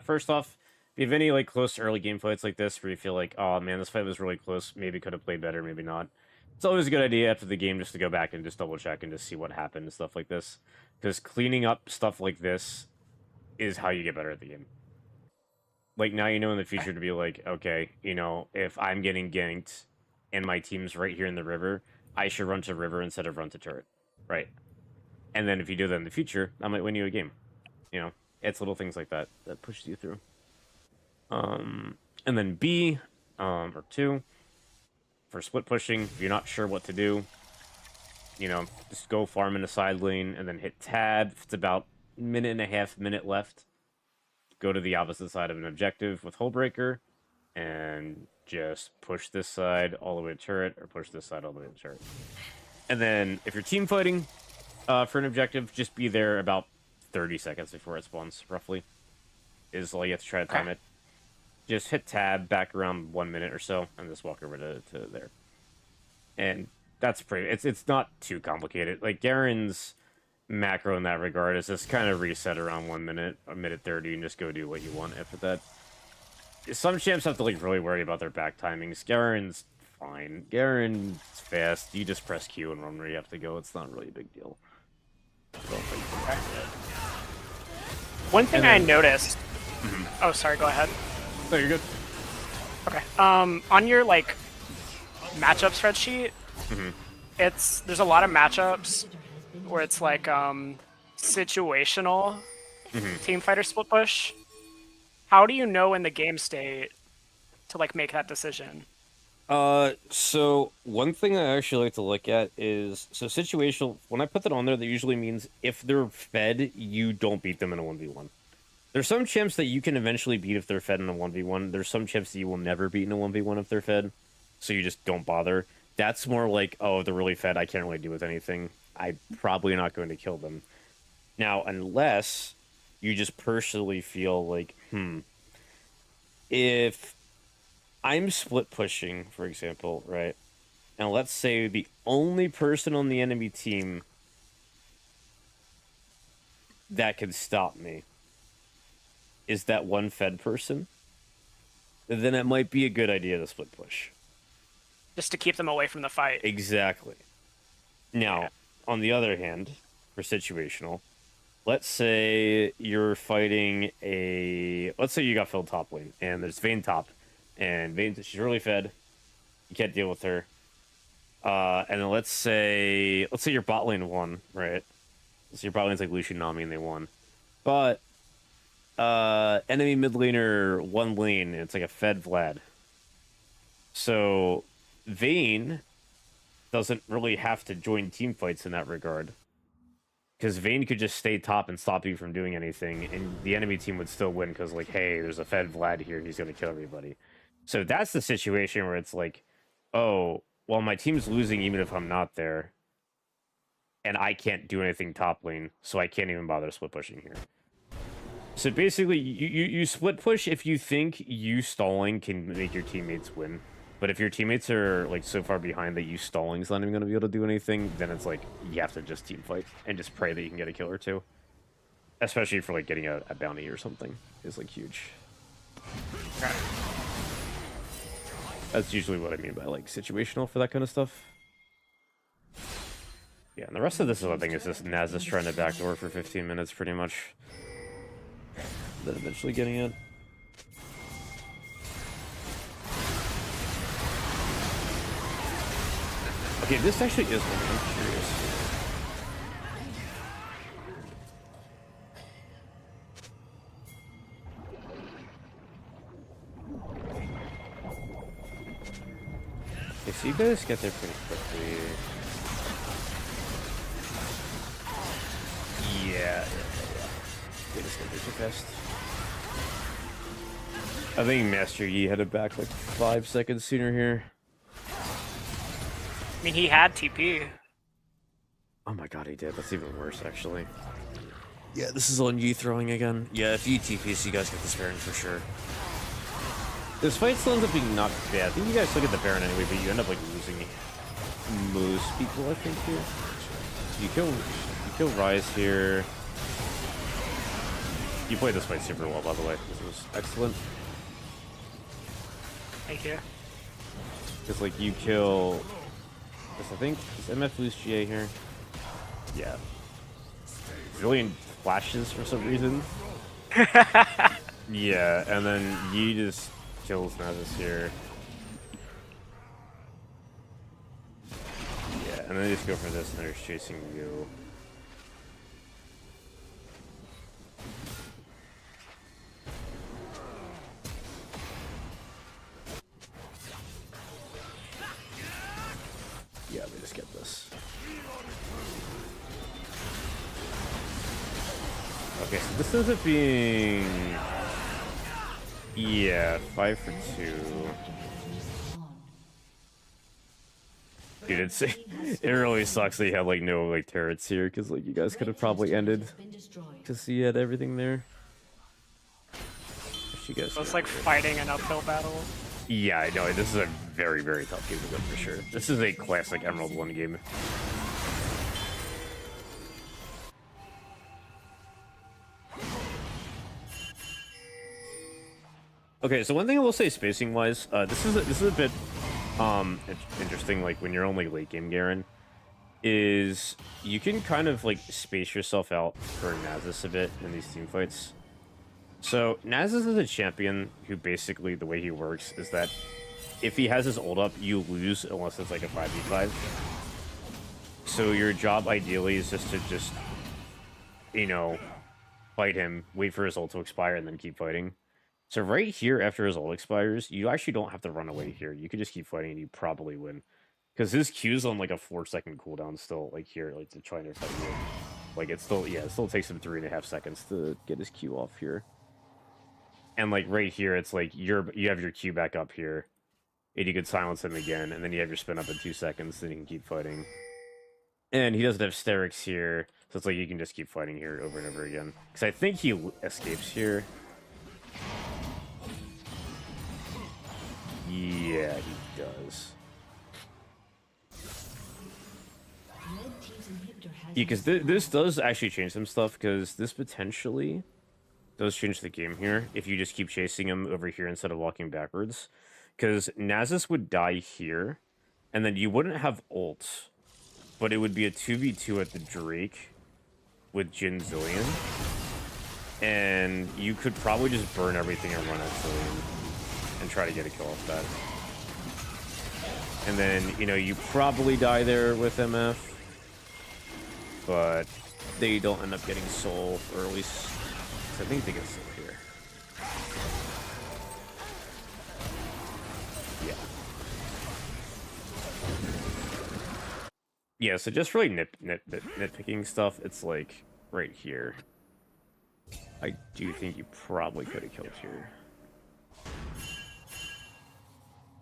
First off, if you have any like close early game fights like this where you feel like, oh man, this fight was really close, maybe could have played better, maybe not. It's always a good idea after the game just to go back and just double check and just see what happened and stuff like this. Because cleaning up stuff like this is how you get better at the game. Like now you know in the future to be like, okay, you know, if I'm getting ganked and my team's right here in the river, I should run to river instead of run to turret. Right. And then if you do that in the future, I might win you a game. You know, it's little things like that that pushes you through. And then B, or 2, for split pushing, if you're not sure what to do, you know, just go farm in the side lane and then hit tab. If it's about a minute and a half, minute left, go to the opposite side of an objective with Hullbreaker and just push this side all the way to turret or push this side all the way to turret. And then if you're team fighting for an objective, just be there about 30 seconds before it spawns, roughly. Is all you have to try to time it. Just hit tab back around 1 minute or so and just walk over to there. And that's pretty... It's not too complicated. Like, Garen's macro in that regard is just kind of reset around 1 minute, or minute 30, and just go do what you want after that. Some champs have to, like, really worry about their back timings. Garen's fine. Garen's fast. You just press Q and run where you have to go. It's not really a big deal. One thing I noticed... Oh, sorry, go ahead. No, you're good. Okay. On your, like, matchup spreadsheet, there's a lot of matchups where it's, like, situational team fighter split push. How do you know in the game state to, like, make that decision? So one thing I actually like to look at is, so situational, when I put that on there, that usually means if they're fed, you don't beat them in a 1v1. There's some champs that you can eventually beat if they're fed in a 1v1. There's some champs that you will never beat in a 1v1 if they're fed, so you just don't bother. That's more like, oh, they're really fed, I can't really do with anything. I'm probably not going to kill them. Now, unless you just personally feel like, if I'm split pushing, for example, right? And let's say the only person on the enemy team that can stop me is that one fed person, then it might be a good idea to split push. Just to keep them away from the fight. Exactly. Now, on the other hand, for situational, let's say you're fighting let's say you got filled top lane, and there's Vayne top, and Vayne, she's really fed, you can't deal with her, and then let's say your bot lane won, right? So your bot lane's like Lucian Nami, and they won. But enemy mid laner one lane, it's like a fed Vlad. So Vayne doesn't really have to join team fights in that regard, because Vayne could just stay top and stop you from doing anything, and the enemy team would still win because, like, hey, there's a fed Vlad here, he's going to kill everybody. So that's the situation where it's like, oh, well, my team's losing even if I'm not there, and I can't do anything top lane, so I can't even bother split pushing here. So basically, you split push if you think you stalling can make your teammates win. But if your teammates are like so far behind that you stalling's not even going to be able to do anything, then it's like you have to just team fight and just pray that you can get a kill or two. Especially for like getting a bounty or something is like huge. That's usually what I mean by like situational for that kind of stuff. Yeah, and the rest of this, I think, is just Nazus trying to backdoor for 15 minutes pretty much. then eventually getting it. Okay, this actually is one I'm curious. Okay, so you guys get there pretty quickly. Yeah. They just got there too fast. I think Master Yi had it back like 5 seconds sooner here. I mean, he had TP. Oh my god, he did. That's even worse, actually. Yeah, this is on Yi throwing again. Yeah, if Yi TPs, you guys get this Baron for sure. This fight still ends up being not bad. I think you guys still get the Baron anyway, but you end up like losing most people, I think, here. You kill Rise here. You played this fight super well, by the way. This was excellent. Thank you. Because, like, you kill... I think, does MF lose GA here? Yeah. Brilliant flashes for some reason. Yeah, and then Yi just kills Nasus here. Yeah, and then they just go for this and they're just chasing you. Yeah, they just get this. Okay, so this ends up being... Yeah, 5 for 2. Dude, it really sucks that you have like no like turrets here, because like you guys could have probably ended to see you had everything there. If you guys So it's like fighting an uphill battle. Yeah, I know. This is a very, very tough game to win for sure. This is a classic Emerald 1 game. Okay, so one thing I will say spacing-wise, this is a bit interesting. Like when you're only late game Garen, is you can kind of like space yourself out for Nasus a bit in these team fights. So Nasus is a champion who basically the way he works is that if he has his ult up, you lose unless it's like a 5v5. So your job ideally is just to you know, fight him, wait for his ult to expire, and then keep fighting. So right here, after his ult expires, you actually don't have to run away here. You can just keep fighting and you probably win. Because his Q's on like a 4-second cooldown still, like here, like to try and fight you. Like it still, yeah, it still takes him 3.5 seconds to get his Q off here. And like right here, it's like you have your Q back up here. And you can silence him again, and then you have your spin up in 2 seconds, then you can keep fighting. And he doesn't have Sterix here, so it's like you can just keep fighting here over and over again. Because I think he escapes here. Yeah, he does. Yeah, because this does actually change some stuff, because this potentially does change the game here if you just keep chasing him over here instead of walking backwards. Because Nasus would die here, and then you wouldn't have ult, but it would be a 2v2 at the Drake with Jin Zillion. And you could probably just burn everything and run at Zillion and try to get a kill off that. And then, you know, you probably die there with MF, but they don't end up getting soul, or at least I think they get soul here. Yeah. Yeah, so just really nitpicking stuff, it's like right here. I do think you probably could have killed here.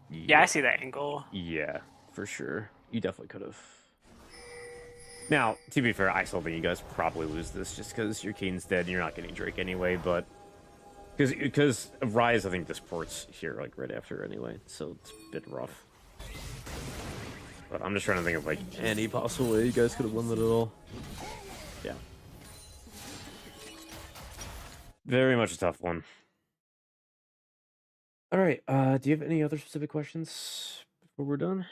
Yeah, I see that angle. Yeah, for sure. You definitely could have. Now, to be fair, I still think you guys probably lose this just because your Kane's dead and you're not getting Drake anyway, but... Because Rise, I think, disports here, like, right after anyway, so it's a bit rough. But I'm just trying to think of, like, any possible way you guys could have won that at all. Yeah. Very much a tough one. Alright, do you have any other specific questions before we're done?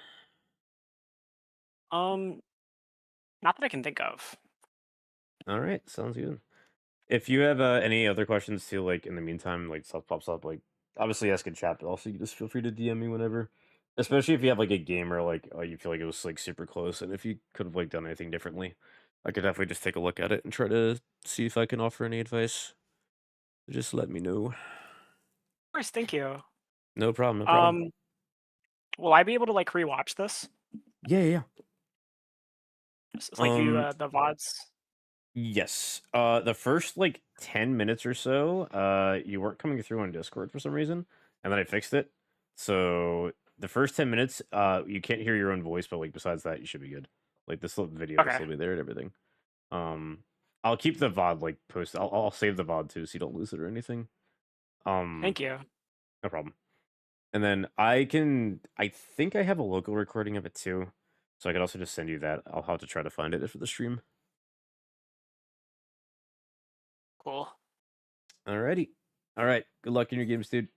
Not that I can think of. Alright, sounds good. If you have any other questions too, like in the meantime, like stuff pops up, like obviously ask in chat, but also you just feel free to DM me whenever. Especially if you have like a game or like you feel like it was like super close, and if you could have like done anything differently, I could definitely just take a look at it and try to see if I can offer any advice. Just let me know. Of course, thank you. No problem. No problem. Um, will I be able to like rewatch this? Yeah, yeah. Yeah. It's like you Um, the VODs. yes. The first like 10 minutes or so, you weren't coming through on Discord for some reason, and then I fixed it. So the first 10 minutes, you can't hear your own voice, but like besides that, you should be good. Like this little video will Okay, still be there and everything. Um, I'll keep the VOD like posted. I'll save the VOD too, so you don't lose it or anything. Um, thank you. no problem. And then I think I have a local recording of it too, so I could also just send you that. I'll have to try to find it for the stream. Cool. Alrighty. All right. Good luck in your games, dude.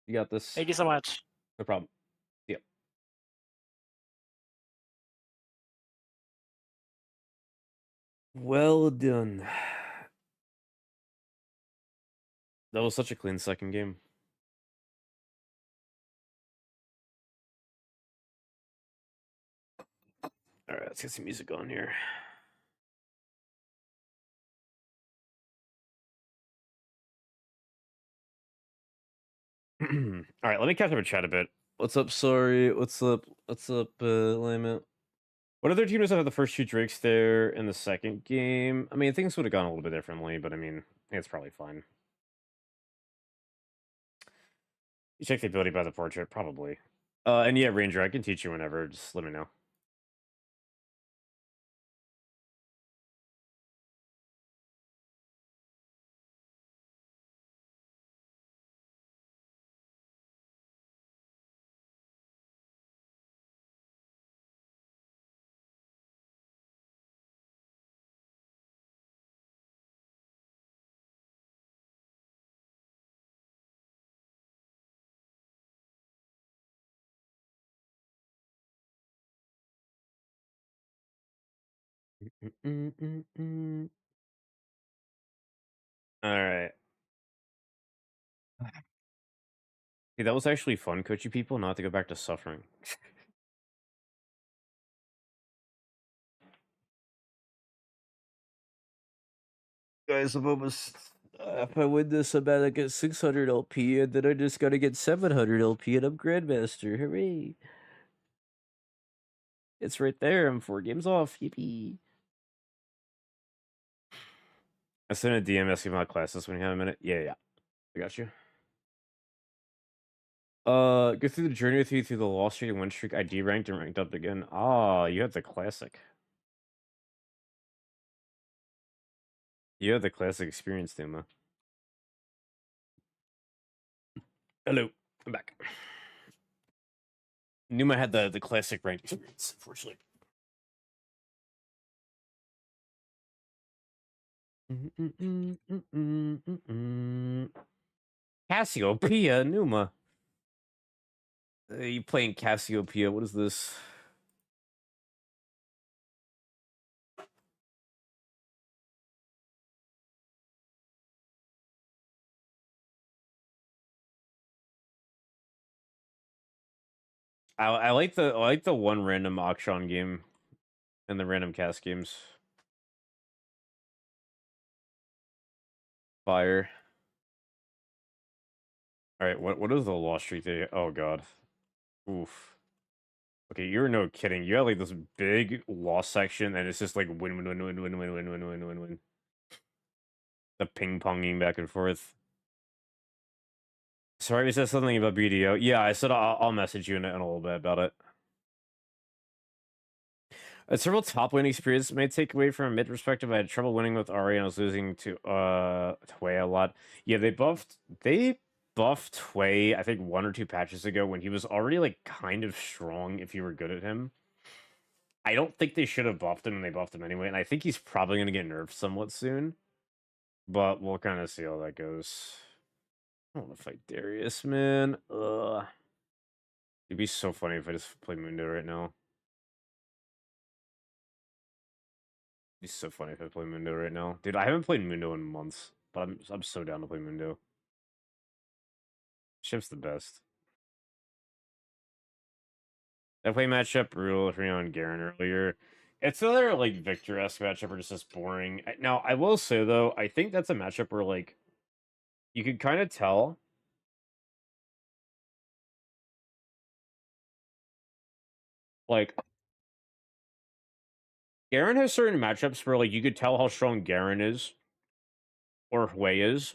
You got this. Thank you so much. No problem. Yep. Well done. That was such a clean second game. All right, let's get some music on here. All right, let me catch up and chat a bit. What's up, sorry? What's up? What's up, Lament? What other teams have the first two drakes there in the second game? I mean, things would have gone a little bit differently, but I mean, I think it's probably fine. You check the ability by the portrait, probably. And yeah, Ranger, I can teach you whenever. Just let me know. All right. Hey, that was actually fun, coachy people, not to go back to suffering. Guys, I'm almost. If I win this, I'm at like at 600 LP, and then I just gotta get 700 LP, and I'm Grandmaster. Hooray! It's right there. I'm 4 games off. Yippee! I sent a DM asking about classes when you have a minute. Yeah, yeah. I got you. Go through the journey with you through the lost streak and win streak. ID ranked and ranked up again. Ah, you had the classic. You had the classic experience, Duma. Hello, I'm back. Numa had the classic ranked experience, unfortunately. Cassiopeia, Numa. You playing Cassiopeia? What is this? I like the one random auction game and the random cast games. Fire. All right, what is the lost streak? Oh god. Oof. Okay, you're no kidding. You have like this big loss section, and it's just like win, win, win, win, win, win, win, win, win, win, win. The ping ponging back and forth. Sorry, you said something about BDO. Yeah, I said I'll message you in a little bit about it. Several top lane experience may take away from a mid perspective. I had trouble winning with Ari and I was losing to Tway a lot. Yeah, they buffed Tway, I think 1 or 2 patches ago when he was already like kind of strong if you were good at him. I don't think they should have buffed him and they buffed him anyway, and I think he's probably gonna get nerfed somewhat soon. But we'll kind of see how that goes. I don't want to fight Darius, man. Ugh. It'd be so funny if I just play Mundo right now. It'd be so funny if I play Mundo right now. Dude, I haven't played Mundo in months. but I'm so down to play Mundo. Ship's the best. I played matchup Rule and Garen earlier. It's another like Victor-esque matchup or just as boring. Now I will say though, I think that's a matchup where like you could kind of tell. Like Garen has certain matchups where like you could tell how strong Garen is or Hui is,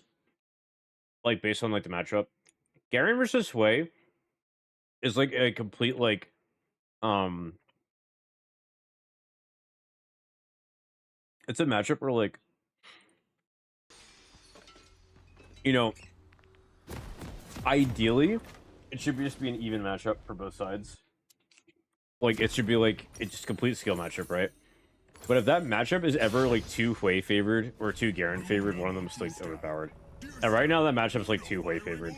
like based on like the matchup. Garen versus Hui is like a complete like um it's a matchup where like you know ideally it should just be an even matchup for both sides. Like it should be like it's just complete skill matchup, right? But if that matchup is ever like too Hui favored or too Garen favored, one of them's like overpowered. And right now that matchup's like too Hui favored.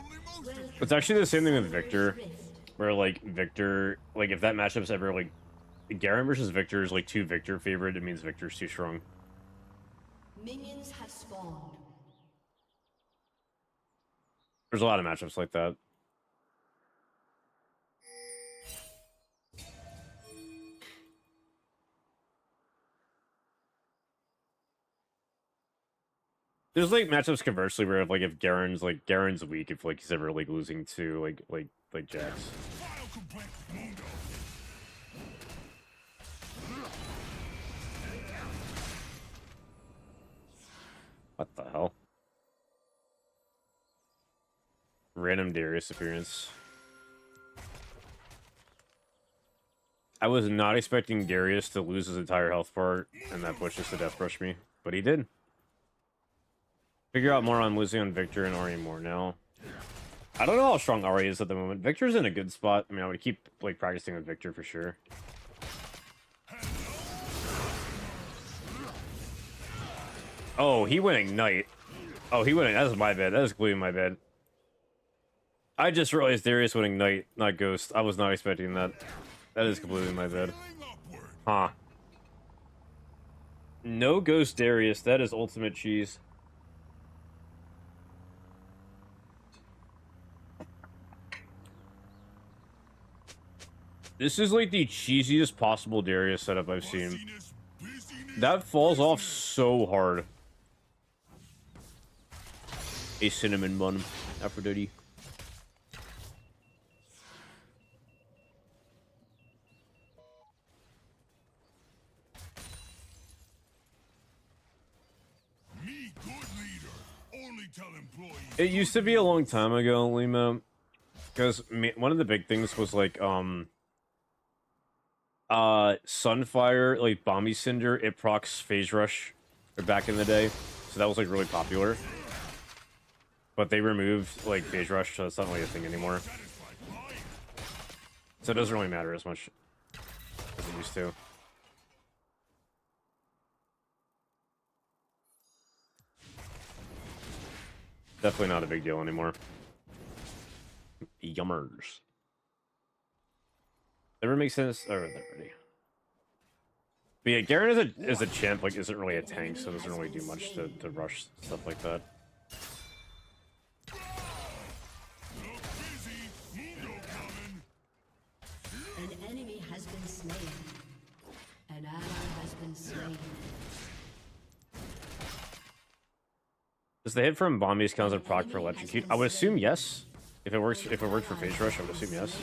It's actually the same thing with Victor, where like Victor, like if that matchup's ever like Garen versus Victor is like too Victor favored, it means Victor's too strong. Minions have spawned. There's a lot of matchups like that. There's like matchups conversely where if Garen's weak if like he's ever like losing to like Jax. What the hell? Random Darius appearance. I was not expecting Darius to lose his entire health part and that push just to death rush me, but he did. Figure out more on losing on Victor and Ari more now. I don't know how strong Ari is at the moment. Victor's in a good spot. I mean, I would keep like practicing with Victor for sure. Oh, he went Ignite. Oh, he went. That's my bad. That is completely my bad. I just realized Darius went Ignite, not Ghost. I was not expecting that. That is completely my bad. Huh. No Ghost Darius. That is ultimate cheese. This is like the cheesiest possible Darius setup I've seen. That falls off so hard. A cinnamon bun, Aphrodite. It used to be a long time ago, Lima, because one of the big things was like Sunfire, like Bomby Cinder, it procs Phase Rush back in the day, so that was like really popular. But they removed like Phase Rush, so it's not really a thing anymore. So it doesn't really matter as much as it used to. Definitely not a big deal anymore. Yummers. Never makes sense. Oh, they're ready. But yeah, Garen is a champ, like isn't really a tank, so doesn't really do much to rush stuff like that. An enemy has been slain. An ally has been slain. Does the hit from Bombies count as a proc for electrocute? I would assume yes. If it works for Phase Rush, I would assume yes.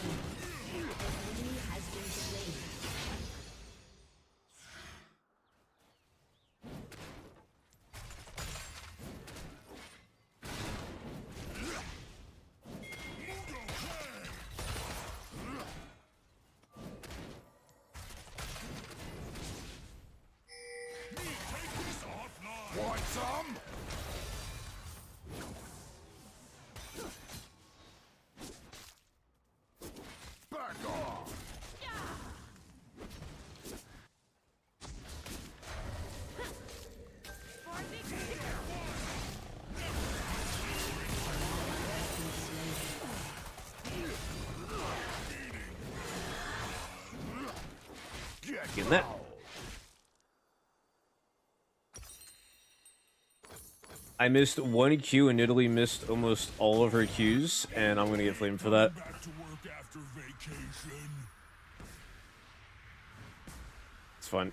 Want some? Back off! Get that. I missed one Q and Italy missed almost all of her Qs, and I'm gonna get flamed for that. Back to work after vacation. It's fun.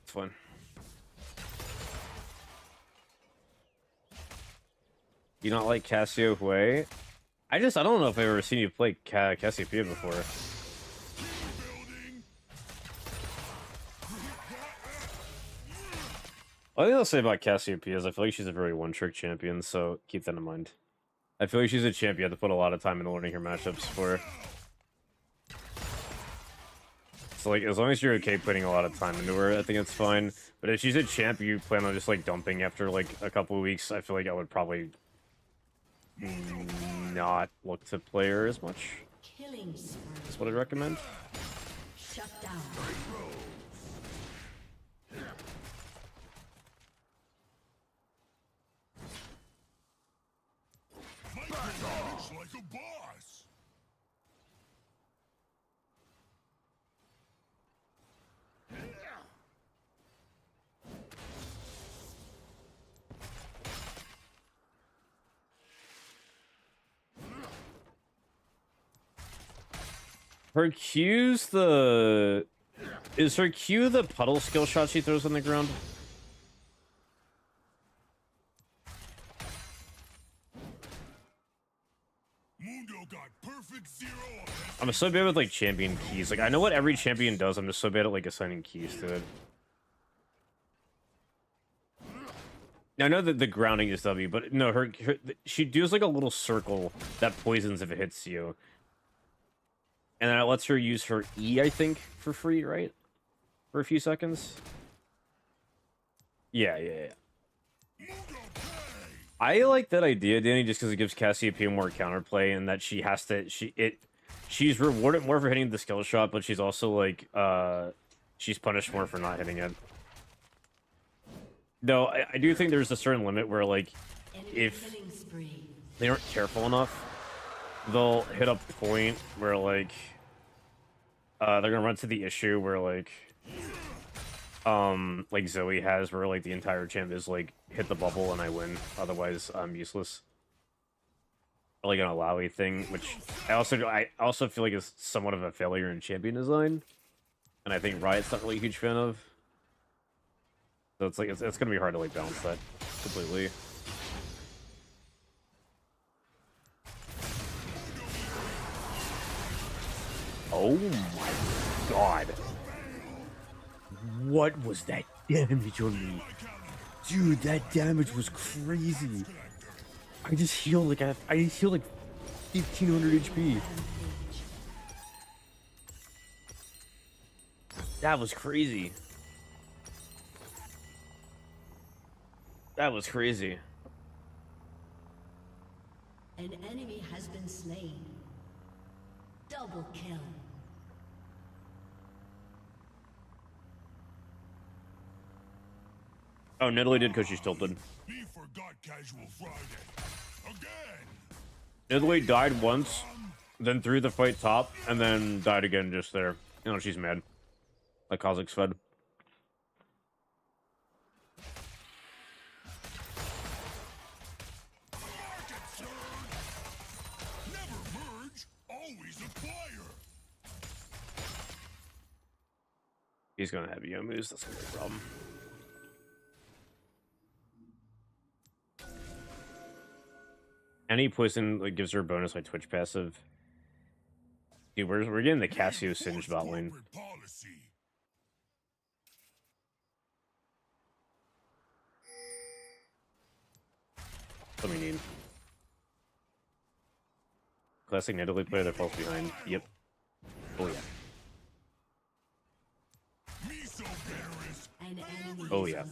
It's fun. You not like Cassiopeia? I don't know if I've ever seen you play Cassiopeia before. One thing I'll say about Cassiopeia is I feel like she's a very one-trick champion, so keep that in mind. I feel like she's a champion you have to put a lot of time into learning her matchups for. So, like, as long as you're okay putting a lot of time into her, I think it's fine. But if she's a champ you plan on just, like, dumping after, like, a couple of weeks, I feel like I would probably not look to play her as much. Killing spree. That's what I'd recommend. Shut down. Looks like a boss. Her Q's the... Is her Q the puddle skill shot she throws on the ground? Mundo got perfect zero. I'm so bad with, like, champion keys. Like, I know what every champion does, I'm just so bad at, like, assigning keys to it. Now, I know that the grounding is W, but no, she does, like, a little circle that poisons if it hits you. And then it lets her use her E, I think, for free, right? For a few seconds? Yeah. I like that idea, Danny, just because it gives Cassiopeia more counterplay, and that she has to... She's rewarded more for hitting the skill shot, but she's also, like, she's punished more for not hitting it. Though, I do think there's a certain limit where, like, if they aren't careful enough, they'll hit a point where, like, they're gonna run to the issue where, like Zoe has, where, like, the entire champ is, like, hit the bubble and I win, otherwise I'm useless. Or, like, an Alawi thing, which I also feel like is somewhat of a failure in champion design, and I think Riot's not really a huge fan of. So it's, like, it's gonna be hard to, like, balance that completely. Oh my god. What was that damage on me? Dude, that damage was crazy. I just healed like 1500 HP. That was crazy. That was crazy. An enemy has been slain. Double kill. Oh, Nidalee did because she's tilted. He forgot Casual Friday. Again. Nidalee died once, then threw the fight top, and then died again just there. You know, she's mad. Like Kha'Zix fed. Never merge, always acquire. He's gonna have Yomu's, that's gonna be a problem. Any poison like gives her a bonus like Twitch passive. Dude, we're getting the Cassio Singe bot lane. What do we need? Classic Nidalee player that falls behind. Yep. Oh yeah. Oh yeah.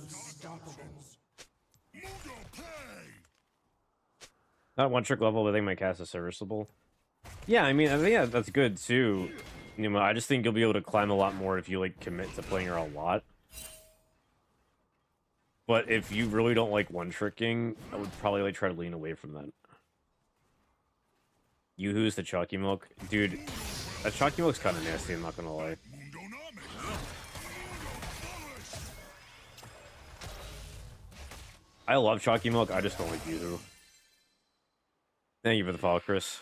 Not one trick level, but I think my cast is serviceable. Yeah, I mean, yeah, that's good too. You know, I just think you'll be able to climb a lot more if you like commit to playing her a lot. But if you really don't like one tricking, I would probably like try to lean away from that. Yoo-hoo's the chalky milk, dude. That chalky milk's kind of nasty. I'm not gonna lie. I love Chalky Milk, I just don't like Yuzu. Thank you for the follow, Chris.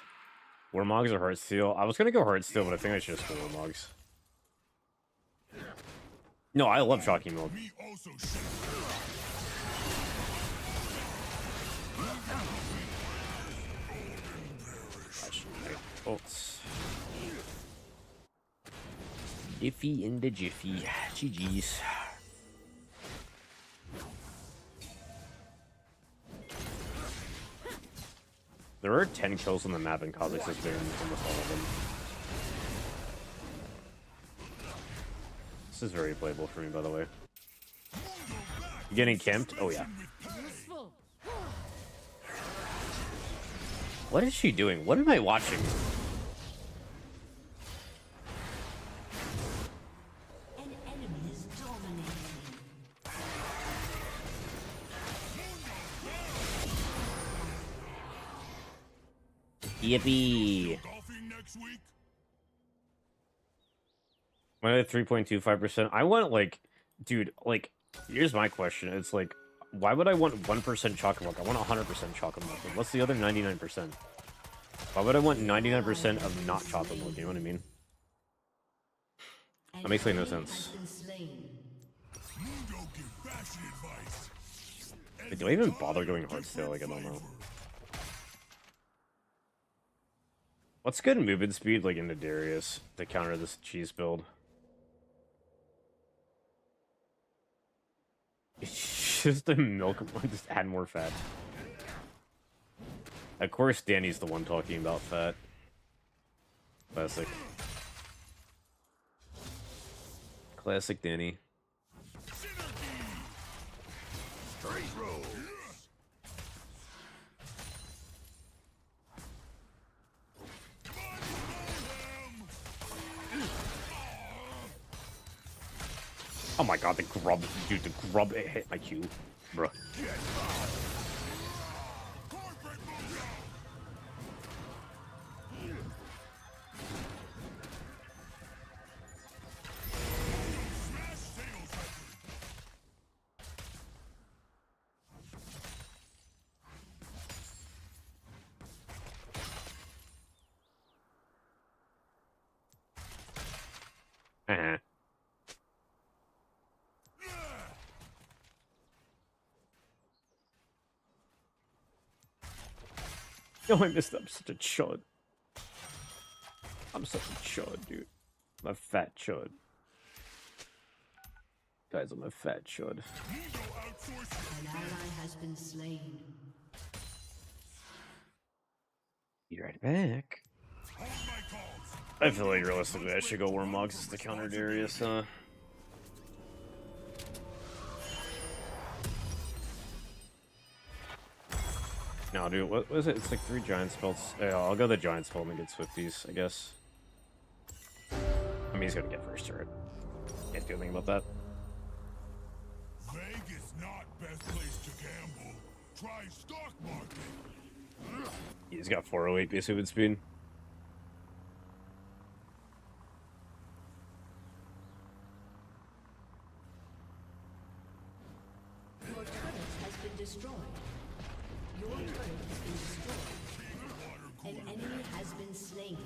Warmogs or Heartsteel? I was gonna go Heartsteel, but I think I should just go Warmogs. No, I love Chalky Milk. Bolts. Iffy in the jiffy. GG's. There are 10 kills on the map, and Kha'Zix has been almost all of them. This is very playable for me, by the way. You getting camped? Oh, yeah. What is she doing? What am I watching? An enemy is dominating. Yippee! When I had 3.25%, I want, like, dude, like, here's my question. It's like, why would I want 1% chocolate milk? I want 100% chocolate milk. What's the other 99%? Why would I want 99% of not chocolate milk? You know what I mean? That makes like no sense. Wait, do I even bother going hard still? Like, I don't know. What's good movement speed, like, into Darius to counter this cheese build? It's just a milk one, just add more fat. Of course, Danny's the one talking about fat. Classic. Classic Danny. Oh my god, the grub, dude, the grub hit my Q, bruh. Uh-huh. Oh, I missed up. Such a chud. I'm such a chud, dude. I'm a fat chud. Guys, I'm a fat chud. An ally has been slain. Be right back. I feel like realistically I should go Warmogs to counter Darius, huh? No, dude, what was it? It's like 3 giant spells. Yeah, I'll go the giant spell and get Swifties, I guess. I mean, he's gonna get first turret. Can't do anything about that. Vegas not best place to gamble. Try stock market. He's got 408 base movement speed. Your turret has been destroyed. Your turret has been destroyed. An enemy has been slain.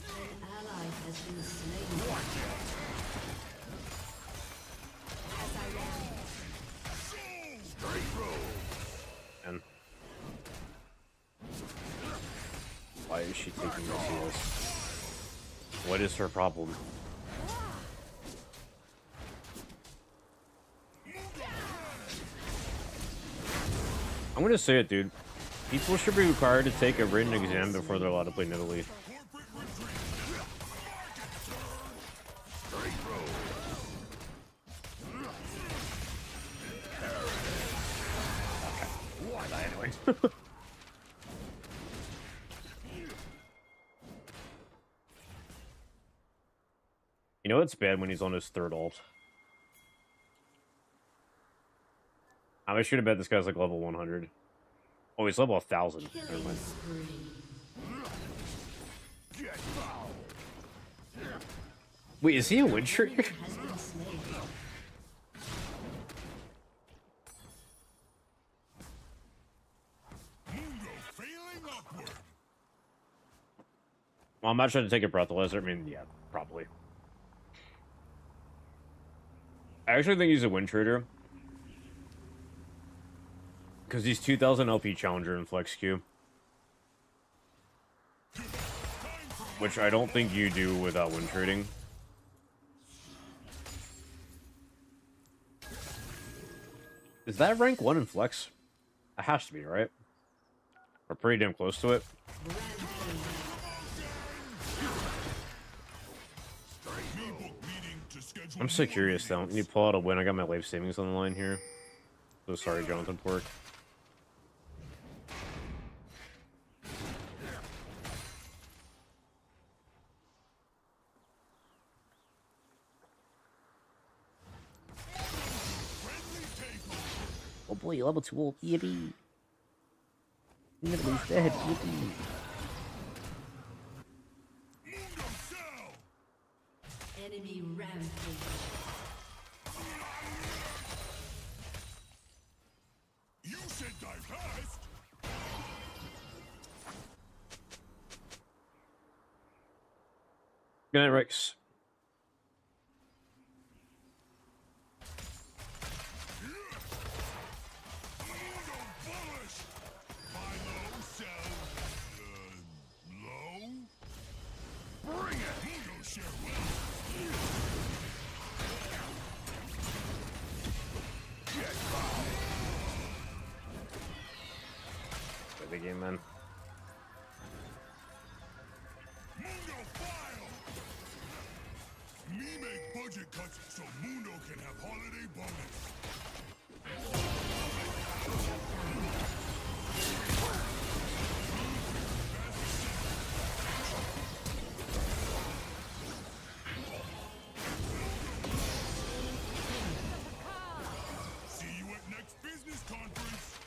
An ally has been slain. As I am. And why is she taking this? What is her problem? I'm gonna say it, dude. People should be required to take a written exam before they're allowed to play in Italy. Why not anyway? You know what's bad when he's on his 3rd ult? I should have bet this guy's like level 100. Oh, he's level 1,000. Never mind. Killing spree. Wait, is he a wind trader? Has been slain. Mundo failing upward. Well, I'm not trying to take a breathalyzer. I mean, yeah, probably. I actually think he's a wind trader. Because he's 2000 LP Challenger in Flex Q. Which I don't think you do without wind trading. Is that rank 1 in Flex? It has to be, right? We're pretty damn close to it. I'm so curious, though. When you pull out a win, I got my life savings on the line here. So sorry, Jonathan Pork. Oh boy, level 2 ult. Yippee. Nobody's dead. Yippee. Enemy rampage. You said die fast. Good night, Rex. Play the game, man. Mundo file. Me make budget cuts so Mundo can have holiday bonus. See you at next business conference.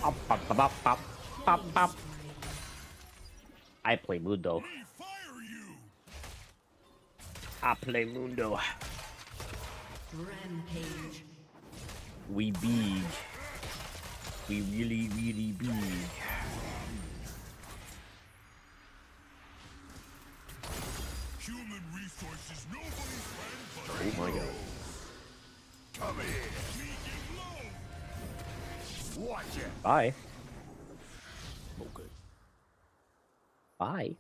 Pop, pop, pop, pop, pop, pop. I play Mundo. We fire you. I play Mundo. Rampage. We big. We really, really big. Human resources, nobody's friend but Oh my god. come here. Sneak and low. Watch it. Bye. Okay. Bye.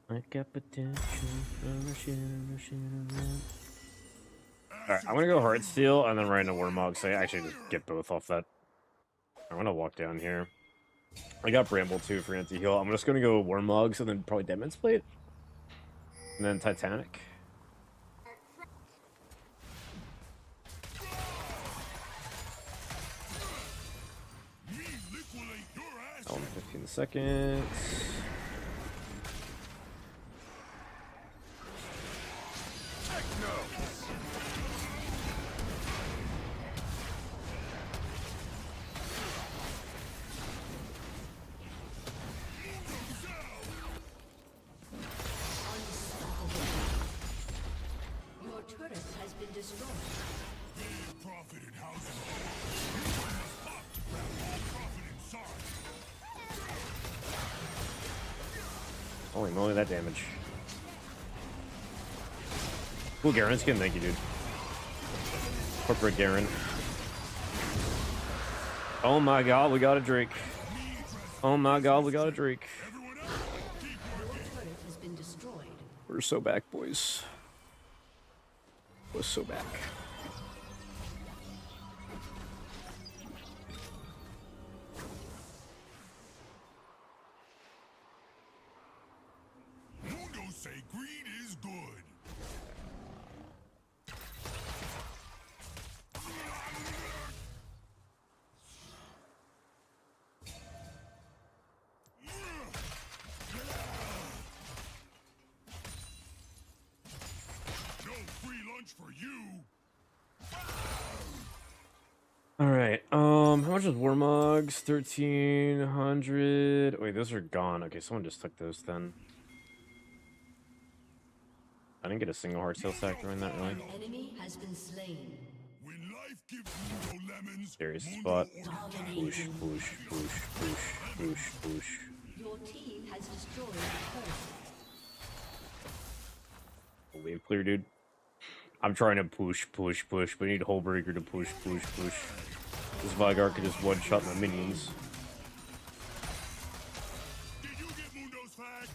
I got potential. Alright, I'm gonna go Heartsteel and then right into Warmog, so I actually just get both off that. I'm gonna walk down here. I got Bramble too for anti-heal. I'm just gonna go Warmogs and then probably Demon's Plate. And then Titanic. Me liquidate your ass. 15 seconds. Your turret has been destroyed. Big profit in housing. You must opt to grab all profit inside. Holy moly, that damage. Cool Garen skin, thank you, dude. Corporate Garen. Oh my god, we got a Drake. Oh my god, we got a Drake. Everyone else, keep Your working. turret has been destroyed. We're so back, boys. We're so back. Mundo say greed is good. No free lunch for you. much is Warmogs? 1,300. Wait, those are gone. Okay, someone just took those then. I didn't get a single hard sale stack during that, really. An enemy has been slain. When life gives Mundo lemons, Serious Mundo spot. orders Push, push, push, push, push, push. Your team has destroyed a turret. Wave clear, dude. I'm trying to push, push, push, but I need Hullbreaker to push, push, push. This Vigar could just one-shot my minions. Did you get Mundo's flag?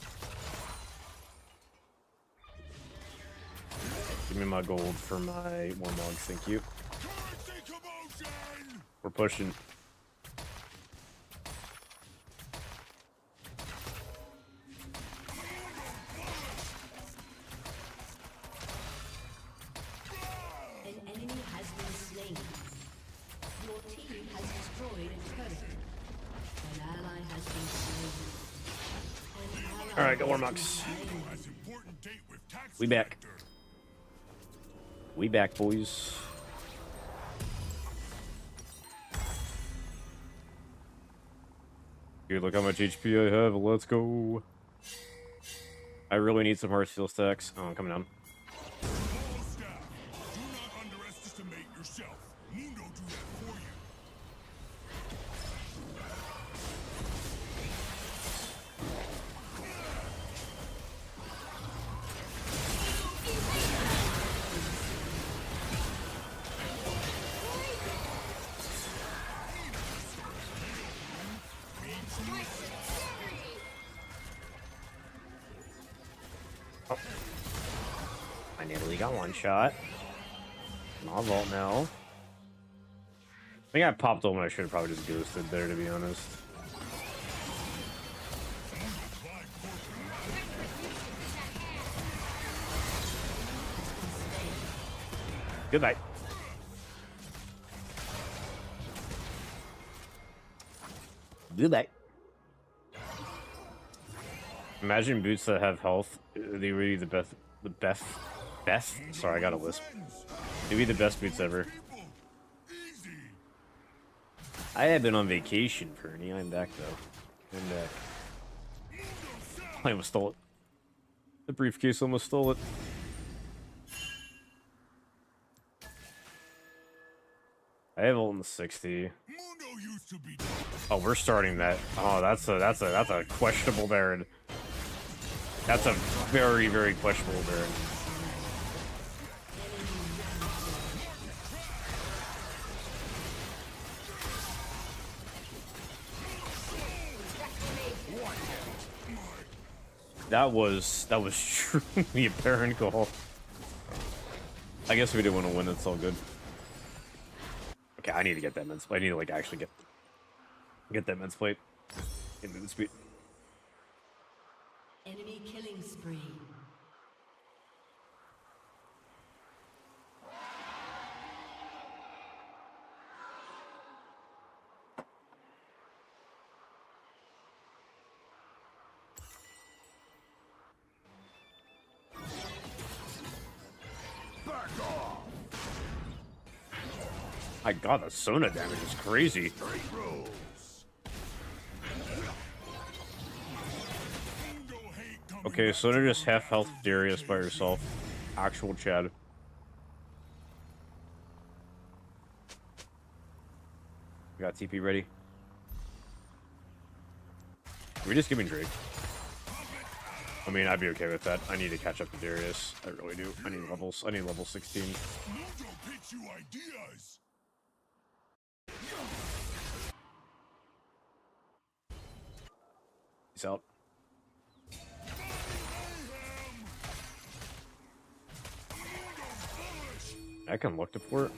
Give me my gold for my Warmogs, thank you. Currency commotion! We're pushing. An enemy has been slain. Your team has destroyed a turret. An ally has been slain. An ally Alright, go has Warmogs. been slain. Has important date with tax We back. collector. We back, boys. Dude, look how much HP I have. Let's go. I really need some hard steel stacks. Oh, I'm coming down. All staff, do not underestimate yourself. Mundo do that for you. I nearly got one shot. My vault now. I think I popped on when I should have probably just ghosted there, to be honest. Goodbye. Goodbye. Imagine boots that have health. They would be the best. The best. Best? Sorry, I got a lisp. They'd be the best boots ever. People, easy. I have been on vacation, Fernie. I'm back, though. I'm back. I almost stole it. The briefcase almost stole it. I have ult in 60. Mundo used to be. Oh, we're starting that. Oh, that's a questionable Baron. That's a very, very questionable Baron. That was truly a Baron call. I guess we didn't want to win. It's all good. Okay, I need to get that men's plate. I need to like actually get that men's plate. Get movement speed. Enemy killing spree. My god, the Sona damage is crazy. Okay, Sona just half health Darius by herself. Actual Chad. We got TP ready. Are we just giving Drake? I mean, I'd be okay with that. I need to catch up to Darius. I really do. I need levels. I need level 16. Mundo pitch you ideas. He's out. I can look to port.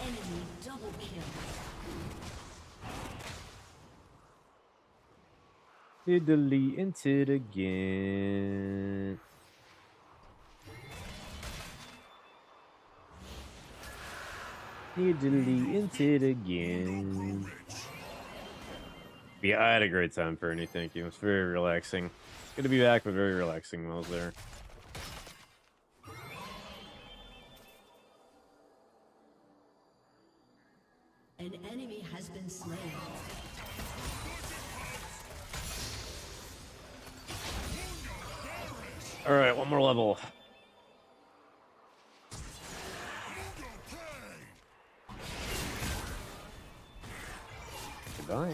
Enemy double kill. Italy into it again. Italy into it again. Yeah, I had a great time, Fernie. Thank you. It's very relaxing. Good to be back, but very relaxing while I was there. An enemy has been slain. All right, one more level. Goodbye.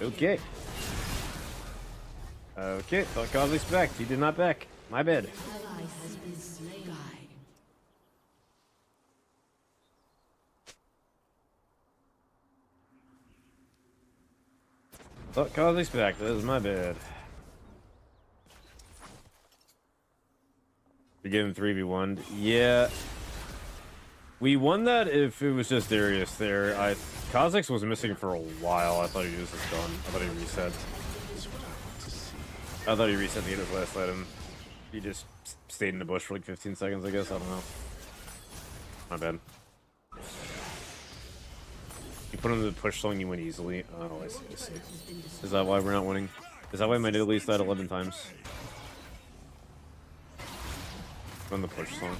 Okay. Okay, thought Godly's back. He did not back. My bad. Ally has been slain. Thought Godly's back. That is my bad. You're getting 3v1. Yeah. We won that if it was just Darius there. Kha'Zix was missing for a while. I thought he was just done. I thought he reset. I thought he reset to get his last item. He just stayed in the bush for like 15 seconds, I guess. I don't know. My bad. You put him in the push zone, you win easily. Oh, I see, I see. Is that why we're not winning? Is that why my at least died 11 times? On the push zone.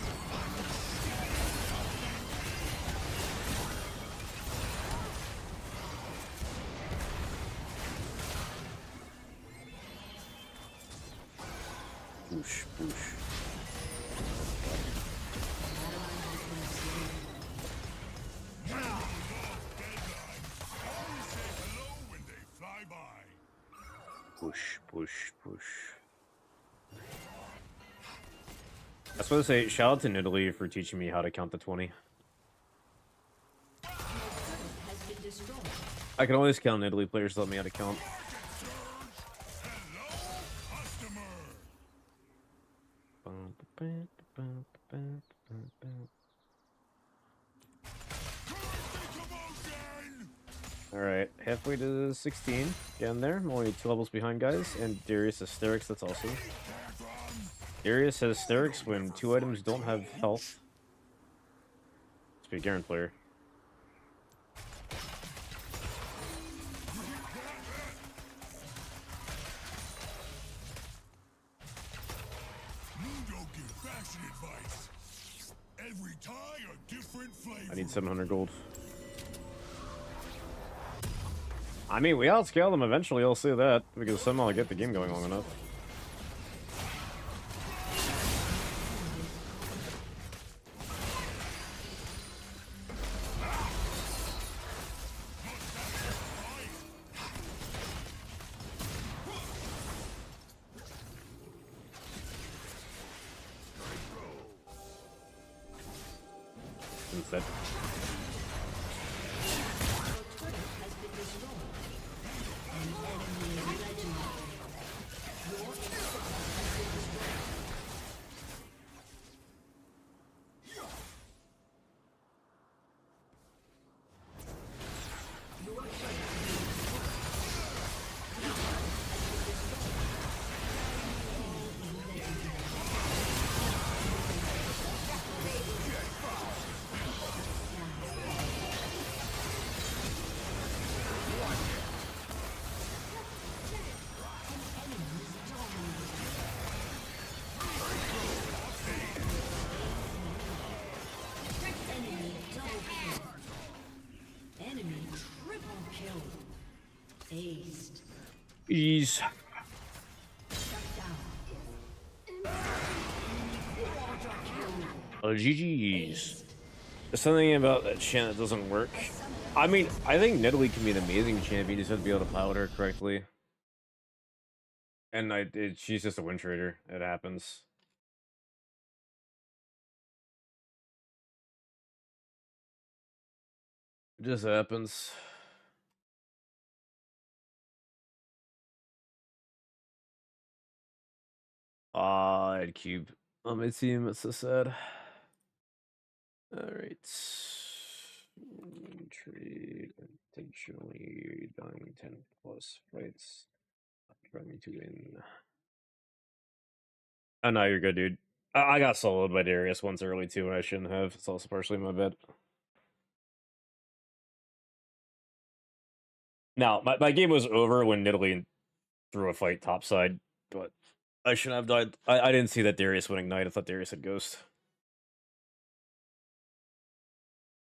Boosh, boosh. Push, push, push. I was supposed to say, shout out to Nidalee for teaching me how to count to 20. I can always count Nidalee players taught me how to count. Alright, halfway to 16. Getting there. I'm only 2 levels behind, guys. And Darius Hysterics, that's awesome. Darius has Hysterics when 2 items don't have health. Must be a Garen player. I need 700 gold. I mean, we outscale them eventually, I'll say that, because somehow I get the game going long enough. Instead. Aced. Ease. Oh, GG's. There's something about that chant that doesn't work. I mean, I think Nidalee can be an amazing champion. You just have to be able to pilot her correctly. And she's just a win trader. It happens. It just happens. Ah, Ed Cube on my team. It's so sad. Alright. Trade intentionally dying 10 plus fights. Try me to win. Oh no, you're good, dude. I got soloed by Darius once early too, and I shouldn't have. It's also partially my bad. Now, my game was over when Nidalee threw a fight topside, but I shouldn't have died. I didn't see that Darius would ignite. I thought Darius had Ghost.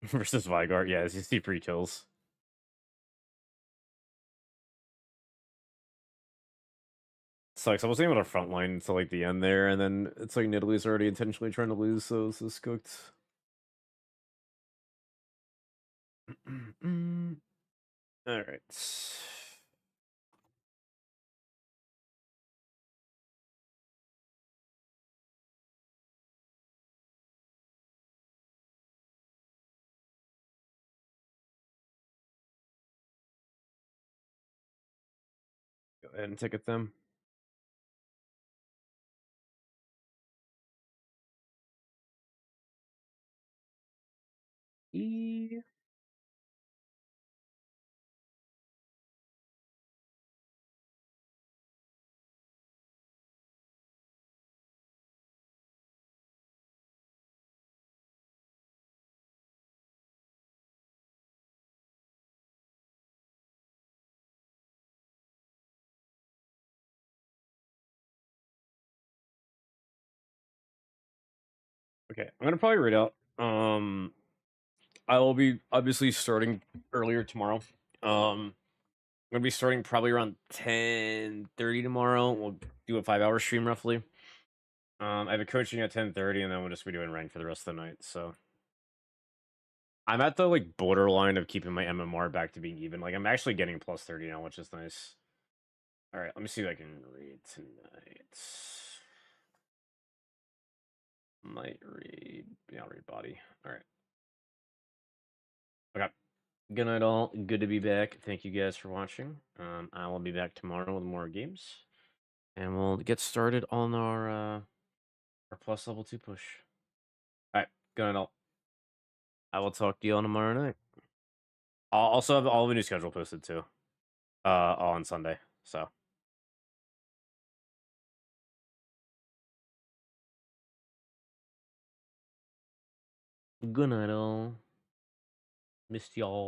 Versus Vigart, yeah, you see free kills. Sucks. I wasn't able to frontline until like the end there, and then it's like Nidalee's already intentionally trying to lose, so this is cooked. All right. Go ahead and ticket them. E. Okay, I'm gonna probably read out. I will be obviously starting earlier tomorrow. I'm gonna be starting probably around 10:30 tomorrow. We'll do a 5-hour stream roughly. I have a coaching at 10:30, and then we'll just be doing rank for the rest of the night. So I'm at the like borderline of keeping my MMR back to being even. Like I'm actually getting plus 30 now, which is nice. All right, let me see if I can read tonight. Might read. Yeah, I'll read body. All right. Okay. Good night, all. Good to be back. Thank you guys for watching. I will be back tomorrow with more games, and we'll get started on our plus level 2 push. All right. Good night, all. I will talk to you all tomorrow night. I'll also have all of the new schedule posted too. On Sunday. So good night, all. Missed y'all.